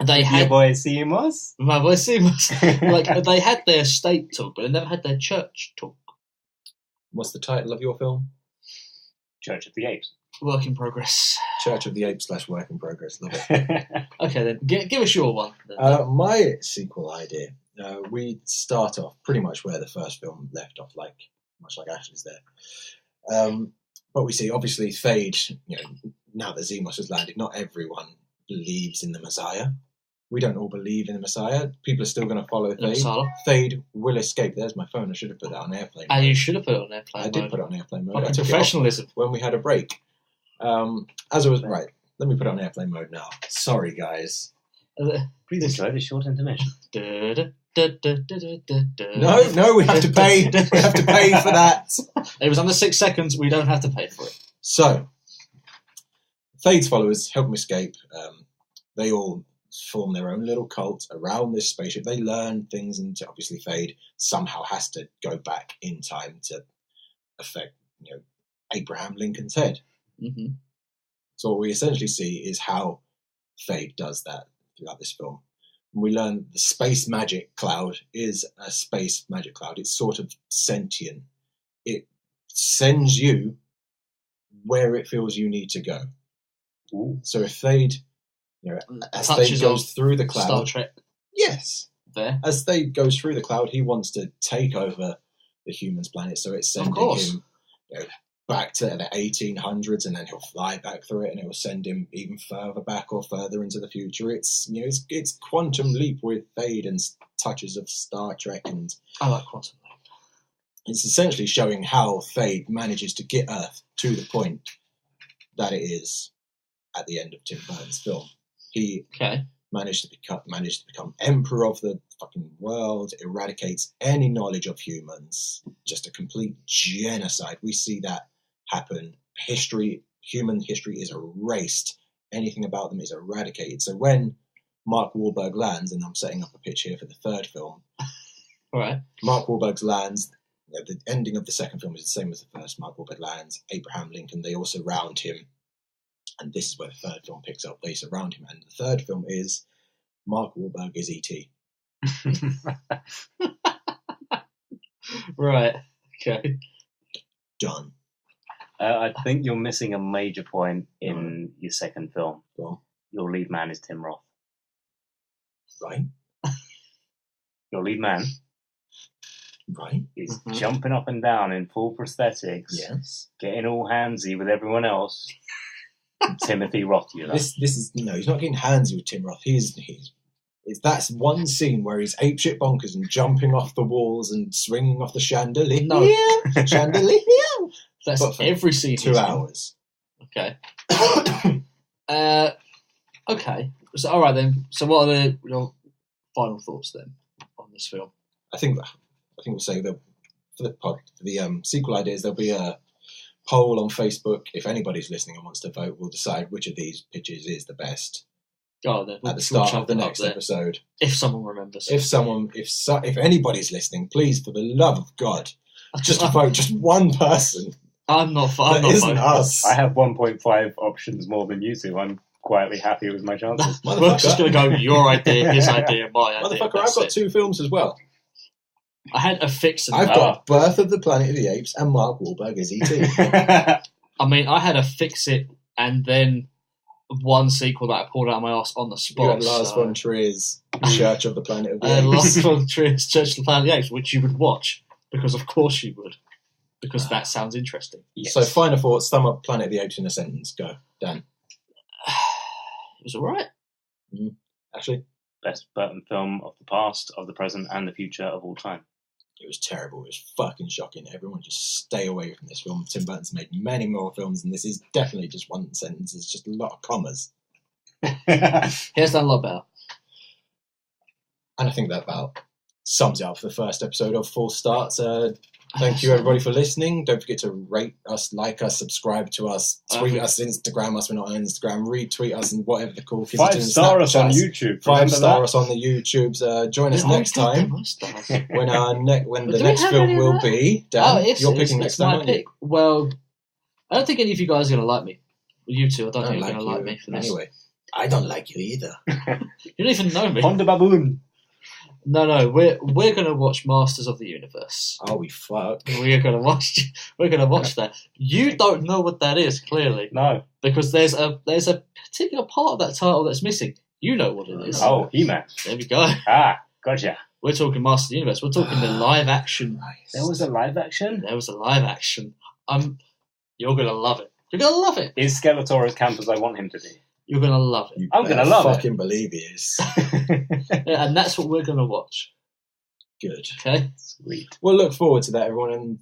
[SPEAKER 2] They
[SPEAKER 3] Your
[SPEAKER 2] had
[SPEAKER 3] boy CMOS?
[SPEAKER 2] my boy Seamus. Like they had their state talk, but they never had their church talk.
[SPEAKER 1] What's the title of your film?
[SPEAKER 3] Church of the Apes.
[SPEAKER 2] Work in progress.
[SPEAKER 1] Church of the Apes / Work in Progress. Love it.
[SPEAKER 2] Okay, then give us your one. Then.
[SPEAKER 1] My sequel idea. We start off pretty much where the first film left off, much like Ashley's there. But we see, obviously, Fade. You know, now that Zemos has landed, not everyone believes in the Messiah. We don't all believe in the Messiah. People are still going to follow
[SPEAKER 2] The
[SPEAKER 1] Fade.
[SPEAKER 2] Messiah.
[SPEAKER 1] Fade will escape. There's my phone. I should have put that on airplane
[SPEAKER 2] And
[SPEAKER 1] mode.
[SPEAKER 2] you should have put it on airplane
[SPEAKER 1] I did
[SPEAKER 2] mode.
[SPEAKER 1] put it on airplane mode.
[SPEAKER 2] Fucking
[SPEAKER 1] I took it off
[SPEAKER 2] professionalism.
[SPEAKER 1] when we had a break. As I was right. Let me put it on airplane mode now. Sorry, guys.
[SPEAKER 3] Please enjoy the short intermission.
[SPEAKER 1] No, we have to pay. We have to pay for that.
[SPEAKER 2] It was under 6 seconds. We don't have to pay for it.
[SPEAKER 1] So, Fade's followers help him escape. They all form their own little cult around this spaceship. They learn things, and obviously Fade somehow has to go back in time to affect, Abraham Lincoln's head.
[SPEAKER 2] Mm-hmm.
[SPEAKER 1] So what we essentially see is how Fade does that throughout this film. And we learn the space magic cloud is a space magic cloud. It's sort of sentient. It sends you where it feels you need to go.
[SPEAKER 3] Ooh.
[SPEAKER 1] So if Thade, as Thade goes through the cloud,
[SPEAKER 2] Star Trek.
[SPEAKER 1] yes,
[SPEAKER 2] there.
[SPEAKER 1] As Thade goes through the cloud, he wants to take over the humans' planet, so it's sending him back to the 1800s, and then he'll fly back through it, and it will send him even further back or further into the future. It's it's Quantum Leap with Thade and touches of Star Trek, and
[SPEAKER 2] I like Quantum Leap.
[SPEAKER 1] It's essentially showing how Thade manages to get Earth to the point that it is at the end of Tim Burton's film. He managed to become emperor of the fucking world, eradicates any knowledge of humans, just a complete genocide. We see that happen. Human history is erased. Anything about them is eradicated. So when Mark Wahlberg lands, and I'm setting up a pitch here for the third film,
[SPEAKER 2] all right.
[SPEAKER 1] Mark Wahlberg lands. The ending of the second film is the same as the first. Mark Wahlberg lands. Abraham Lincoln, they all surround him. And this is where the third film picks up. They surround him. And the third film is Mark Wahlberg is E.T.
[SPEAKER 2] Right. Okay.
[SPEAKER 1] Done.
[SPEAKER 3] I think you're missing a major point in your second film.
[SPEAKER 1] Go on.
[SPEAKER 3] Your lead man is Tim Roth.
[SPEAKER 1] Right.
[SPEAKER 3] Your lead man.
[SPEAKER 1] Right.
[SPEAKER 3] He's jumping up and down in full prosthetics.
[SPEAKER 1] Yes.
[SPEAKER 3] Getting all handsy with everyone else. Timothy Roth,
[SPEAKER 1] This is he's not getting handsy with Tim Roth. That's one scene where he's apeshit bonkers and jumping off the walls and swinging off the chandelier.
[SPEAKER 2] No.
[SPEAKER 1] Chandelier.
[SPEAKER 2] That's every scene.
[SPEAKER 1] 2 hours.
[SPEAKER 2] Okay. Okay. So all right then. So what are your final thoughts then on this film?
[SPEAKER 1] I think we'll say that for the sequel ideas, there'll be a poll on Facebook. If anybody's listening and wants to vote, we'll decide which of these pitches is the best.
[SPEAKER 2] Oh, then
[SPEAKER 1] at the start of the next episode.
[SPEAKER 2] If someone remembers.
[SPEAKER 1] If anybody's listening, please, for the love of God, just vote just one person.
[SPEAKER 2] I'm not voting.
[SPEAKER 1] Us.
[SPEAKER 3] I have 1.5 options more than you two. I'm quietly happy with my chances.
[SPEAKER 2] We're just going to go your idea, his idea, my idea.
[SPEAKER 1] Motherfucker, I've got 2 films as well.
[SPEAKER 2] I had a fix.
[SPEAKER 1] I've got Birth of the Planet of the Apes and Mark Wahlberg as E.T.
[SPEAKER 2] I mean, I had a fix it and then one sequel that I pulled out of my ass on the spot.
[SPEAKER 1] You had Lars von Trier's Church of the Planet of the Apes.
[SPEAKER 2] Lars von Trier's Church of the Planet of the Apes, which you would watch, because of course you would. Because that sounds interesting.
[SPEAKER 1] Yes. So, final thoughts, sum up Planet of the Apes in a sentence. Go, Dan.
[SPEAKER 2] It was alright.
[SPEAKER 1] Actually,
[SPEAKER 3] best Burton film of the past, of the present, and the future of all time.
[SPEAKER 1] It was terrible. It was fucking shocking. Everyone just stay away from this film. Tim Burton's made many more films, and this is definitely just one sentence. It's just a lot of commas.
[SPEAKER 2] He has done a lot better.
[SPEAKER 1] And I think that about sums it up for the first episode of Full Starts. Thank you, everybody, for listening. Don't forget to rate us, like us, subscribe to us, tweet us, Instagram us. We're not on Instagram. Retweet us and whatever the cool kids
[SPEAKER 3] 5-star us on YouTube.
[SPEAKER 1] 5-star us on the YouTubes. Join us next time when the next film will be. Dan, you're picking next time, aren't you?
[SPEAKER 2] Well, I don't think any of you guys are going to like me. You two, I don't think you're going to like me for this.
[SPEAKER 1] Anyway, I don't like you either.
[SPEAKER 2] You don't even know me.
[SPEAKER 3] Honda Baboon.
[SPEAKER 2] No, we're going to watch Masters of the Universe.
[SPEAKER 1] Oh, we fuck.
[SPEAKER 2] We're going to watch that. You don't know what that is, clearly.
[SPEAKER 3] No,
[SPEAKER 2] because there's a particular part of that title that's missing. You know what it is.
[SPEAKER 3] Oh, He-Man.
[SPEAKER 2] There we go.
[SPEAKER 3] Ah, gotcha.
[SPEAKER 2] We're talking Masters of the Universe. We're talking the live action.
[SPEAKER 3] There was a live action.
[SPEAKER 2] You're going to love it. You're going to love it.
[SPEAKER 3] Is Skeletor as camp as I want him to be?
[SPEAKER 2] You're going to love it.
[SPEAKER 3] I'm going to love it.
[SPEAKER 1] Fucking believe he is.
[SPEAKER 2] Yeah, and that's what we're going to watch.
[SPEAKER 1] Good.
[SPEAKER 2] Okay.
[SPEAKER 3] Sweet.
[SPEAKER 1] We'll look forward to that, everyone. And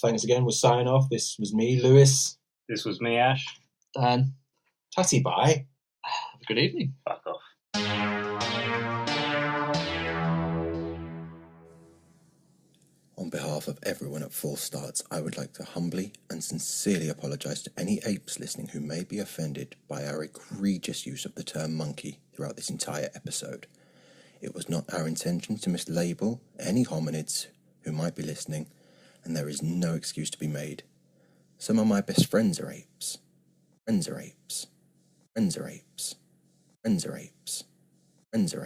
[SPEAKER 1] thanks again. We'll sign off. This was me, Lewis.
[SPEAKER 3] This was me, Ash.
[SPEAKER 2] Dan.
[SPEAKER 1] Tatty bye.
[SPEAKER 2] Have a good evening.
[SPEAKER 3] Fuck off.
[SPEAKER 8] On behalf of everyone at Full Starts, I would like to humbly and sincerely apologise to any apes listening who may be offended by our egregious use of the term monkey throughout this entire episode. It was not our intention to mislabel any hominids who might be listening, and there is no excuse to be made. Some of my best friends are apes. Friends are apes. Friends are apes. Friends are apes. Friends are apes.